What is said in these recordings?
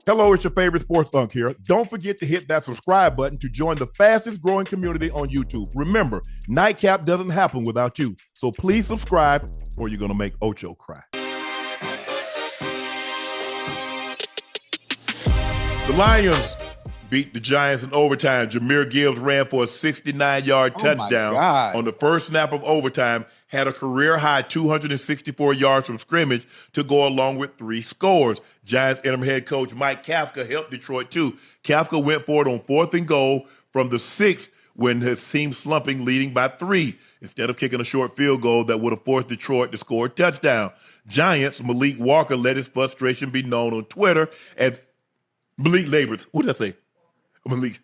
Hello, it's your favorite sports Unc here. Don't forget to hit that subscribe button to join the fastest growing community on YouTube. Remember, Nightcap doesn't happen without you. So please subscribe or you're going to make Ocho cry. The Lions beat the Giants in overtime. Jahmyr Gibbs ran for a 69-yard touchdown on the first snap of overtime, had a career-high 264 yards from scrimmage to go along with 3 scores. Giants interim head coach Mike Kafka helped Detroit too. Kafka went for it on 4th and goal from the 6th when his team slumping, leading by 3, instead of kicking a short field goal that would have forced Detroit to score a touchdown. Giants, Malik Walker let his frustration be known on Twitter as Malik Nabers. What did I say? Malik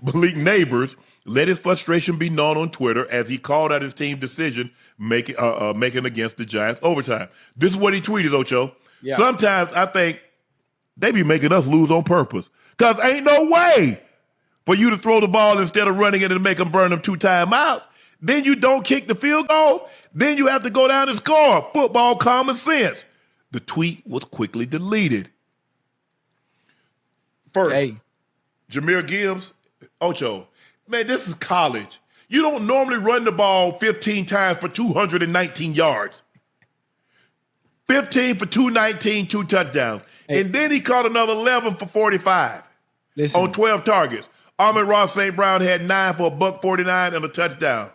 Nabers let his frustration be known on Twitter as he called out his team's decision making against the Giants overtime. This is what he tweeted, Ocho. Yeah. Sometimes I think they be making us lose on purpose because ain't no way for you to throw the ball instead of running it and make them burn them 2 timeouts. Then you don't kick the field goal. Then you have to go down and score. Football common sense. The tweet was quickly deleted. First, Jahmyr Gibbs, Ocho, man, this is college. You don't normally run the ball 15 times for 219 yards. 15 for 219, 2 touchdowns. And then he caught another 11 for 45 on 12 targets. Amon-Ra St. Brown had 9 for $149 and a touchdown.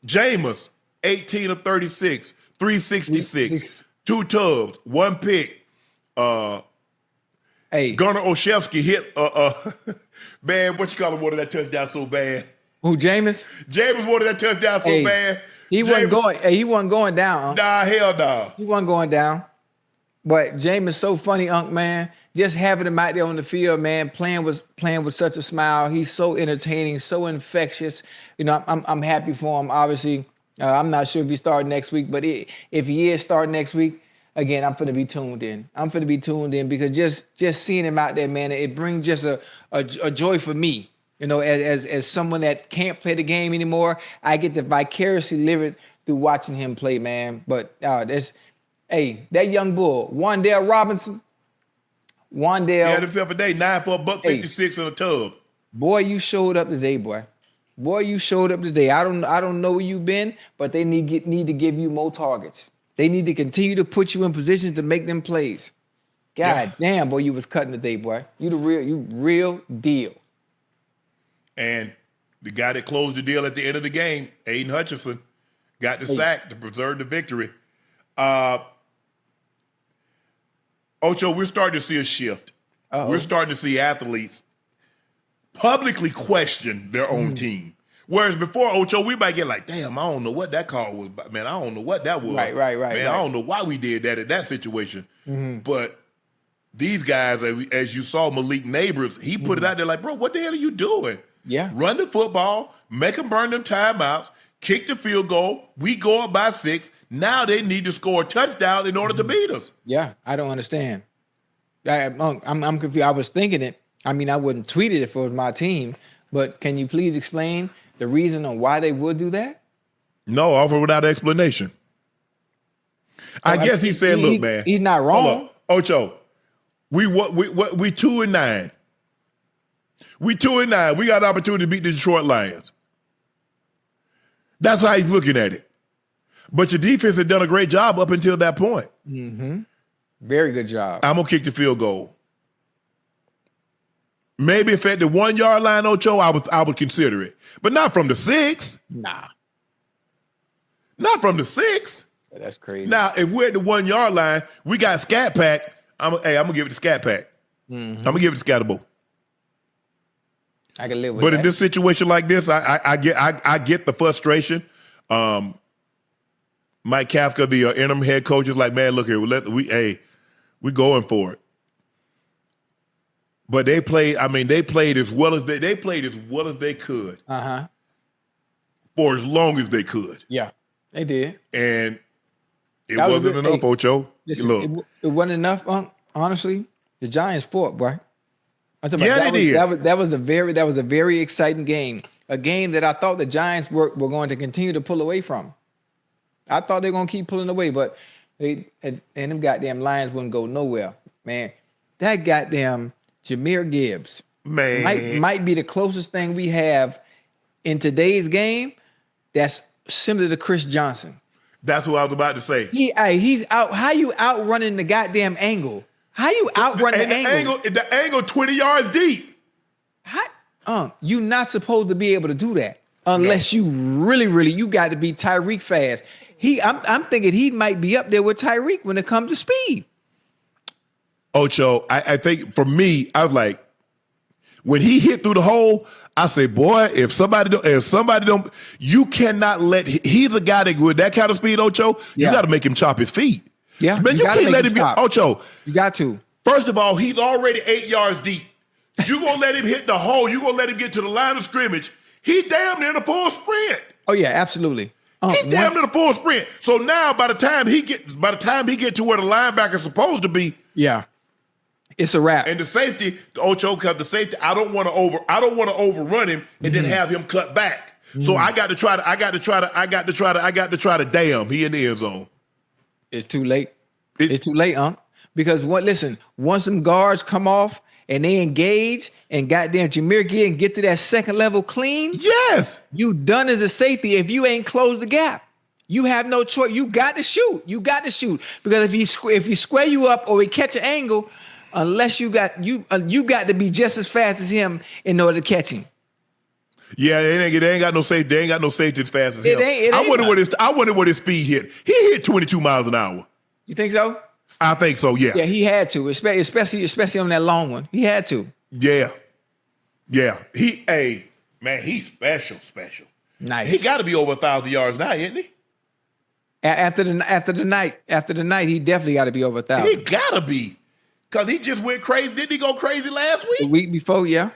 Jameis, 18 of 36, 366, 2 tubs, 1 pick. Gunnar Olszewski hit, man, what you call him, wanted that touchdown so bad? Who, Jameis? Jameis wanted that touchdown so bad. He wasn't going down. Nah, hell no. He wasn't going down. But Jameis so funny, Unc, man. Just having him out there on the field, man, playing with such a smile. He's so entertaining, so infectious. You know, I'm happy for him. Obviously, I'm not sure if he started next week, but if he is starting next week, again, I'm finna be tuned in. Because just seeing him out there, man, it brings just a joy for me. You know, as someone that can't play the game anymore, I get to vicariously live it through watching him play, man. But that young bull, Wan'Dale Robinson. He had himself a day, 9 for $156 in a tub. Boy, you showed up today, boy. You showed up today. I don't know where you've been, but they need to give you more targets. They need to continue to put you in positions to make them plays. God damn, boy, you was cutting today, boy. You real deal. And the guy that closed the deal at the end of the game, Aiden Hutchinson, got the sack to preserve the victory. Ocho, we're starting to see a shift. We're starting to see athletes publicly question their own team. Whereas before, Ocho, we might get like, damn, I don't know what that call was. Man, I don't know what that was. Right. Man, I don't know why we did that in that situation. But these guys, as you saw Malik Nabers, he put it out there like, bro, what the hell are you doing? Yeah. Run the football, make them burn them timeouts, kick the field goal. We go up by 6. Now they need to score a touchdown in order to beat us. Yeah, I don't understand. I'm confused. I was thinking it. I mean, I wouldn't tweet it if it was my team, but can you please explain the reason on why they would do that? No, offer without explanation. I guess he said, look, man. He's not wrong. Ocho, we 2-9. We 2-9. We got an opportunity to beat the Detroit Lions. That's how he's looking at it. But your defense had done a great job up until that point. Very good job. I'm going to kick the field goal. Maybe if at the 1-yard line, Ocho, I would consider it. But not from the 6. Nah. Not from the 6. That's crazy. Now, if we're at the 1-yard line, we got Scat Pack. I'm going to give it to Scat Pack. I'm going to give it to Scatterbo. I can live with but that. In this situation like this, I get the frustration. Mike Kafka, the interim head coach, is like, man, look here, we going for it. But they played as well as they could. For as long as they could. Yeah, they did. And it wasn't enough, Ocho. Listen, it wasn't enough, honestly. The Giants fought, boy. They did. That was a very exciting game. A game that I thought the Giants were going to continue to pull away from. I thought they were going to keep pulling away, but And them goddamn Lions wouldn't go nowhere, man. That goddamn Jahmyr Gibbs, man, might be the closest thing we have in today's game. That's similar to Chris Johnson. That's what I was about to say. He's out. How you outrunning the goddamn angle? How you outrunning the angle? The angle 20 yards deep. You're not supposed to be able to do that unless you really, you got to be Tyreek fast. I'm thinking he might be up there with Tyreek when it comes to speed. Ocho, I think for me, I was like, when he hit through the hole, I say, boy, if somebody don't, you cannot he's a guy that with that kind of speed, Ocho, you got to make him chop his feet. Yeah. Man, you can't let him get, Ocho. You got to. First of all, he's already 8 yards deep. You're going to let him hit the hole. You're going to let him get to the line of scrimmage. He's damn near in a full sprint. Oh, yeah, absolutely. He's damn near the full sprint. So now by the time he get to where the linebacker's supposed to be, yeah, it's a wrap. And the safety, Ocho, because the safety, I don't want to overrun him and then have him cut back. So I got to try to damn he in the end zone. It's too late. It's too late, because once them guards come off and they engage and goddamn Jahmyr Gibbs get to that second level clean, yes, you done as a safety if you ain't closed the gap. You have no choice. You got to shoot. Because if he square you up or he catch an angle, unless you got to be just as fast as him in order to catch him. Yeah, they ain't got no safety. They ain't got no safety as fast as him. I wonder what his speed hit. He hit 22 miles an hour. You think so? I think so. Yeah. Yeah, he had to, especially on that long one. He had to. Yeah. He's special. Nice. He got to be over 1,000 yards now, isn't he? After the night, he definitely got to be over 1,000. He got to be, because he just went crazy. Didn't he go crazy last week? The week before, yeah.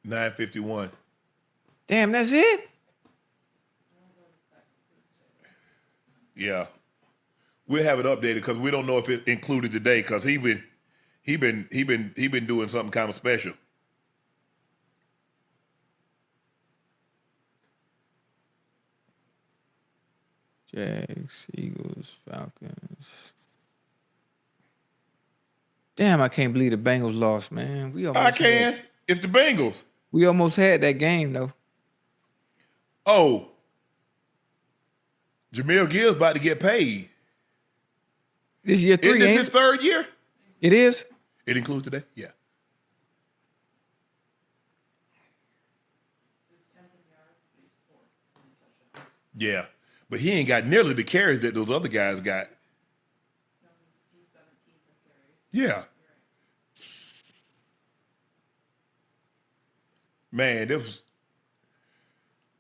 $9.51. Damn, that's it? Yeah. We'll have it updated because we don't know if it included today because he been doing something kind of special. Jags, Eagles, Falcons. Damn, I can't believe the Bengals lost, man. It's the Bengals. We almost had that game, though. Oh. Jahmyr Gibbs about to get paid. This year 3, Isn't this his third year? It is? It includes today? Yeah. Yeah. But he ain't got nearly the carries that those other guys got. Yeah. Man,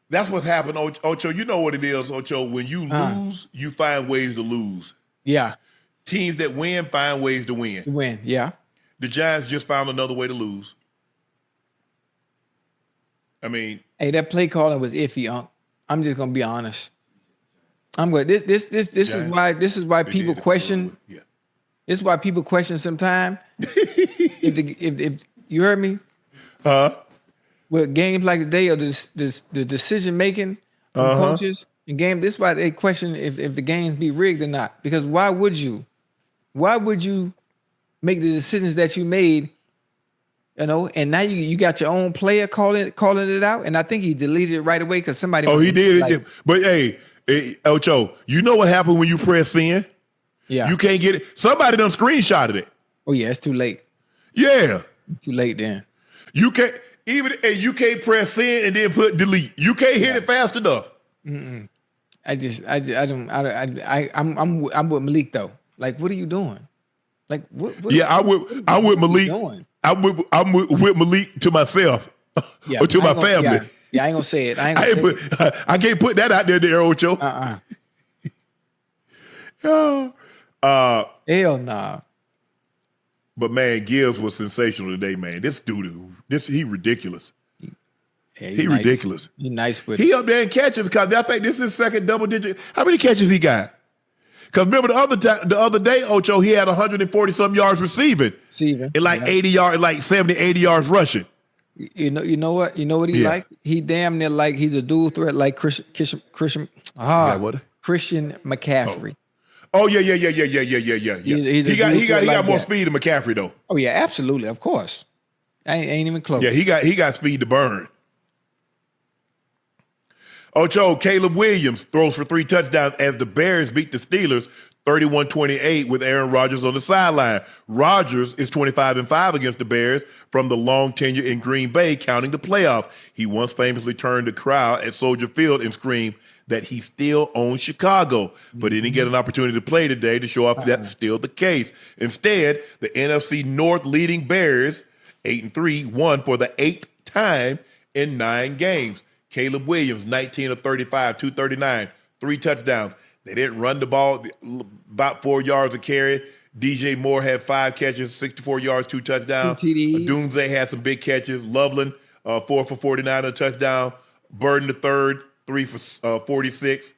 that's what's happened, Ocho. You know what it is, Ocho. When you lose, you find ways to lose. Yeah. Teams that win find ways to win. Win, yeah. The Giants just found another way to lose. I mean, hey, that play calling was iffy, Unc. I'm just gonna be honest. I'm good. This is why people question. Yeah. This is why people question sometimes. if you heard me, with games like today or the decision making from coaches in game, this is why they question if the games be rigged or not. Because why would you make the decisions that you made? You know, and now you got your own player calling it out, and I think he deleted it right away because somebody. Oh, he did. But hey, Ocho, you know what happened when you press send? Yeah, you can't get it. Somebody done screenshotted it. Oh yeah, it's too late. Yeah, too late then. You can't you can't press send and then put delete. You can't hit it fast enough. I'm with Malik though. Like, what are you doing? Like, what I'm with Malik. I'm with Malik to myself or to my family. Yeah, I ain't gonna say it. I can't put that out there, Ocho. Hell nah. But man, Gibbs was sensational today, man. This dude, he ridiculous. Yeah, he nice. ridiculous. He nice with he up there in catches because I think this is second double digit. How many catches he got? Because remember the other day, Ocho, he had 140 some yards receiving, and like 80 yards, like 70, 80 yards rushing. You know what he like? He damn near like he's a dual threat like Christian McCaffrey. Oh yeah. He got more speed than McCaffrey though. Oh yeah, absolutely, of course. Ain't even close. Yeah, he got speed to burn. Ocho, Caleb Williams throws for 3 touchdowns as the Bears beat the Steelers 31-28 with Aaron Rodgers on the sideline. Rodgers is 25-5 against the Bears from the long tenure in Green Bay, counting the playoff. He once famously turned the crowd at Soldier Field and screamed that he still owns Chicago, but he didn't get an opportunity to play today to show off that's still the case. Instead, the NFC North leading Bears, 8-3, won for the 8th time in 9 games. Caleb Williams, 19 of 35, 239, 3 touchdowns. They didn't run the ball, about 4 yards a carry. DJ Moore had 5 catches, 64 yards, 2 touchdowns. 2 TDs. Dunze had some big catches. Loveland, 4 for 49 and a touchdown. Burden the third, 3 for 46.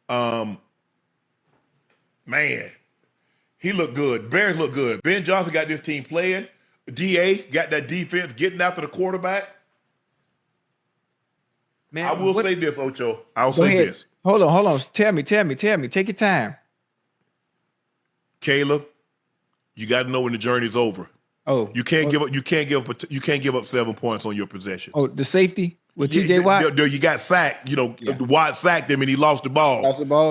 Man, he looked good. Bears look good. Ben Johnson got this team playing. DA got that defense getting after the quarterback. Man, I will say this, Ocho. I'll say this. Hold on. Tell me. Take your time. Caleb, you got to know when the journey's over. Oh, you can't give up 7 points on your possession. Oh, the safety with TJ Watt. You got sacked. Watt sacked him and he lost the ball.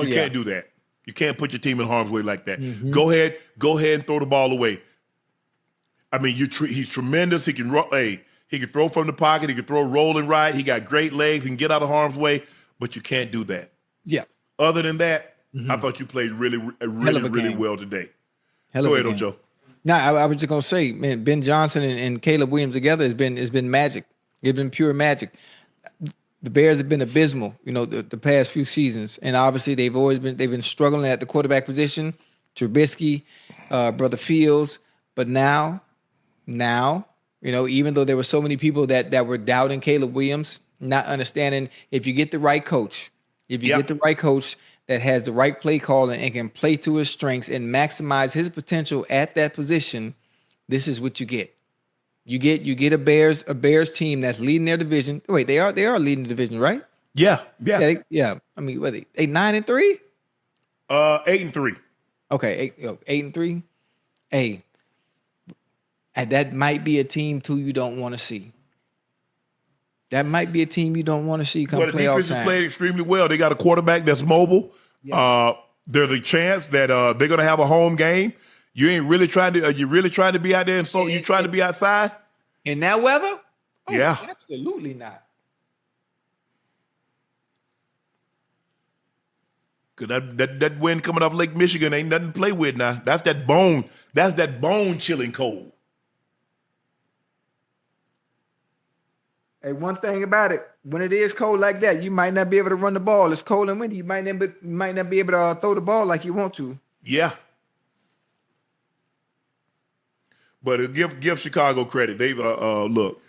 You can't do that. You can't put your team in harm's way like that. Mm-hmm. Go ahead and throw the ball away. I mean, he's tremendous. He can he can throw from the pocket. He can throw rolling right. He got great legs and get out of harm's way, but you can't do that. Yeah. Other than that, I thought you played really well today. Go ahead, Ocho. No, I was just gonna say, man, Ben Johnson and Caleb Williams together has been magic. It's been pure magic. The Bears have been abysmal, the past few seasons, and obviously they've been struggling at the quarterback position. Trubisky, Brother Fields, but now, even though there were so many people that were doubting Caleb Williams, not understanding if you get the right coach, that has the right play calling and can play to his strengths and maximize his potential at that position, this is what you get. You get a Bears team that's leading their division. Wait, they are leading the division, right? Yeah. I mean, what are they 9-3? 8-3. Okay, 8-3. Hey, and that might be a team too you don't want to see. That might be a team you don't want to see come playoff time. The defense is playing extremely well. They got a quarterback that's mobile. Yeah. There's a chance that they're going to have a home game. You ain't really trying to. Are you really trying to be out there? And so you trying to be outside in that weather? Oh, yeah, absolutely not. Cause that wind coming off Lake Michigan ain't nothing to play with now. That's that bone. That's that bone chilling cold. Hey, one thing about it, when it is cold like that, you might not be able to run the ball. It's cold and windy. You might not be able to throw the ball like you want to. Yeah. But give Chicago credit. They've look,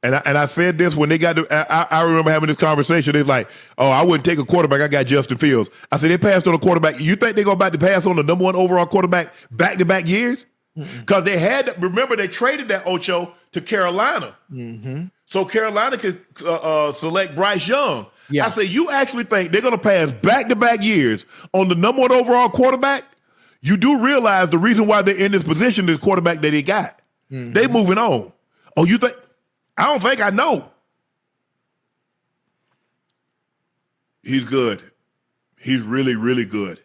and I said this when they got to. I remember having this conversation. They're like, "Oh, I wouldn't take a quarterback. I got Justin Fields." I said they passed on a quarterback. You think they're about to pass on the number 1 overall quarterback back-to-back years? Because they had. Remember, they traded that Ocho to Carolina. Mm-hmm. So Carolina could select Bryce Young. Yeah. I say, you actually think they're going to pass back-to-back years on the number 1 overall quarterback? You do realize the reason why they're in this position is quarterback that they got. Mm-hmm. They moving on. Oh, you think? I don't think I know. He's good. He's really, really good.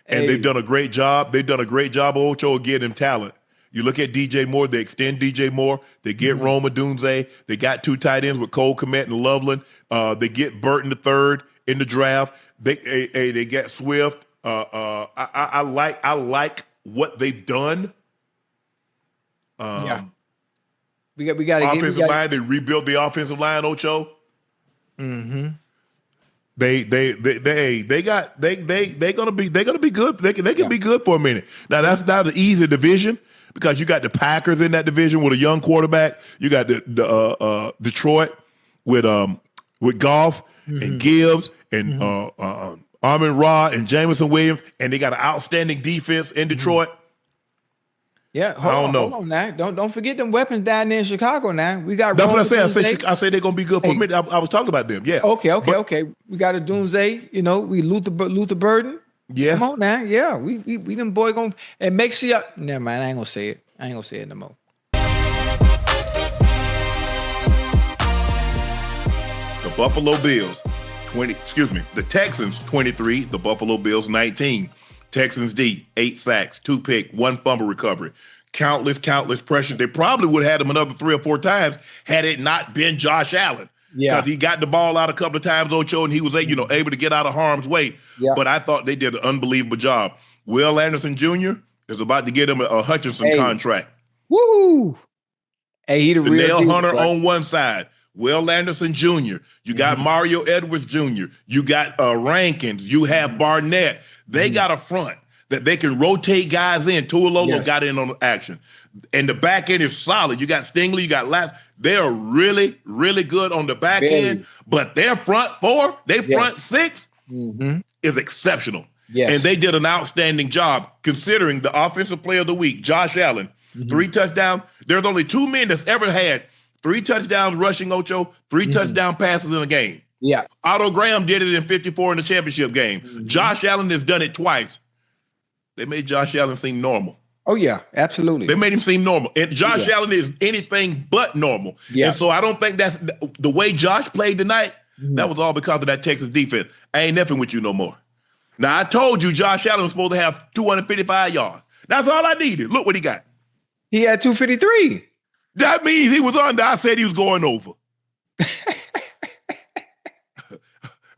And they've done a great job. They've done a great job, Ocho, of getting him talent. You look at DJ Moore, they extend DJ Moore. They get Roma Dunze. They got 2 tight ends with Cole Kmet and Loveland. They get Burton the third in the draft. They get Swift. I like what they've done. We got offensive line. They rebuilt the offensive line, Ocho. Mm-hmm. They're gonna be good. They can be good for a minute. Now that's not an easy division because you got the Packers in that division with a young quarterback. You got the Detroit with Goff and Gibbs and Amon-Ra and Jameson Williams, and they got an outstanding defense in Detroit. Yeah, hold on now. Don't forget them weapons down there in Chicago now. We got that's what I said. I said they're gonna be good for a minute. I was talking about them. Yeah. Okay. We got a Dunze. We Luther Burden. Yes. Come on now. Yeah, we them boy gonna and make sure. Never mind. I ain't gonna say it. I ain't gonna say it no more. The Buffalo Bills, the Texans 23, the Buffalo Bills 19. Texans D, 8 sacks, 2 picks, 1 fumble recovery. Countless pressure. They probably would have had him another 3 or 4 times had it not been Josh Allen. Yeah. Because he got the ball out a couple of times, Ocho, and he was able to get out of harm's way. Yeah. But I thought they did an unbelievable job. Will Anderson Jr. is about to get him a Hutchinson contract. Woo! Hey, he the real Danielle Hunter on one side. Will Anderson Jr. You got Mario Edwards Jr. You got Rankins. You have Barnett. They got a front that they can rotate guys in. Tuilolo got in on action. And the back end is solid. You got Stingley, you got Lass. They are really, really good on the back end. But their front 4, front 6 is exceptional. Yes. And they did an outstanding job considering the offensive player of the week, Josh Allen, 3 touchdowns. There's only 2 men that's ever had 3 touchdowns rushing, Ocho, 3 touchdown passes in a game. Yeah. Otto Graham did it in 54 in the championship game. Josh Allen has done it twice. They made Josh Allen seem normal. Oh, yeah, absolutely. They made him seem normal. And Josh Allen is anything but normal. Yeah. And so I don't think that's the way Josh played tonight. That was all because of that Texas defense. I ain't nothing with you no more. Now, I told you Josh Allen was supposed to have 255 yards. That's all I needed. Look what he got. He had 253. That means he was under. I said he was going over.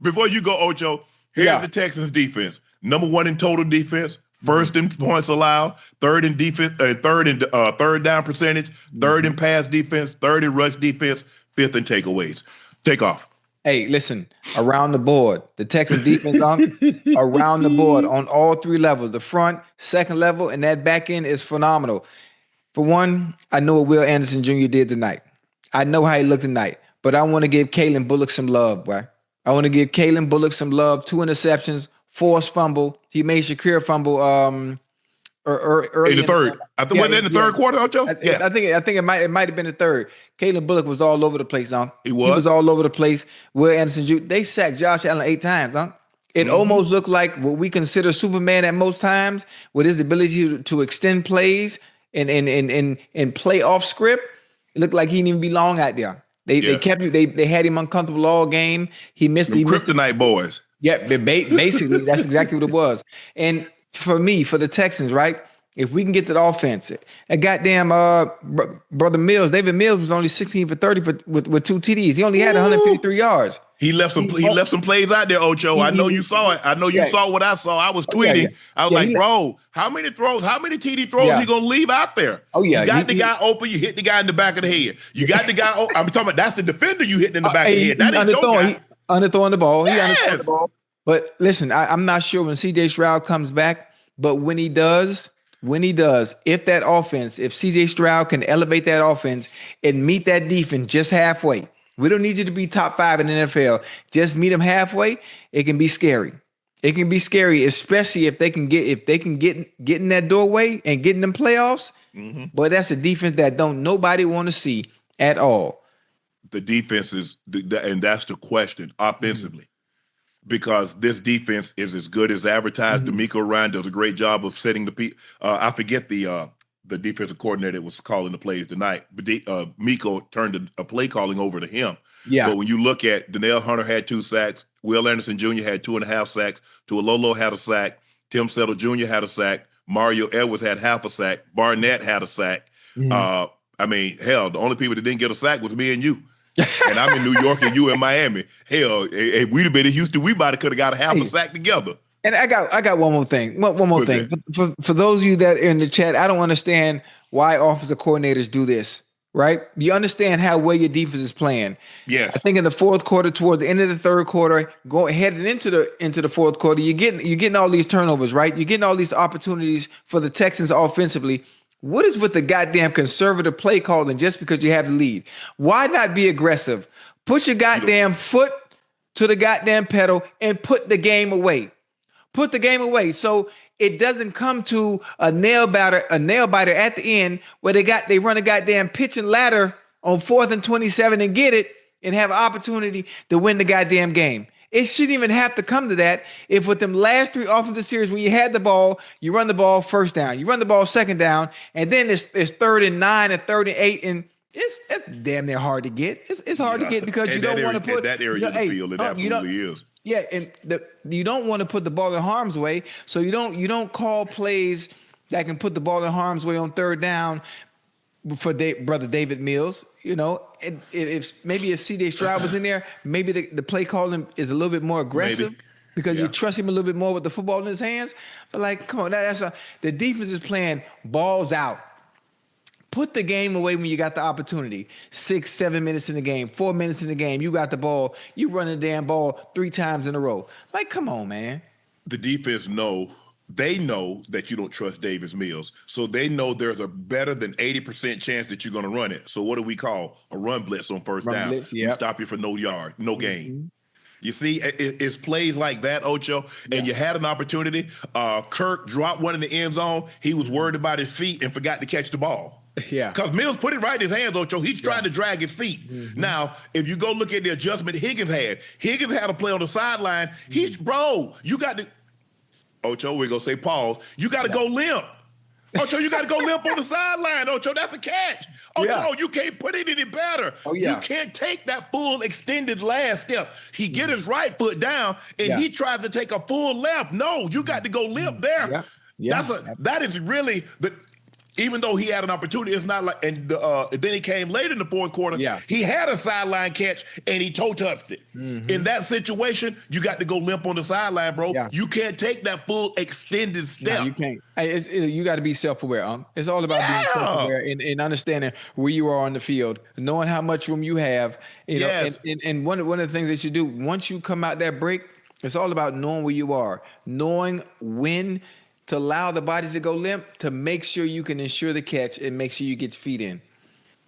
Before you go, Ocho, here's the Texans defense. Number 1 in total defense, 1st in points allowed, 3rd in defense, 3rd in third down percentage, 3rd in pass defense, 3rd in rush defense, 5th in takeaways. Take off. Hey, listen, around the board, the Texans defense around the board on all 3 levels, the front, 2nd level, and that back end is phenomenal. For one, I know what Will Anderson Jr. did tonight. I know how he looked tonight, but I want to give Kalen Bullock some love, boy. I want to give Kalen Bullock some love. 2 interceptions, forced fumble. He made Shakir fumble early in the third. I think was that in the third quarter, Ocho? I think it might have been the third. Kalen Bullock was all over the place, huh? He was. He was all over the place. Will Anderson Jr. They sacked Josh Allen 8 times, huh? It almost looked like what we consider Superman at most times, with his ability to extend plays and play off script. It looked like he didn't even belong out there. They kept him. They had him uncomfortable all game. He missed the kryptonite boys. Yeah, basically that's exactly what it was. And for the Texans, right? If we can get that offense, a goddamn brother Mills, David Mills was only 16 for 30 with 2 TDs. He only had 153 yards. He left some plays out there, Ocho. I know you saw it. I know you saw what I saw. I was tweeting. I was like, bro, how many TD throws he gonna leave out there? Oh, yeah. You got the guy open, you hit the guy in the back of the head. You got the guy open. I'm talking about that's the defender you hitting in the back of the head. That ain't your guy. He underthrowing the ball. Yes. He underthrowing the ball. But listen, I'm not sure when CJ Stroud comes back, but when he does, if that offense, if CJ Stroud can elevate that offense and meet that defense just halfway, we don't need you to be top 5 in the NFL. Just meet them halfway. It can be scary. It can be scary, especially if they can get in that doorway and get in them playoffs. But that's a defense that don't nobody want to see at all. The defense is, and that's the question offensively. Because this defense is as good as advertised. D'Amico Ryan does a great job of setting the people. I forget the defensive coordinator that was calling the plays tonight, but Miko turned a play calling over to him. Yeah. But when you look at Danielle Hunter had 2 sacks, Will Anderson Jr. had 2.5 sacks, Tuilolo had a sack, Tim Settle Jr. had a sack, Mario Edwards had half a sack, Barnett had a sack. I mean, hell, the only people that didn't get a sack was me and you. And I'm in New York and you in Miami. Hell, if we'd have been in Houston, we might have could have got a half a sack together. And I got one more thing. One more thing. For those of you that are in the chat, I don't understand why offensive coordinators do this, right? You understand how well your defense is playing. Yes. I think in the 4th quarter, toward the end of the 3rd quarter, heading into the 4th quarter, you're getting all these turnovers, right? You're getting all these opportunities for the Texans offensively. What is with the goddamn conservative play calling just because you have the lead? Why not be aggressive? Put your goddamn foot to the goddamn pedal and put the game away. Put the game away. So it doesn't come to a nail biter at the end where they run a goddamn pitch and ladder on 4th and 27 and get it and have an opportunity to win the goddamn game. It shouldn't even have to come to that. If with them last 3 offensive series, when you had the ball, you run the ball first down, you run the ball second down, and then it's 3rd and 9 and 3rd and 8, and it's damn near hard to get. It's hard to get because you don't want to put that area of the field. It absolutely is. Yeah, and you don't want to put the ball in harm's way, so you don't call plays that can put the ball in harm's way on 3rd down for brother David Mills. If CJ Stroud was in there, maybe the play calling is a little bit more aggressive because you trust him a little bit more with the football in his hands. But like, come on, the defense is playing balls out. Put the game away when you got the opportunity. 6, 7 minutes in the game, 4 minutes in the game, you got the ball, you run the damn ball 3 times in a row. Like, come on, man. The defense they know that you don't trust Davis Mills. So they know there's a better than 80% chance that you're going to run it. So what do we call a run blitz on first down? Blitz, We stop you for no yard, no gain. You see, it's plays like that, Ocho, and you had an opportunity. Kirk dropped one in the end zone. He was worried about his feet and forgot to catch the ball. Yeah. Because Mills put it right in his hands, Ocho. He's trying to drag his feet. Now, if you go look at the adjustment Higgins had a play on the sideline. You got to, Ocho, we're going to say pause. You got to go limp. Ocho, you got to go limp on the sideline. Ocho, that's a catch. Ocho, you can't put it any better. You can't take that full extended last step. He get his right foot down, and he tries to take a full left. No, you got to go limp there. That is really the. Even though he had an opportunity, it's not like, and then he came late in the 4th quarter. He had a sideline catch and he toe touched it. In that situation, you got to go limp on the sideline, bro. You can't take that full extended step. No, you can't. You got to be self-aware. It's all about being self-aware and understanding where you are on the field, knowing how much room you have. And one of the things that you do once you come out that break, it's all about knowing where you are, knowing when to allow the body to go limp, to make sure you can ensure the catch and make sure you get your feet in.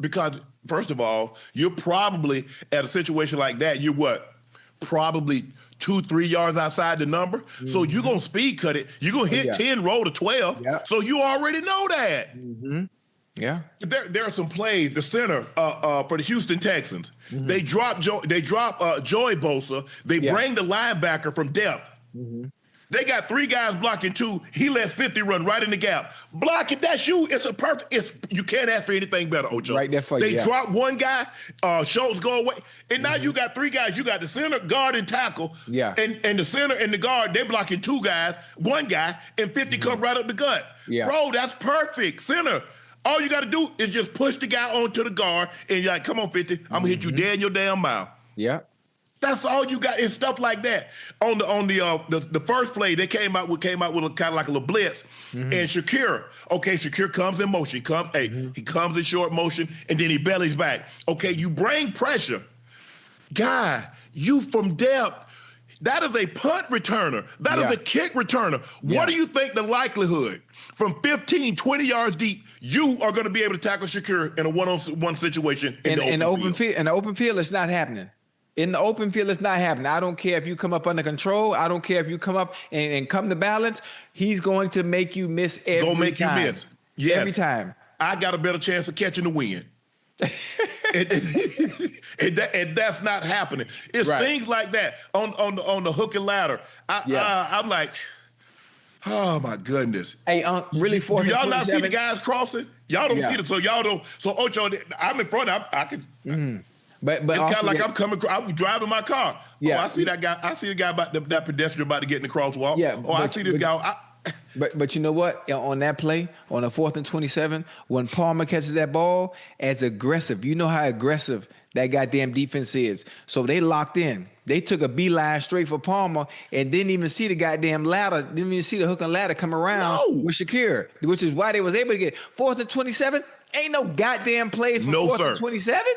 Because, first of all, you're probably at a situation like that, probably 2-3 yards outside the number. So you're going to speed cut it. You're going to hit 10, roll to 12. So you already know that. Yeah. There are some plays, the center for the Houston Texans. They drop Joey Bosa. They bring the linebacker from depth. They got 3 guys blocking 2. He lets 50 run right in the gap. Blocking, that's you. It's a perfect. You can't ask for anything better, Ocho. Right there for you. They drop 1 guy. Schultz go away, and now you got 3 guys. You got the center, guard, and tackle. And the center and the guard, they're blocking 2 guys, 1 guy, and 50 come right up the gut. Bro, that's perfect. Center. All you got to do is just push the guy onto the guard, and you're like, come on, 50. I'm gonna hit you dead in your damn mouth. That's all you got is stuff like that. On the first play, they came out with a kind of like a little blitz, and Shedeur comes in motion. He comes in short motion, and then he bellies back. Okay, you bring pressure, guy. You from depth. That is a punt returner. That is a kick returner. What do you think the likelihood from 15, 20 yards deep you are going to be able to tackle Shedeur in a one-on-one situation in the open field? In the open field, it's not happening. In the open field, it's not happening. I don't care if you come up under control. I don't care if you come up and come to balance. He's going to make you miss every time. Gonna make you miss. Yes. Every time. I got a better chance of catching the wind. and that's not happening. It's things like that on the hook and ladder. I'm like, oh my goodness. Hey, really, do y'all not see the guys crossing? Y'all don't see it, so y'all don't. So Ocho, I'm in front. I can. But it's kind of like I'm driving my car. I see that guy. I see the guy that pedestrian about to get in the crosswalk. I see this guy. But you know what? On that play, on a 4th and 27, when Palmer catches that ball, as aggressive, you know how aggressive that goddamn defense is. So they locked in. They took a beeline straight for Palmer and didn't even see the goddamn ladder, didn't even see the hook and ladder come around with Shedeur, which is why they was able to get 4th and 27. Ain't no goddamn plays for 4th and 27.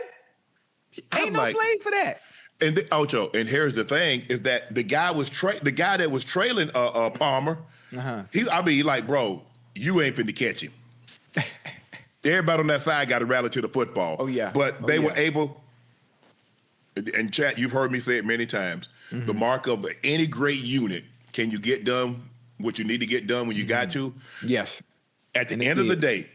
Ain't no play for that. And Ocho, and here's the thing: is that the guy that was trailing Palmer. Bro, you ain't finna catch him. Everybody on that side got to rally to the football. But they were able. And Chad, you've heard me say it many times. The mark of any great unit Can you get done what you need to get done when you got to? Yes. At the end of the day,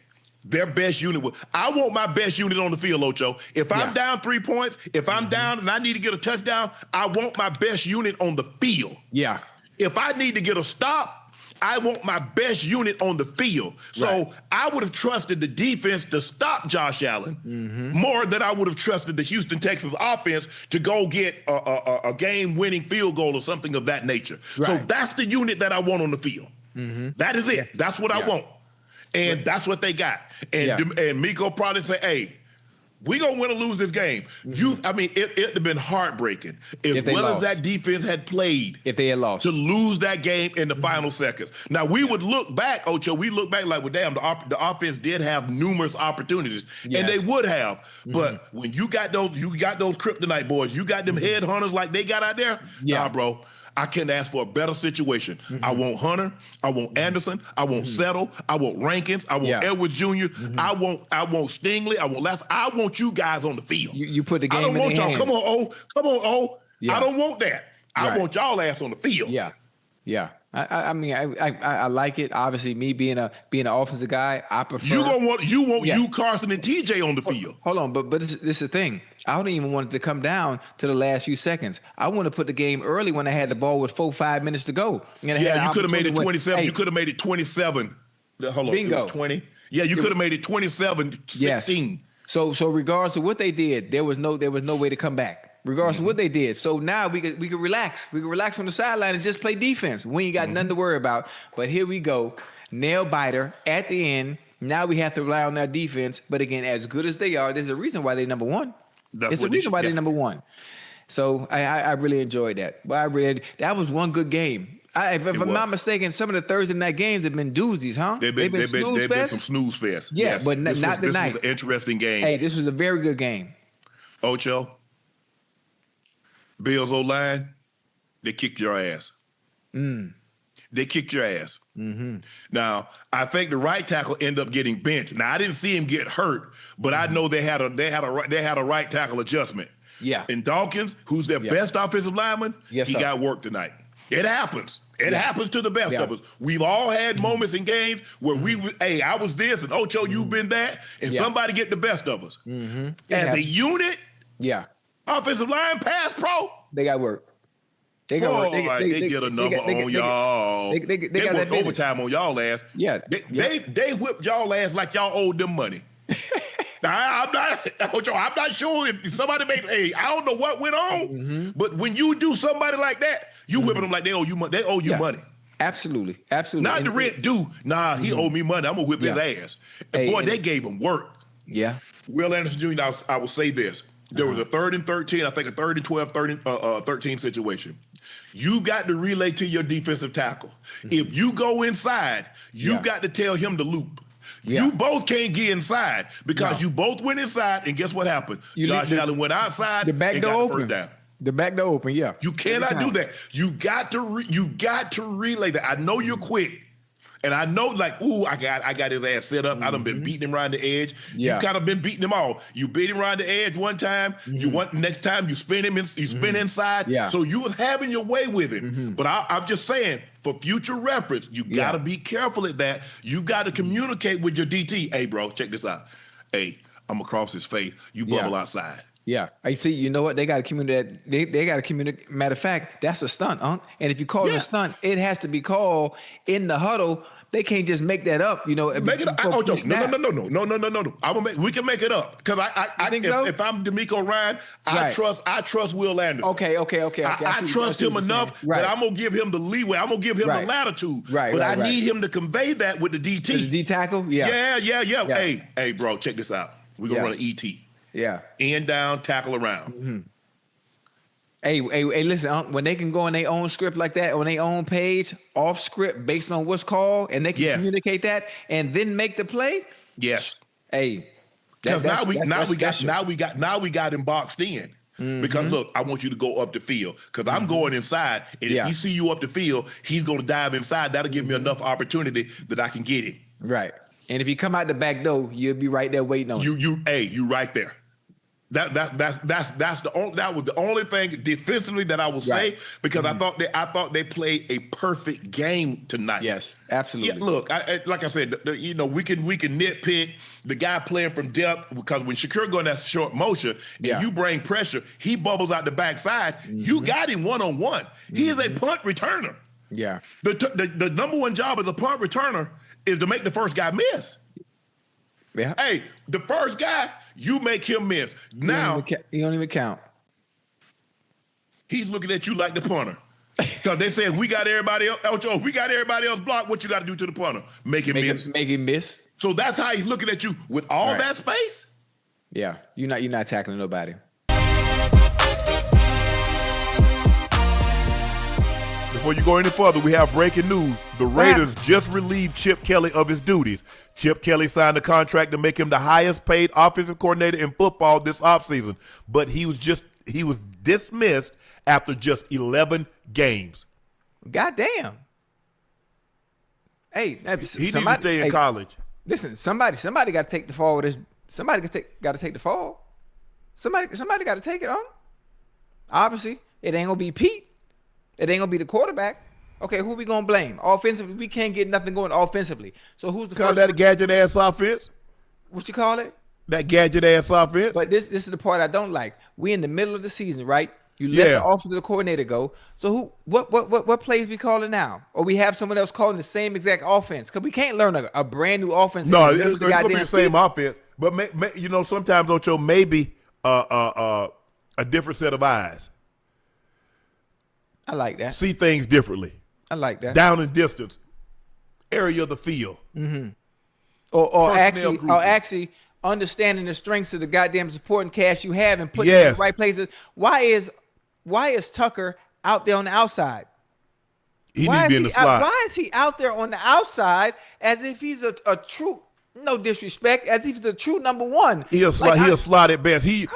their best unit I want my best unit on the field, Ocho. If I'm down 3 points, if I'm down and I need to get a touchdown, I want my best unit on the field. Yeah. If I need to get a stop, I want my best unit on the field. So I would have trusted the defense to stop Josh Allen more than I would have trusted the Houston Texans offense to go get a game-winning field goal or something of that nature. So that's the unit that I want on the field. That is it. That's what I want. And that's what they got. And Miko probably say, hey, we gonna win or lose this game. I mean, it'd have been heartbreaking as well as that defense had played. If they had lost, to lose that game in the final seconds. Now we would look back, Ocho. We look back like, well, damn, the offense did have numerous opportunities, and they would have. But when you got those kryptonite boys, you got them headhunters like they got out there. Nah, bro. I couldn't ask for a better situation. I want Hunter. I want Anderson. I want Settle. I want Rankins. I want Edwards Jr. I want Stingley. I want Last. I want you guys on the field. You put the game in the hand. I don't want y'all. Come on, O. Come on, O. I don't want that. I want y'all ass on the field. Yeah. I mean, I like it. Obviously, me being an offensive guy, I prefer. You want Carson and TJ on the field. Hold on, but this is the thing. I don't even want it to come down to the last few seconds. I want to put the game early when I had the ball with 4-5 minutes to go. You could have made it 27. You could have made it 27. Hold on, bingo. 20. Yeah, you could have made it 27-16. Yes. So regardless of what they did, there was no way to come back. Regardless of what they did. So now we could relax. We could relax on the sideline and just play defense. We ain't got nothing to worry about. But here we go. Nail biter at the end. Now we have to rely on their defense. But again, as good as they are, there's a reason why they're number one. It's a reason why they're number one. So I really enjoyed that. That was one good game. If I'm not mistaken, some of the Thursday night games have been doozies, huh? They've been some snooze fest. Yeah, yes. But not tonight. This was an interesting game. Hey, this was a very good game. Ocho, Bills O-line, they kicked your ass. They kicked your ass. Now, I think the right tackle ended up getting benched. Now, I didn't see him get hurt, but I know they had a right tackle adjustment. Yeah. And Dawkins, who's their best offensive lineman, he got work tonight. It happens. It happens to the best of us. We've all had moments in games where I was this, and Ocho, you've been that, and somebody get the best of us. As a unit, offensive line, pass pro, they got work. They got work. They get a number on y'all. They worked overtime on y'all ass. Yeah. They whipped y'all ass like y'all owed them money. Now, I'm not sure if somebody I don't know what went on, but when you do somebody like that, you whipping them like they owe you money. They owe you money. Absolutely. Not the rent due. Nah, he owed me money. I'm gonna whip his ass. And boy, they gave him work. Yeah. Will Anderson Jr., I will say this. There was a 3rd and 13, I think a 3rd and 12, 13 situation. You got to relay to your defensive tackle. If you go inside, you got to tell him to loop. You both can't get inside because you both went inside, and guess what happened? Josh Allen went outside. The back door open. The back door open. Yeah. You cannot do that. You got to relay that. I know you're quick, and I know I got his ass set up. I done been beating him around the edge. You kind of been beating him all. You beat him around the edge one time. You want next time you spin him. You spin inside. Yeah. So you was having your way with it. But I'm just saying, for future reference, you got to be careful at that. You got to communicate with your DT. Hey, bro, check this out. Hey, I'm across his face. You bubble outside. Yeah. I see. You know what? They got to communicate. They got to communicate. Matter of fact, that's a stunt, Unc. And if you call it a stunt, it has to be called in the huddle. They can't just make that up, Make it up. No. We can make it up because I think so? If I'm D'Amico Ryan, I trust Will Anderson. Okay. I trust him enough that I'm gonna give him the leeway. I'm gonna give him the latitude. But I need him to convey that with the DT. The D tackle. Yeah. Hey, bro, check this out. We're gonna run an ET. Yeah. End down, tackle around. Hey, listen, when they can go on their own script like that, on their own page, off script, based on what's called, and they can communicate that and then make the play. Yes. Hey. Because now we got him boxed in. Because look, I want you to go up the field. Because I'm going inside, and if he see you up the field, he's gonna dive inside. That'll give me enough opportunity that I can get him. Right. And if you come out the back door, you'll be right there waiting on you right there. That was the only thing defensively that I will say, because I thought they played a perfect game tonight. Yes, absolutely. Yeah, look, like I said, we can nitpick the guy playing from depth, because when Shedeur going that short motion and you bring pressure, he bubbles out the backside. You got him one-on-one. He is a punt returner. Yeah. The number one job as a punt returner is to make the first guy miss. Yeah. Hey, the first guy, you make him miss. Now you don't even count. He's looking at you like the punter, because they said we got everybody else. Ocho, we got everybody else blocked. What you got to do to the punter? Make him miss. So that's how he's looking at you with all that space. Yeah, you're not tackling nobody. Before you go any further, we have breaking news. The Raiders just relieved Chip Kelly of his duties. Chip Kelly signed a contract to make him the highest paid offensive coordinator in football this offseason, but he was dismissed after just 11 games. Goddamn. Hey, he needs to stay in college. Listen, somebody got to take the fall with this. Somebody got to take the fall. Somebody got to take it on. Obviously, it ain't gonna be Pete. It ain't gonna be the quarterback. Okay, who we gonna blame? Offensively, we can't get nothing going offensively. So who's the call that a gadget ass offense? What you call it? That gadget ass offense. But this is the part I don't like. We in the middle of the season, right? You let the offensive coordinator go. So what plays we calling now? Or we have someone else calling the same exact offense? Because we can't learn a brand new offense. No, it's gonna be the same offense. But sometimes Ocho, maybe a different set of eyes. I like that. See things differently. I like that. Down in distance, area of the field. Mm-hmm. Or actually understanding the strengths of the goddamn supporting cast you have and putting it in the right places. Why is Tucker out there on the outside? He needs to be in the slot. Why is he out there on the outside as if he's a true, no disrespect, as if he's the true number one? He a slot at best. He a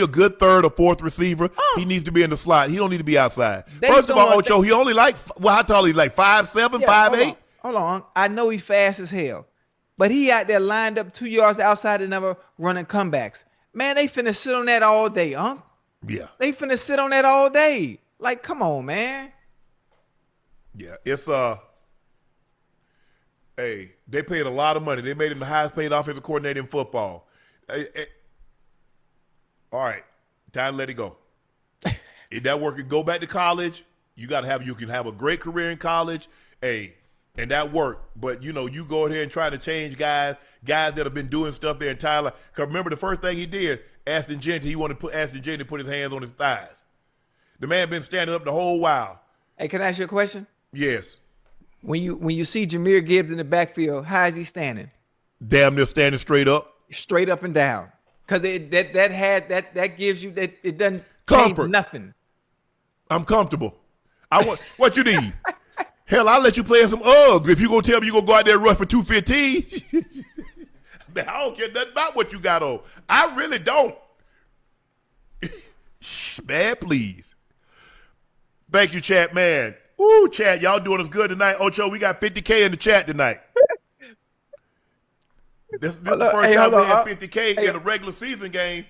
good third or fourth receiver. He needs to be in the slot. He don't need to be outside. First of all, Ocho, he only how tall he 5'7", 5'8"? Hold on. I know he fast as hell. But he out there lined up 2 yards outside the number running comebacks. Man, they finna sit on that all day, huh? Yeah. They finna sit on that all day. Like, come on, man. Yeah, it's hey, they paid a lot of money. They made him the highest paid offensive coordinator in football. All right, time to let it go. If that working, go back to college. You can have a great career in college. Hey, and that worked. But you go ahead and try to change guys that have been doing stuff their entire life. Because remember the first thing he did, he wanted to put Ashton Jeanty to put his hands on his thighs. The man been standing up the whole while. Hey, can I ask you a question? Yes. When you see Jahmyr Gibbs in the backfield, how is he standing? Damn near standing straight up. Straight up and down. Because that gives you that it doesn't comfort. Change nothing. I'm comfortable. I want what you need. Hell, I'll let you play in some Uggs if you gonna tell me you gonna go out there and rush for 215. Man, I don't care nothing about what you got on. I really don't. Man, please. Thank you, chat, man. Ooh, chat, y'all doing us good tonight. Ocho, we got 50K in the chat tonight. This is the first time we had 50K in a regular season game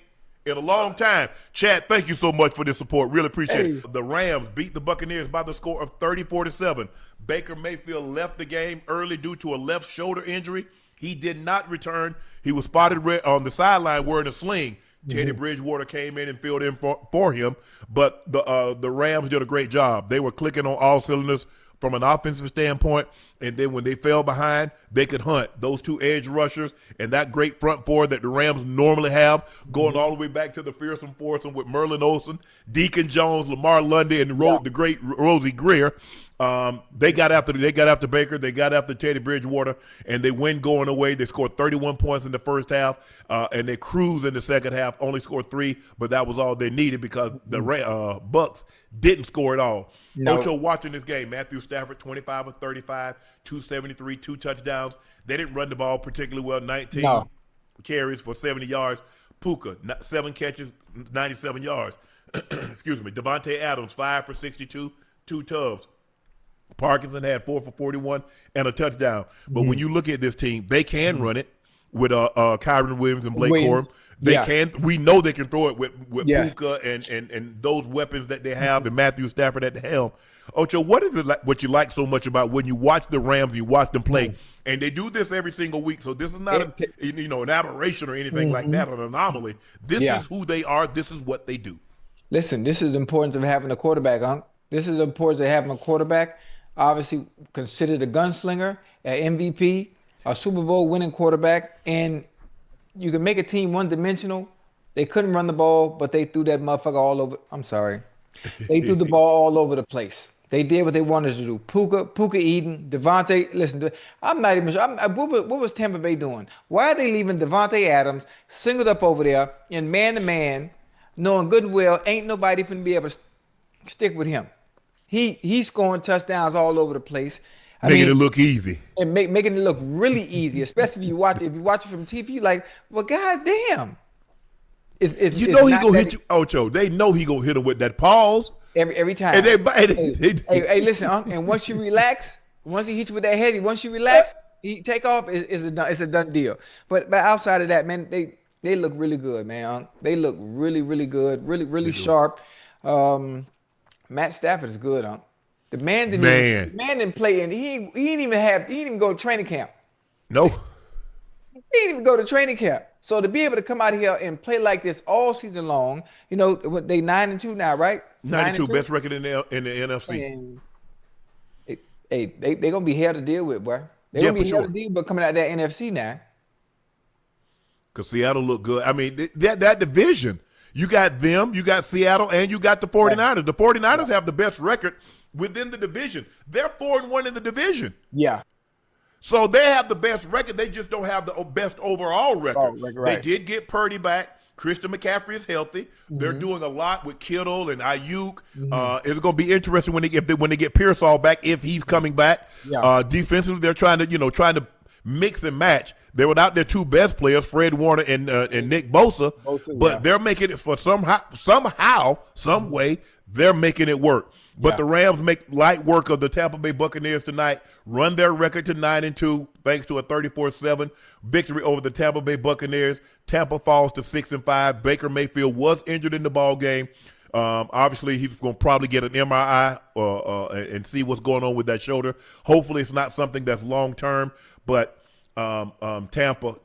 in a long time. Chat, thank you so much for this support. Really appreciate it. The Rams beat the Buccaneers by the score of 34-7. Baker Mayfield left the game early due to a left shoulder injury. He did not return. He was spotted on the sideline wearing a sling. Teddy Bridgewater came in and filled in for him, but the Rams did a great job. They were clicking on all cylinders from an offensive standpoint, and then when they fell behind, they could hunt. Those two edge rushers and that great front four that the Rams normally have, going all the way back to the fearsome foursome with Merlin Olsen, Deacon Jones, Lamar Lundy, and the great Rosie Greer. They got after Baker, they got after Teddy Bridgewater, and they win going away. They scored 31 points in the first half, and they cruised in the second half. Only scored 3, but that was all they needed because the Bucks didn't score at all. No. Ocho watching this game, Matthew Stafford 25 of 35, 273, 2 touchdowns. They didn't run the ball particularly well. 19 carries for 70 yards. Puka 7 catches, 97 yards. Excuse me. Devontae Adams 5 for 62, 2 tubs. Parkinson had 4 for 41 and a touchdown. But when you look at this team, they can run it. with Kyron Williams and Blake Corum. They can. We know they can throw it with Puka and those weapons that they have, and Matthew Stafford at the helm. Ocho, what is it like, what you like so much about when you watch the Rams and you watch them play? And they do this every single week, so this is not an aberration or anything like that, or an anomaly. This is who they are. This is what they do. Listen, this is the importance of having a quarterback, Unc. This is the importance of having a quarterback. Obviously considered a gunslinger, an MVP, a Super Bowl winning quarterback, and you can make a team one-dimensional. They couldn't run the ball, but they threw that motherfucker all over. I'm sorry. They threw the ball all over the place. They did what they wanted to do. Puka Eden, Devontae. Listen, I'm not even sure. What was Tampa Bay doing? Why are they leaving Devontae Adams singled up over there in man-to-man, knowing good and well ain't nobody finna be able to stick with him? He's scoring touchdowns all over the place. Making it look easy. And making it look really easy, especially if you watch it from TV, like, well, goddamn. He gonna hit you, Ocho. They know he gonna hit him with that pause. Every time. And hey, listen, Unc, and once you relax, once he hits you with that head, once you relax, he take off, it's a done deal. But outside of that, man, they look really good, man, Unc. They look really, really good, really sharp. Matt Stafford is good, Unc. The man didn't play, and he didn't even go to training camp. No. He didn't even go to training camp. So to be able to come out here and play like this all season long, they 9-2 now, right? 9-2, best record in the NFC. And they gonna be hell to deal with, boy. They're gonna be hell to deal with coming out of that NFC now. Because Seattle look good. I mean, that division, you got them, you got Seattle, and you got the 49ers. Right. The 49ers have the best record within the division. They're 4-1 in the division. Yeah. So they have the best record. They just don't have the best overall record. Right. They did get Purdy back. Christian McCaffrey is healthy. Mm-hmm. They're doing a lot with Kittle and Ayuk. Mm-hmm. It's going to be interesting when they get Pearsall back, if he's coming back. Yeah. Defensively, they're trying to mix and match. They're without their two best players, Fred Warner and Nick Bosa, but they're making it for somehow, some way, they're making it work. But the Rams make light work of the Tampa Bay Buccaneers tonight, run their record to 9-2 thanks to a 34-7 victory over the Tampa Bay Buccaneers. Tampa falls to 6-5. Baker Mayfield was injured in the ball game. Obviously, he's going to probably get an MRI and see what's going on with that shoulder. Hopefully, it's not something that's long term. But Tampa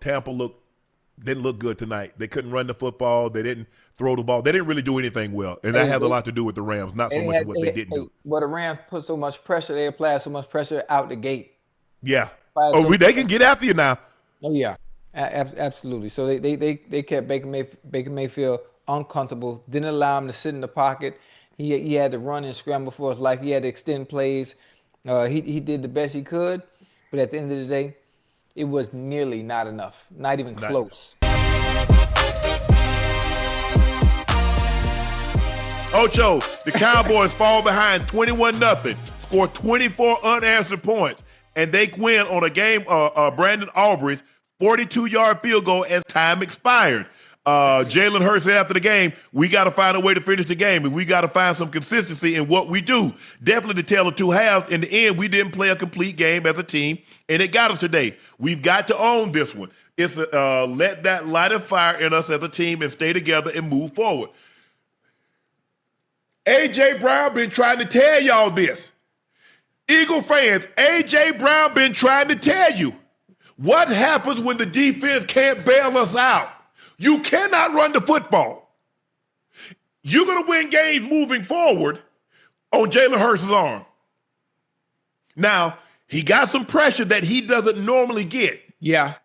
didn't look good tonight. They couldn't run the football. They didn't throw the ball. They didn't really do anything well. And that has a lot to do with the Rams, not so much what they didn't do. Well, the Rams put so much pressure. They applied so much pressure out the gate. Yeah. They can get after you now. Oh, yeah. Absolutely. So they kept Baker Mayfield uncomfortable, didn't allow him to sit in the pocket. He had to run and scramble for his life. He had to extend plays. He did the best he could. But at the end of the day, it was nearly not enough. Not even close. Ocho, the Cowboys fall behind 21-0, score 24 unanswered points, and they win on a game, Brandon Aubrey's 42-yard field goal as time expired. Jalen Hurts said after the game, we got to find a way to finish the game, and we got to find some consistency in what we do. Definitely to tell the two halves. In the end, we didn't play a complete game as a team, and it got us today. We've got to own this one. It's let that light a fire in us as a team and stay together and move forward. A.J. Brown been trying to tell y'all this. Eagle fans, A.J. Brown been trying to tell you what happens when the defense can't bail us out. You cannot run the football. You're going to win games moving forward on Jalen Hurts' arm. Now, he got some pressure that he doesn't normally get. Yeah.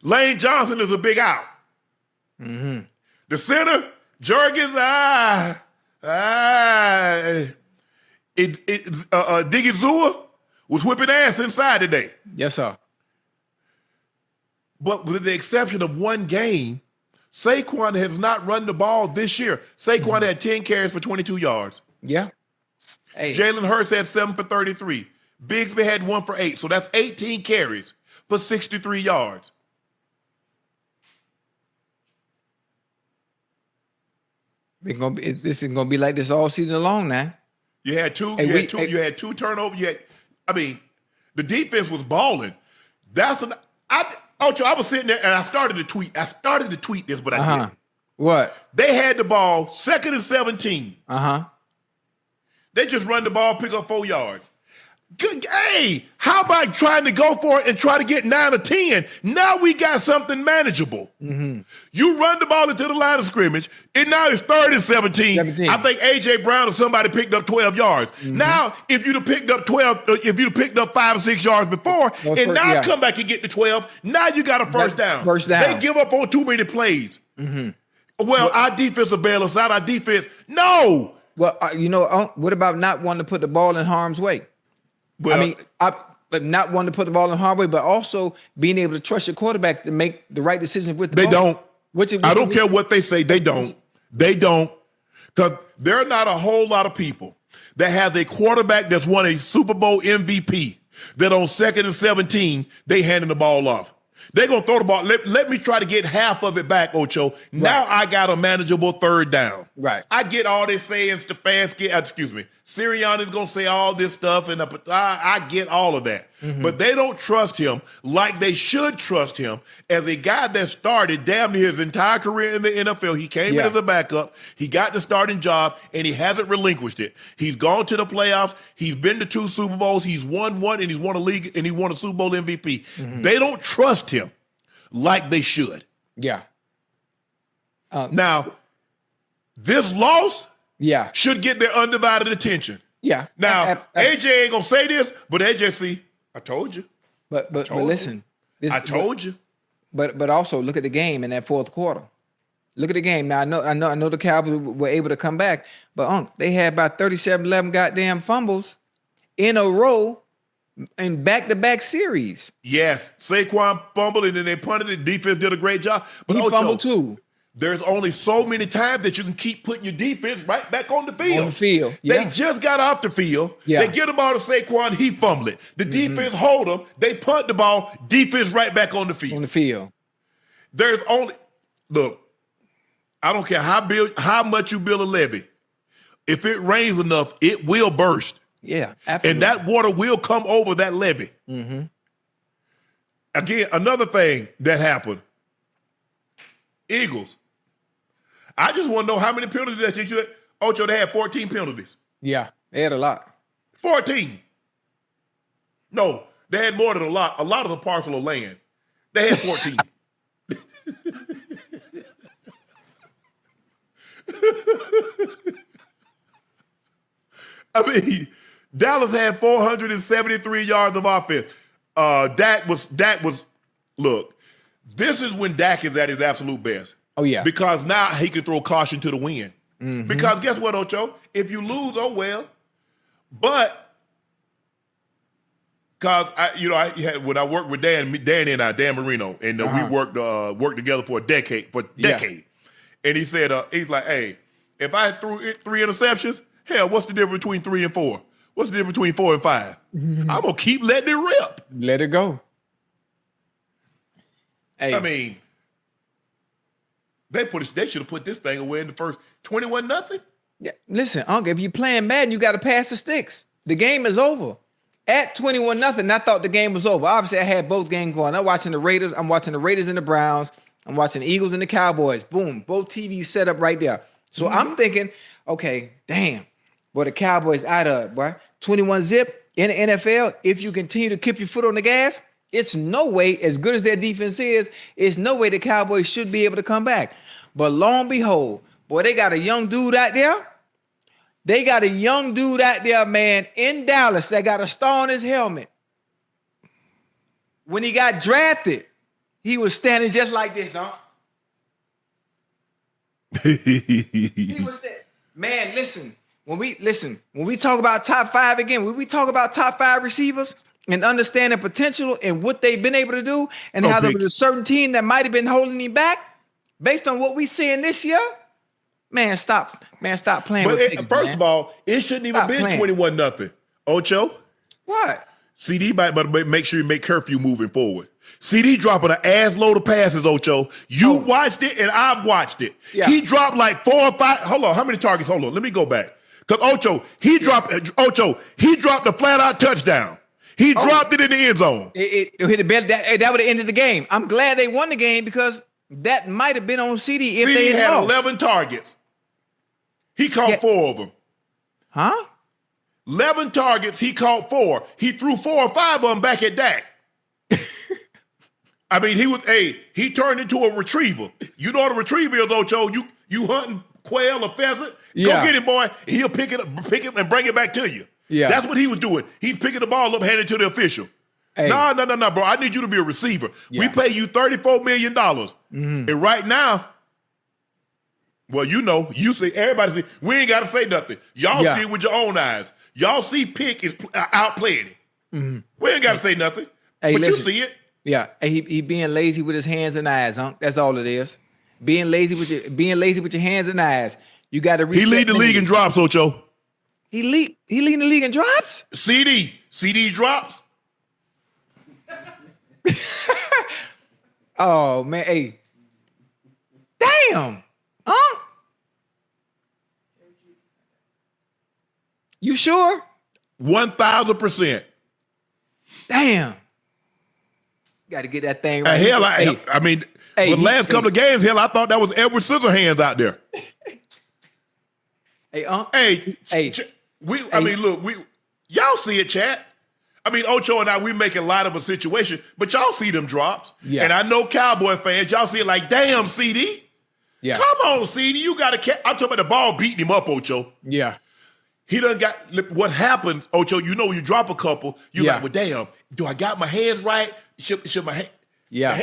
Lane Johnson is a big out. Mm-hmm. The center, Jurgens, Diggy Zua was whipping ass inside today. Yes, sir. But with the exception of one game, Saquon has not run the ball this year. Saquon had 10 carries for 22 yards. Yeah. Hey. Jalen Hurts had 7 for 33. Bigsby had 1 for 8. So that's 18 carries for 63 yards. This is gonna be like this all season long now. You had two. You had two turnovers. The defense was balling. Ocho, I was sitting there and I started to tweet. This, but I didn't. What? They had the ball 2nd and 17. They just run the ball, pick up 4 yards. Good. Hey, how about trying to go for it and try to get 9 or 10? Now we got something manageable. You run the ball into the line of scrimmage, and now it's 3rd and 17. I think A.J. Brown or somebody picked up 12 yards. Now, if you'd have picked up 5 or 6 yards before, come back and get the 12, now you got a first down. They give up on too many plays. Well, our defense will bail us out. Our defense, no. Well, what about not wanting to put the ball in harm's way? Well, but not wanting to put the ball in harm's way, but also being able to trust your quarterback to make the right decision with the ball. I don't care what they say. They don't. Because there are not a whole lot of people that have a quarterback that's won a Super Bowl MVP that on 2nd and 17, they handing the ball off. They're going to throw the ball. Let me try to get half of it back, Ocho. Now I got a manageable 3rd down. Right. I get all this saying Sirianni's going to say all this stuff, and I get all of that. But they don't trust him like they should trust him as a guy that started damn near his entire career in the NFL. He came in as a backup. He got the starting job, and he hasn't relinquished it. He's gone to the playoffs. He's been to 2 Super Bowls. He's won 1, and he's won a league, and he won a Super Bowl MVP. They don't trust him like they should. Yeah. Now, this loss should get their undivided attention. Yeah. Now, AJ ain't going to say this, but AJ, see, I told you. But listen. I told you. But also look at the game in that 4th quarter. Look at the game. Now, I know the Cowboys were able to come back, but they had about 37-11 goddamn fumbles in a row in back-to-back series. Yes. Saquon fumbled, and then they punted it. Defense did a great job. But he fumbled too. There's only so many times that you can keep putting your defense right back on the field. On the field. Yeah. They just got off the field. Yeah. They get the ball to Saquon, he fumbled it. The defense hold him. They punt the ball, defense right back on the field. On the field. There's only, look, I don't care how much you build a levee. If it rains enough, it will burst. Yeah, absolutely. And that water will come over that levee. Again, another thing that happened, Eagles. I just want to know how many penalties that you had. Ocho, they had 14 penalties. Yeah, they had a lot. 14. No, they had more than a lot. A lot of the parcel of land. They had 14. I mean, Dallas had 473 yards of offense. Dak was, look, this is when Dak is at his absolute best. Oh, yeah. Because now he can throw caution to the wind. Because guess what, Ocho? If you lose, oh well. But, because when I worked with Dan Marino, and we worked together for a decade. Yeah. And he said, he's like, hey, if I threw 3 interceptions, hell, what's the difference between 3 and 4? What's the difference between 4 and 5? I'm going to keep letting it rip. Let it go. Hey. I mean, they should have put this thing away in the first 21-0. Yeah, listen, Unc, if you're playing Madden, you got to pass the sticks. The game is over. At 21-0, I thought the game was over. Obviously, I had both games going. I'm watching the Raiders and the Browns. I'm watching the Eagles and the Cowboys. Boom, both TVs set up right there. So I'm thinking, okay, damn, boy, the Cowboys out of it, boy. 21-zip in the NFL. If you continue to keep your foot on the gas, it's no way, as good as their defense is, it's no way the Cowboys should be able to come back. But lo and behold, boy, they got a young dude out there. They got a young dude out there, man, in Dallas that got a star on his helmet. When he got drafted, he was standing just like this, huh? He was there. Man, listen. When we talk about top 5 again, when we talk about top 5 receivers and understanding potential and what they've been able to do and how there was a certain team that might have been holding him back based on what we seeing this year, man, stop playing with figures, first of all, it shouldn't even been 21-0. Ocho? What? CeeDee might make sure you make curfew moving forward. CeeDee dropping an ass load of passes, Ocho. You watched it and I've watched it. Yeah. He dropped like 4 or 5. Hold on, how many targets? Hold on, let me go back. Because Ocho, he dropped a flat-out touchdown. He dropped it in the end zone. It hit the bell. That would have ended the game. I'm glad they won the game because that might have been on CeeDee if they had lost. 11 targets. He caught 4 of them. Huh? 11 targets. He caught 4. He threw 4 or 5 of them back at Dak. I mean, he turned into a retriever. You know what a retriever is, Ocho? You hunting quail or pheasant? Yeah. Go get him, boy. He'll pick it and bring it back to you. Yeah. That's what he was doing. He's picking the ball up, handing it to the official. Hey. No, bro. I need you to be a receiver. Yeah. We pay you $34 million. And right now, well, you see, everybody see, we ain't got to say nothing. Y'all see it with your own eyes. Y'all see Pick is outplaying him. We ain't got to say nothing. But listen, you see it. Yeah. He being lazy with his hands and eyes, huh? That's all it is. Being lazy with your hands and eyes. You got to reset. He lead the league in drops, Ocho. He leading the league in drops? CeeDee drops. Oh, man. Hey. Damn. Huh? You sure? 1,000%. Damn. Got to get that thing right. Hell, I mean, the last couple of games, hell, I thought that was Edward Scissorhands out there. I mean, look, y'all see it, chat. I mean, Ocho and I, we make a lot of a situation, but y'all see them drops. Yeah. And I know Cowboy fans, y'all see it like, damn, CeeDee. Yeah. Come on, CeeDee. You got to catch. I'm talking about the ball beating him up, Ocho. Yeah. He done got, what happens, Ocho, you know when you drop a couple, you like, well, damn, do I got my hands right? Should my hand? Yeah.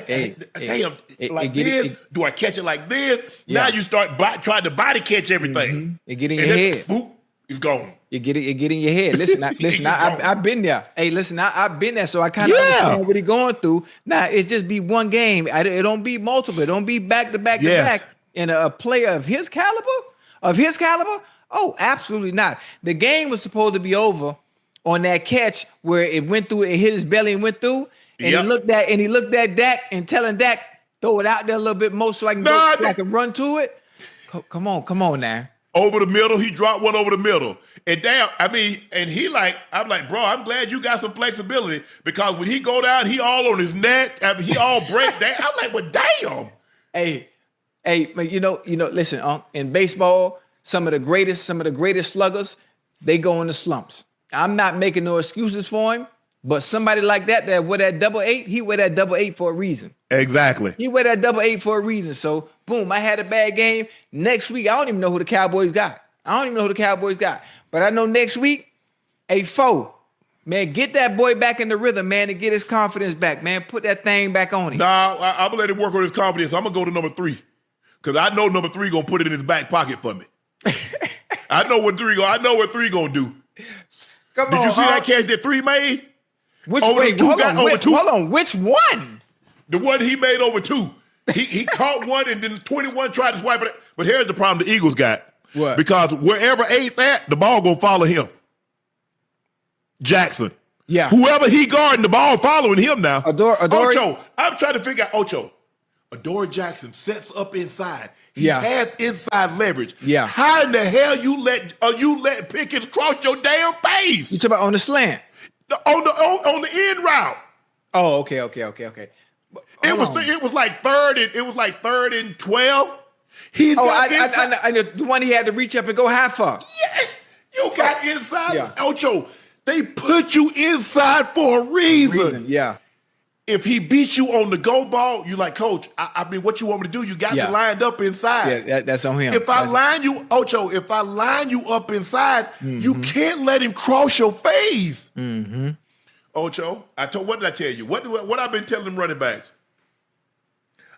Do I catch it like this? Yeah. Now you start trying to body catch everything. It get in your head. Boop, it's gone. It get in your head. Listen, I've been there. Hey, listen, I've been there, so I kind of understand what he's going through. Now, it just be one game. It don't be multiple. It don't be back to back to back. And a player of his caliber, oh, absolutely not. The game was supposed to be over on that catch where it went through, it hit his belly and went through. And he looked at Dak and telling Dak, throw it out there a little bit more so I can run to it. Come on now. Over the middle, he dropped one over the middle. And damn, I mean, and I'm like, bro, I'm glad you got some flexibility because when he go down, he all on his neck. I mean, he all break down. I'm like, well, damn. Hey, you know, listen, in baseball, some of the greatest sluggers, they go into slumps. I'm not making no excuses for him, but somebody like that wear that 88, he wear that 88 for a reason. Exactly. He wear that 88 for a reason. So, boom, I had a bad game. Next week, I don't even know who the Cowboys got. But I know next week, man, get that boy back in the rhythm, man, and get his confidence back, man. Put that thing back on him. Nah, I'm going to let him work on his confidence. I'm going to go to number 3 because I know number 3 going to put it in his back pocket for me. I know what 3 going to do. Did you see that catch that 3 made? Which one? The one he made over 2. He caught one and then 21 tried to swipe it. But here's the problem the Eagles got. What? Because wherever 8's at, the ball gonna follow him. Jackson. Yeah. Whoever he guarding, the ball following him now. Ocho. I'm trying to figure out Ocho. Adoree Jackson sets up inside. He has inside leverage. Yeah. How in the hell you let Pickens cross your damn face? You talking about on the slant? On the end route. Oh, okay. It was like third and 12. I know the one he had to reach up and go half up. Yeah, you got inside. Yeah. Ocho, they put you inside for a reason. Yeah. If he beats you on the go ball, you like, Coach, I mean, what you want me to do? You got me lined up inside. Yeah, that's on him. If I line you up inside, you can't let him cross your face. Mm-hmm. Ocho, what did I tell you? What I've been telling them running backs?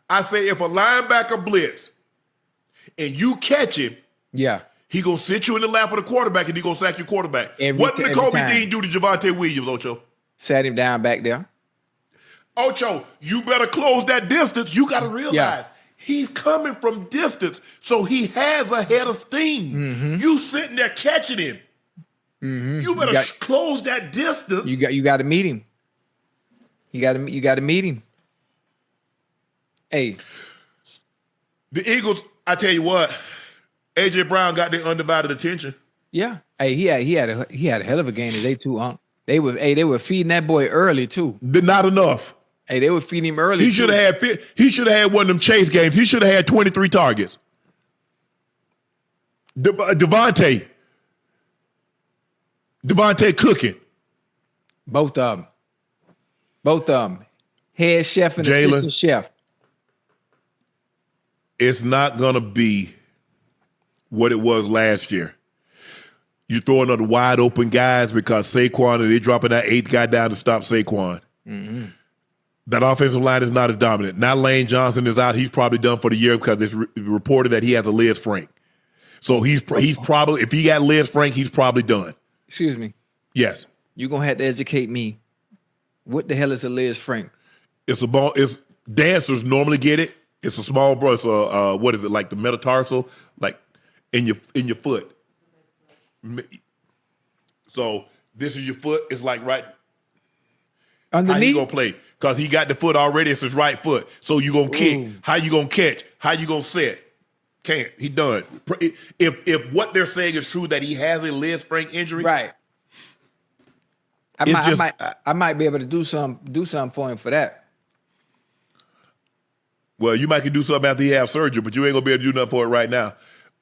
I say if a linebacker blitz and you catch him, he gonna sit you in the lap of the quarterback and he gonna sack your quarterback. What did Kobe Dean do to Javonte Williams, Ocho? Sat him down back there. Ocho, you better close that distance. You got to realize he's coming from distance, so he has a head of steam. Mm-hmm. You sitting there catching him. Mm-hmm. You better close that distance. You got to meet him. You got to meet him. Hey, the Eagles. I tell you what, AJ Brown got their undivided attention. Yeah. Hey, he had a hell of a game today too, Unc. They were feeding that boy early too. Not enough. Hey, they were feeding him early. He should have had one of them chase games. He should have had 23 targets. Devontae cooking. Both of them. Head chef and Jalen, assistant chef. It's not going to be what it was last year. You throwing on the wide open guys because Saquon, and they dropping that 8th guy down to stop Saquon. Mm-hmm. That offensive line is not as dominant. Now Lane Johnson is out. He's probably done for the year because it's reported that he has a Liz Frank. So he's probably, if he got Liz Frank, he's probably done. Excuse me. Yes. You're going to have to educate me. What the hell is a Liz Frank? It's a ball. It's dancers normally get it. It's a small bro. It's a what is it, like the metatarsal, like in your foot. So this is your foot. It's like right underneath. How you gonna play? Because he got the foot already. It's his right foot. So you gonna kick. Ooh. How you gonna catch? How you gonna set? Can't. He done. If what they're saying is true that he has a Liz Frank injury, right? I might be able to do something for him for that. Well, you might can do something after he have surgery, but you ain't gonna be able to do nothing for it right now.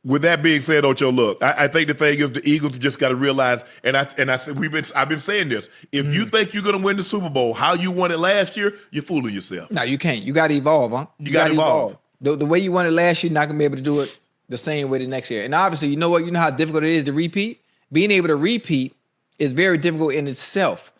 With that being said, Ocho, look, I think the thing is the Eagles just got to realize, and I said I've been saying this. If you think you're gonna win the Super Bowl how you won it last year, you're fooling yourself. No, you can't. You got to evolve, huh? You got to evolve. The way you won it last year, you're not gonna be able to do it the same way the next year. And obviously, you know what? You know how difficult it is to repeat. Being able to repeat is very difficult in itself.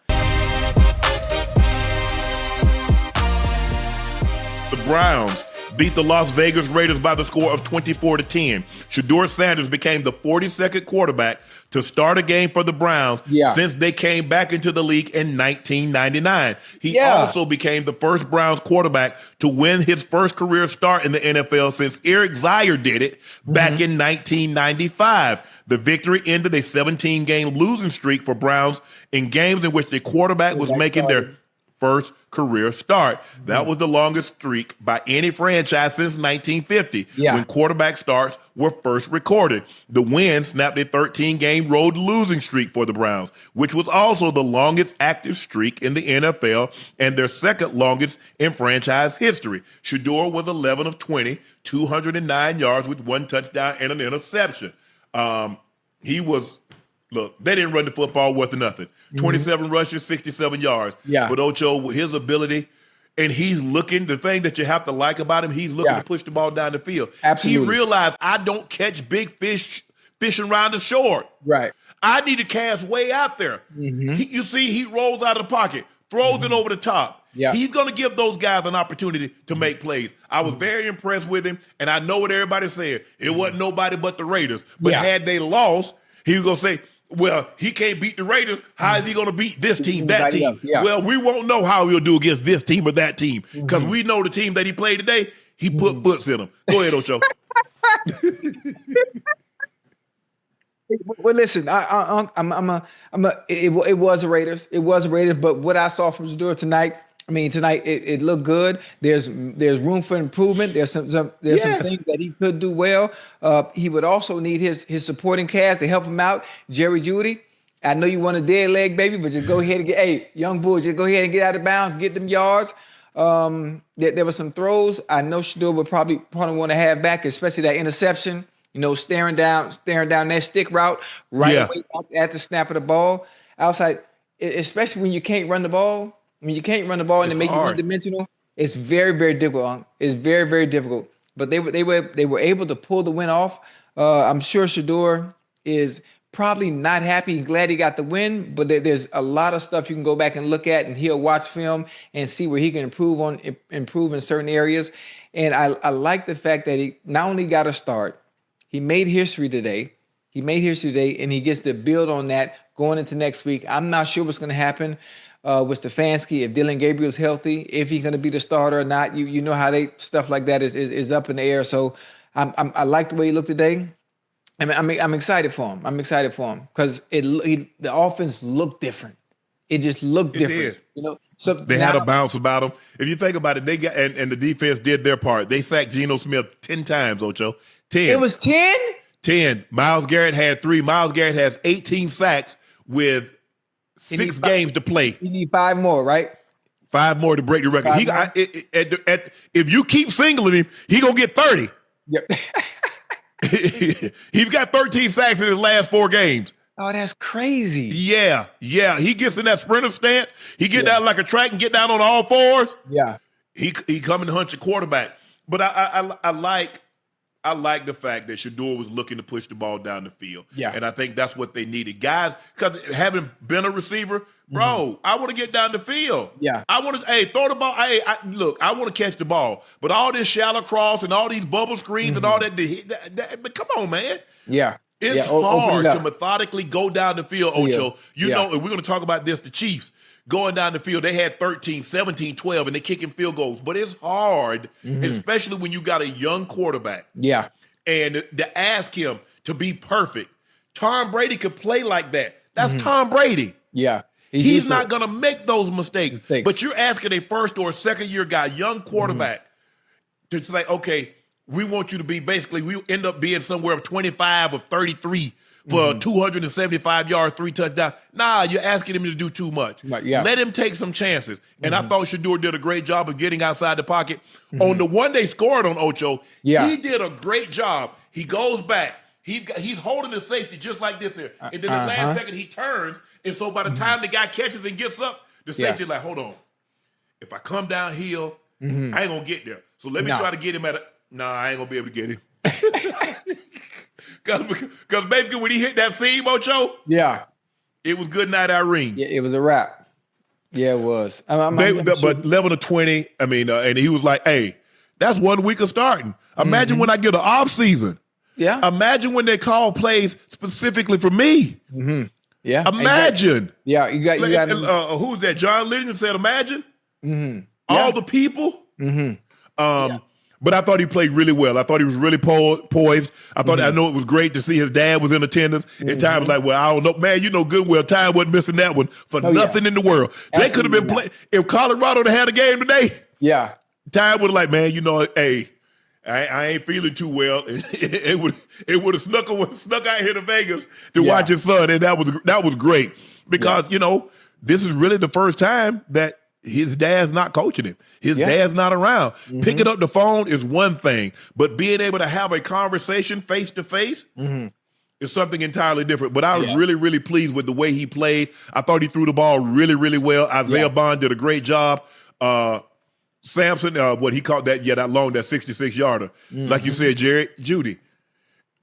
The Browns beat the Las Vegas Raiders by the score of 24-10. Shedeur Sanders became the 42nd quarterback to start a game for the Browns since they came back into the league in 1999. He also became the first Browns quarterback to win his first career start in the NFL since Eric Zier did it back in 1995. The victory ended a 17-game losing streak for Browns in games in which the quarterback was making their first career start. That was the longest streak by any franchise since 1950, when quarterback starts were first recorded. The win snapped a 13-game road losing streak for the Browns, which was also the longest active streak in the NFL and their second longest in franchise history. Shedeur was 11 of 20, 209 yards with 1 touchdown and an interception. Look, they didn't run the football worth of nothing. 27 rushes, 67 yards. Yeah. But Ocho, his ability, and he's looking, the thing that you have to like about him, he's looking to push the ball down the field. Absolutely. He realized, I don't catch big fish fishing around the shore. Right. I need to cast way out there. You see, he rolls out of the pocket, throws it over the top. Yeah. He's going to give those guys an opportunity to make plays. I was very impressed with him, and I know what everybody said. It wasn't nobody but the Raiders. But had they lost, he was going to say, well, he can't beat the Raiders. How is he going to beat this team, that team? Well, we won't know how he'll do against this team or that team because we know the team that he played today, he put foots in them. Go ahead, Ocho. Well, listen, it was the Raiders. It was the Raiders, but what I saw from Shedeur tonight, it looked good. There's room for improvement. There's some things that he could do well. He would also need his supporting cast to help him out. Jerry Jeudy, I know you want a dead leg, baby, but just go ahead and young boy, just go ahead and get out of bounds, get them yards. There were some throws I know Shedeur would probably want to have back, especially that interception. Staring down that stick route away at the snap of the ball. Outside, especially when you can't run the ball. When you can't run the ball and make you one-dimensional, it's very, very difficult. It's very, very difficult. But they were able to pull the win off. I'm sure Shedeur is probably not happy and glad he got the win, but there's a lot of stuff you can go back and look at, and he'll watch film and see where he can improve in certain areas. And I like the fact that he not only got a start, he made history today. And he gets to build on that going into next week. I'm not sure what's going to happen with Stefanski, if Dylan Gabriel's healthy, if he's going to be the starter or not. You know how stuff like that is up in the air. So I like the way he looked today. I'm excited for him. Because the offense looked different. It just looked different. Did. So they had a bounce about them. If you think about it, they got and the defense did their part. They sacked Geno Smith 10 times, Ocho. 10. It was 10? 10. Myles Garrett had 3. Myles Garrett has 18 sacks with 6 games to play. He need 5 more, right? 5 more to break the record. If you keep singling him, he gonna get 30. Yep. He's got 13 sacks in his last 4 games. Oh, that's crazy. Yeah. He gets in that sprinter stance. He get down like a track and get down on all 4s. Yeah. He come and hunch a quarterback. But I like the fact that Shedeur was looking to push the ball down the field. Yeah. And I think that's what they needed. Guys, because having been a receiver, bro, I want to get down the field. Yeah. I want to, throw the ball. Look, I want to catch the ball. But all this shallow cross and all these bubble screens and all that, but come on, man. Yeah. It's hard to methodically go down the field, Ocho. You know, and we're going to talk about this, the Chiefs. Going down the field, they had 13, 17, 12, and they're kicking field goals. But it's hard, especially when you got a young quarterback. Yeah. And to ask him to be perfect. Tom Brady could play like that. That's Tom Brady. Yeah. He's not going to make those mistakes. But you're asking a first or second year guy, young quarterback, to say, okay, we want you to be basically, we end up being somewhere of 25 or 33 for 275 yards, 3 touchdowns. Nah, you're asking him to do too much. Yeah. Let him take some chances. And I thought Shedeur did a great job of getting outside the pocket. On the one they scored on Ocho, he did a great job. He goes back. He's holding the safety just like this here. And then the last second he turns. And so by the time the guy catches and gets up, the safety's like, hold on. If I come downhill, I ain't going to get there. So let me try to get him at a... Nah, I ain't going to be able to get him. Because basically when he hit that seam, Ocho, it was good night, Irene. Yeah, it was a wrap. Yeah, it was. But 11 to 20, I mean, and he was like, hey, that's 1 week of starting. Imagine when I get an off season. Yeah. Imagine when they call plays specifically for me. Yeah. Imagine. Yeah, you got who's that? John Lennon said, imagine. All the people. But I thought he played really well. I thought he was really poised. I thought I know it was great to see his dad was in attendance. And Ty was like, well, I don't know. Man, you know good well Ty wasn't missing that one for nothing in the world. They could have been playing. If Colorado had a game today, Ty would have like, man, you know, hey, I ain't feeling too well. It would have snuck out here to Vegas to watch his son. And that was great because, you know, this is really the first time that his dad's not coaching him. His dad's not around. Picking up the phone is one thing, but being able to have a conversation face to face is something entirely different. But I was really, really pleased with the way he played. I thought he threw the ball really, really well. Isaiah Bond did a great job. Sampson, what he caught that 66-yarder. Like you said, Judy.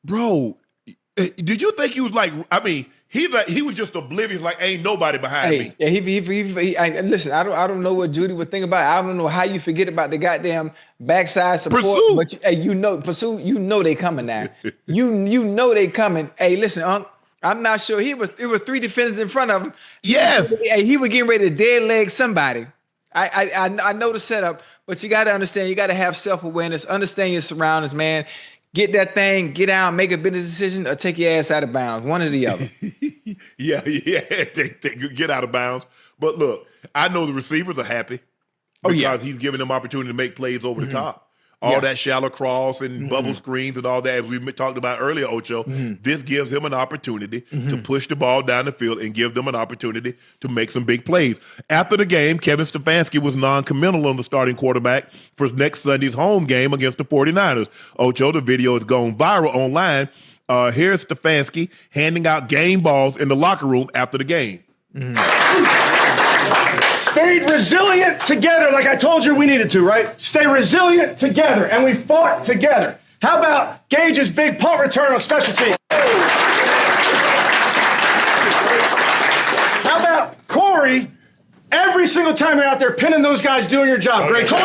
Bro, did you think he was like, I mean, he was just oblivious, like ain't nobody behind me. Yeah, listen, I don't know what Judy would think about it. I don't know how you forget about the goddamn backside support. Pursuit. But Pursuit, you know they coming now. you know they coming. Hey, listen, Unc, I'm not sure. It was 3 defenders in front of him. Yes. He was getting ready to dead leg somebody. I know the setup, but you got to understand, you got to have self-awareness, understand your surroundings, man. Get that thing, get out, make a business decision, or take your ass out of bounds. One or the other. Get out of bounds. But look, I know the receivers are happy because he's giving them opportunity to make plays over the top. All that shallow cross and bubble screens and all that, as we talked about earlier, Ocho, this gives him an opportunity to push the ball down the field and give them an opportunity to make some big plays. After the game, Kevin Stefanski was non-committal on the starting quarterback for next Sunday's home game against the 49ers. Ocho, the video has gone viral online. Here's Stefanski handing out game balls in the locker room after the game. Stayed resilient together like I told you we needed to, right? Stay resilient together, and we fought together. How about Gage's big punt return on special teams? How about Corey, every single time you're out there pinning those guys doing your job? Great job.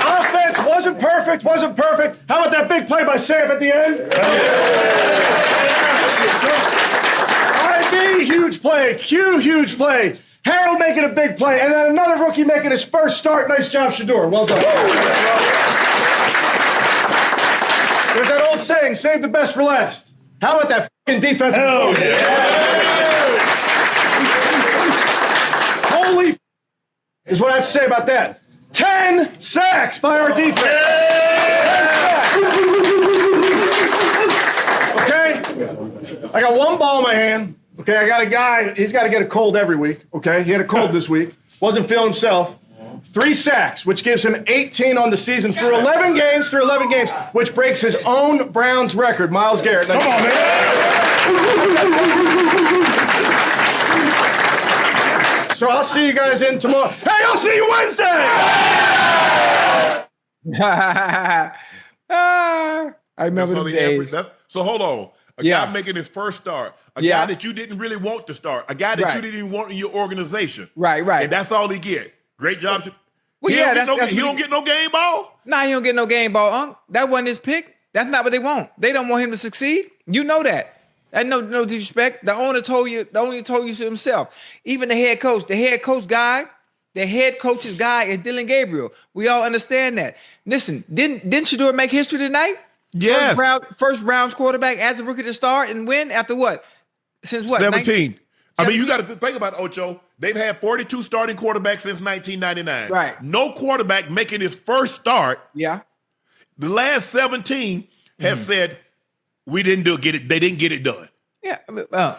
Offense wasn't perfect. How about that big play by Sam at the end? Huge play. Q, huge play. Harold making a big play. And then another rookie making his first start. Nice job, Shedeur. Well done. There's that old saying, save the best for last. How about that f***ing defensive performance? Holy is what I have to say about that. 10 sacks by our defense. 10 sacks. Okay? I got one ball in my hand. Okay, I got a guy. He's got to get a cold every week. Okay, he had a cold this week. Wasn't feeling himself. 3 sacks, which gives him 18 on the season through 11 games, which breaks his own Browns record. Myles Garrett. Come on, man. So I'll see you guys in tomorrow. Hey, I'll see you Wednesday. I remember the days. So hold on. A guy making his first start. A guy that you didn't really want to start. A guy that you didn't even want in your organization. Right. And that's all he get. Great job. Well, he don't get no game ball? Nah, he don't get no game ball, Unc. That wasn't his pick. That's not what they want. They don't want him to succeed. You know that. And no disrespect. The owner told you to himself. Even the head coach's guy is Dylan Gabriel. We all understand that. Listen, didn't Shedeur make history tonight? Yes. First Browns quarterback as a rookie to start and win after what? Since what? 17. I mean, you got to think about it, Ocho. They've had 42 starting quarterbacks since 1999. Right. No quarterback making his first start. Yeah. The last 17 have said, we didn't get it. They didn't get it done. Yeah.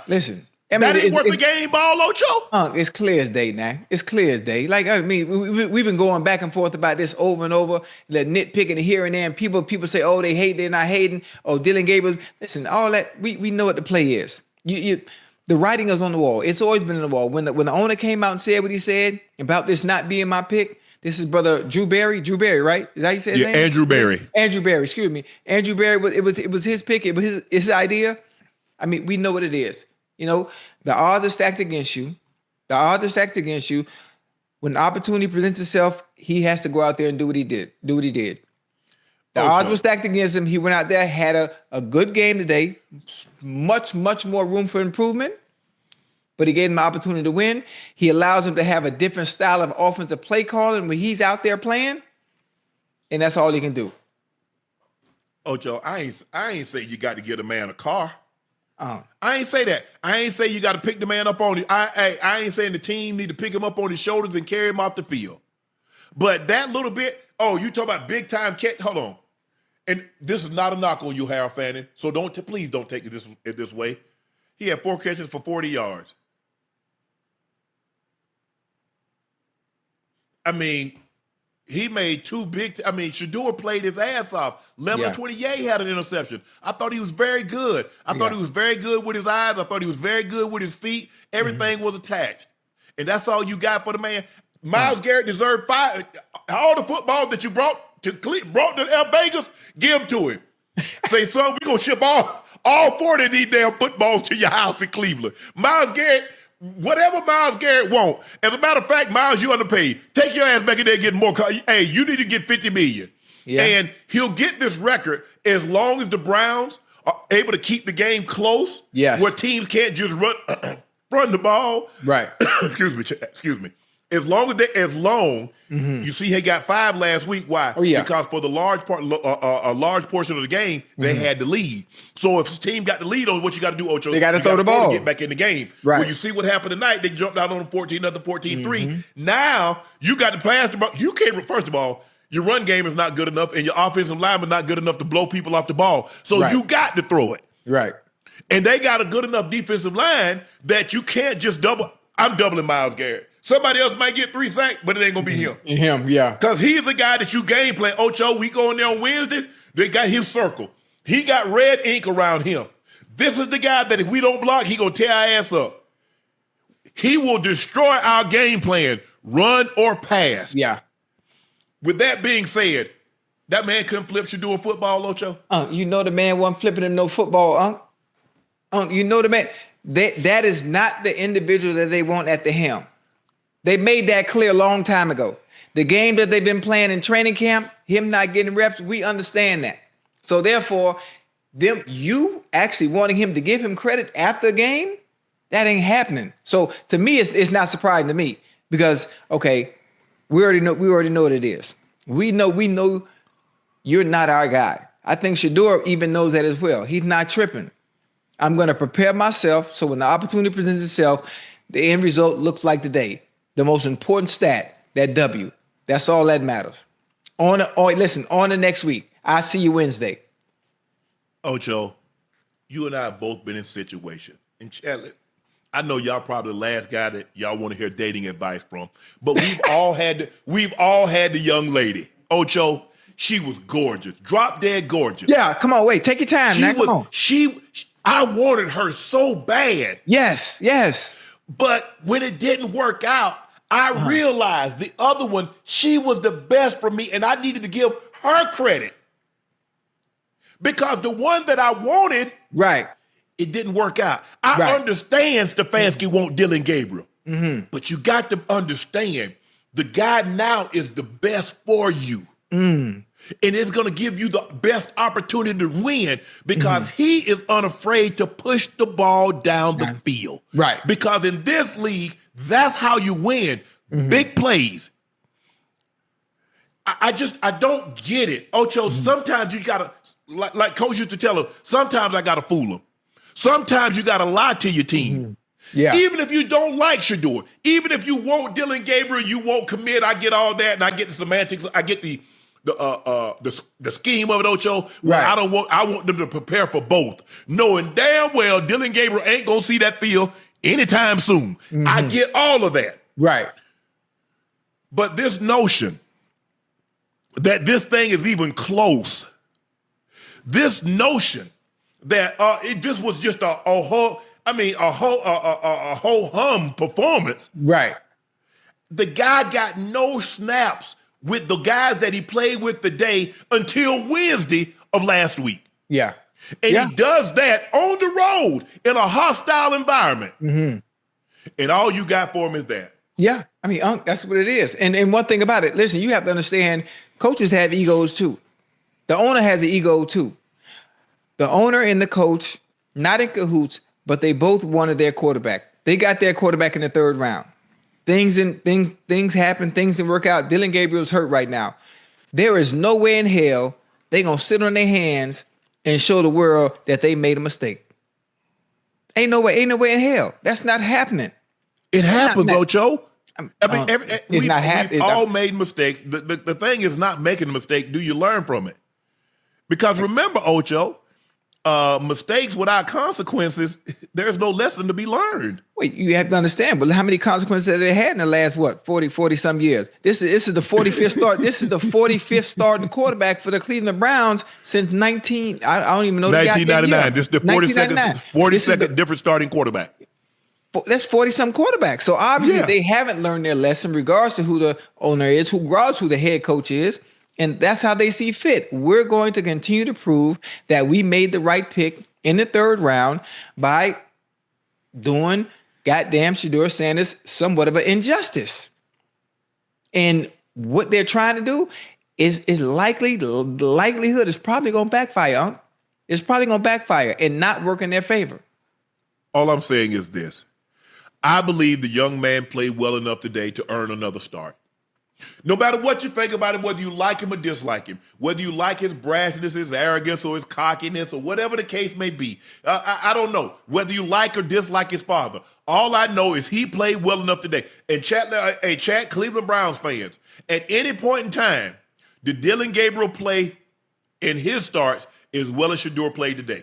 Listen. That ain't worth the game ball, Ocho. It's clear as day now. It's clear as day. Like, I mean, we've been going back and forth about this over and over, the nitpicking here and there, and people say, oh, they hate, they're not hating. Oh, Dylan Gabriel. Listen, all that, we know what the play is. The writing is on the wall. It's always been on the wall. When the owner came out and said what he said about this not being my pick, this is brother Drew Berry, right? Is that how you say his name? Andrew Berry. Andrew Berry, excuse me. Andrew Berry, it was his pick. It was his idea. I mean, we know what it is. You know, the odds are stacked against you. When the opportunity presents itself, he has to go out there and do what he did. The odds were stacked against him. He went out there, had a good game today. Much more room for improvement. But he gave him the opportunity to win. He allows him to have a different style of offensive play calling when he's out there playing. And that's all he can do. Ocho, I ain't say you got to get a man a car. I ain't say that. I ain't say you got to pick the man up on it. I ain't saying the team need to pick him up on his shoulders and carry him off the field. But that little bit, you talk about big time catch. Hold on. And this is not a knock on you, Harold Fanning. So please don't take it this way. He had 4 catches for 40 yards. I mean, he made 2 big. Shedeur played his ass off. 11-28 had an interception. I thought he was very good. I thought he was very good with his eyes. I thought he was very good with his feet. Everything was attached. And that's all you got for the man. Myles Garrett deserved 5. All the footballs that you brought to Vegas, give them to him. Say, son, we're going to ship all 40 of these damn footballs to your house in Cleveland. Myles Garrett, whatever Myles Garrett want. As a matter of fact, Myles, you underpaid. Take your ass back in there and get more. Hey, you need to get $50 million. Yeah. And he'll get this record as long as the Browns are able to keep the game close. Yes. Where teams can't just run the ball. Right. Excuse me. As long you see he got 5 last week. Why? Oh, yeah. Because for the large portion of the game, they had the lead. So if his team got the lead on what you got to do, Ocho, they got to throw the ball. Get back in the game. Right. When you see what happened tonight, they jumped out on 14-3. Now you got to pass the ball. You can't. First of all, your run game is not good enough, and your offensive line is not good enough to blow people off the ball. So you got to throw it. Right. And they got a good enough defensive line that you can't just double. I'm doubling Myles Garrett. Somebody else might get 3 sacks, but it ain't going to be him. Yeah. Because he's the guy that you game plan. Ocho, we go in there on Wednesdays, they got him circled. He got red ink around him. This is the guy that if we don't block, he going to tear our ass up. He will destroy our game plan, run or pass. Yeah. With that being said, that man couldn't flip Shedeur football, Ocho? You know the man wasn't flipping him no football, you know the man. That is not the individual that they want at the helm. They made that clear a long time ago. The game that they've been playing in training camp, him not getting reps, we understand that. So therefore, you actually wanting him to give him credit after a game, that ain't happening. So to me, it's not surprising to me because, okay, we already know what it is. We know you're not our guy. I think Shedeur even knows that as well. He's not tripping. I'm going to prepare myself so when the opportunity presents itself, the end result looks like today. The most important stat, that W. That's all that matters. On the next week. I'll see you Wednesday. Ocho, you and I have both been in situations. And Chad, I know y'all probably the last guy that y'all want to hear dating advice from, but we've all had the young lady. Ocho, she was gorgeous, drop dead gorgeous. Yeah, come on, wait, take your time. I wanted her so bad. Yes. But when it didn't work out, I realized the other one, she was the best for me, and I needed to give her credit. Because the one that I wanted, it didn't work out. I understand Stefanski won't Dylan Gabriel, but you got to understand the guy now is the best for you. And it's going to give you the best opportunity to win because he is unafraid to push the ball down the field. Right. Because in this league, that's how you win. Big plays. I don't get it. Ocho, sometimes you got to, like Coach used to tell him, sometimes I got to fool him. Sometimes you got to lie to your team. Yeah. Even if you don't like Shedeur, even if you want Dylan Gabriel, you won't commit. I get all that, and I get the semantics. I get the scheme of it, Ocho. Well, I want them to prepare for both, knowing damn well Dylan Gabriel ain't gonna see that field anytime soon. I get all of that. Right. But this notion that this thing is even close, this notion that this was just a whole hum performance. Right. The guy got no snaps with the guys that he played with today until Wednesday of last week. Yeah. And he does that on the road in a hostile environment. And all you got for him is that. Yeah. I mean, Unc, that's what it is. And one thing about it, listen, you have to understand, coaches have egos too. The owner has an ego too. The owner and the coach, not in cahoots, but they both wanted their quarterback. They got their quarterback in the third round. Things happen. Things didn't work out. Dylan Gabriel's hurt right now. There is no way in hell they're going to sit on their hands and show the world that they made a mistake. Ain't no way in hell. That's not happening. It happens, Ocho. It's not happening. We've all made mistakes. The thing is not making a mistake. Do you learn from it? Because remember, Ocho, mistakes without consequences, there's no lesson to be learned. Wait, you have to understand, but how many consequences have they had in the last, 40 some years? This is the 45th start. This is the 45th starting quarterback for the Cleveland Browns since I don't even know. 1999. This is the 42nd different starting quarterback. That's 40-some quarterbacks. So obviously they haven't learned their lesson, regardless of who the owner is, regardless who the head coach is. And that's how they see fit. We're going to continue to prove that we made the right pick in the third round by doing goddamn Shedeur Sanders somewhat of an injustice. And what they're trying to do is likely, the likelihood is probably going to backfire, Unc. It's probably going to backfire and not work in their favor. All I'm saying is this. I believe the young man played well enough today to earn another start. No matter what you think about him, whether you like him or dislike him, whether you like his brashness, his arrogance, or his cockiness, or whatever the case may be, I don't know. Whether you like or dislike his father, all I know is he played well enough today. And Chad, Cleveland Browns fans, at any point in time, did Dylan Gabriel play in his starts as well as Shedeur played today?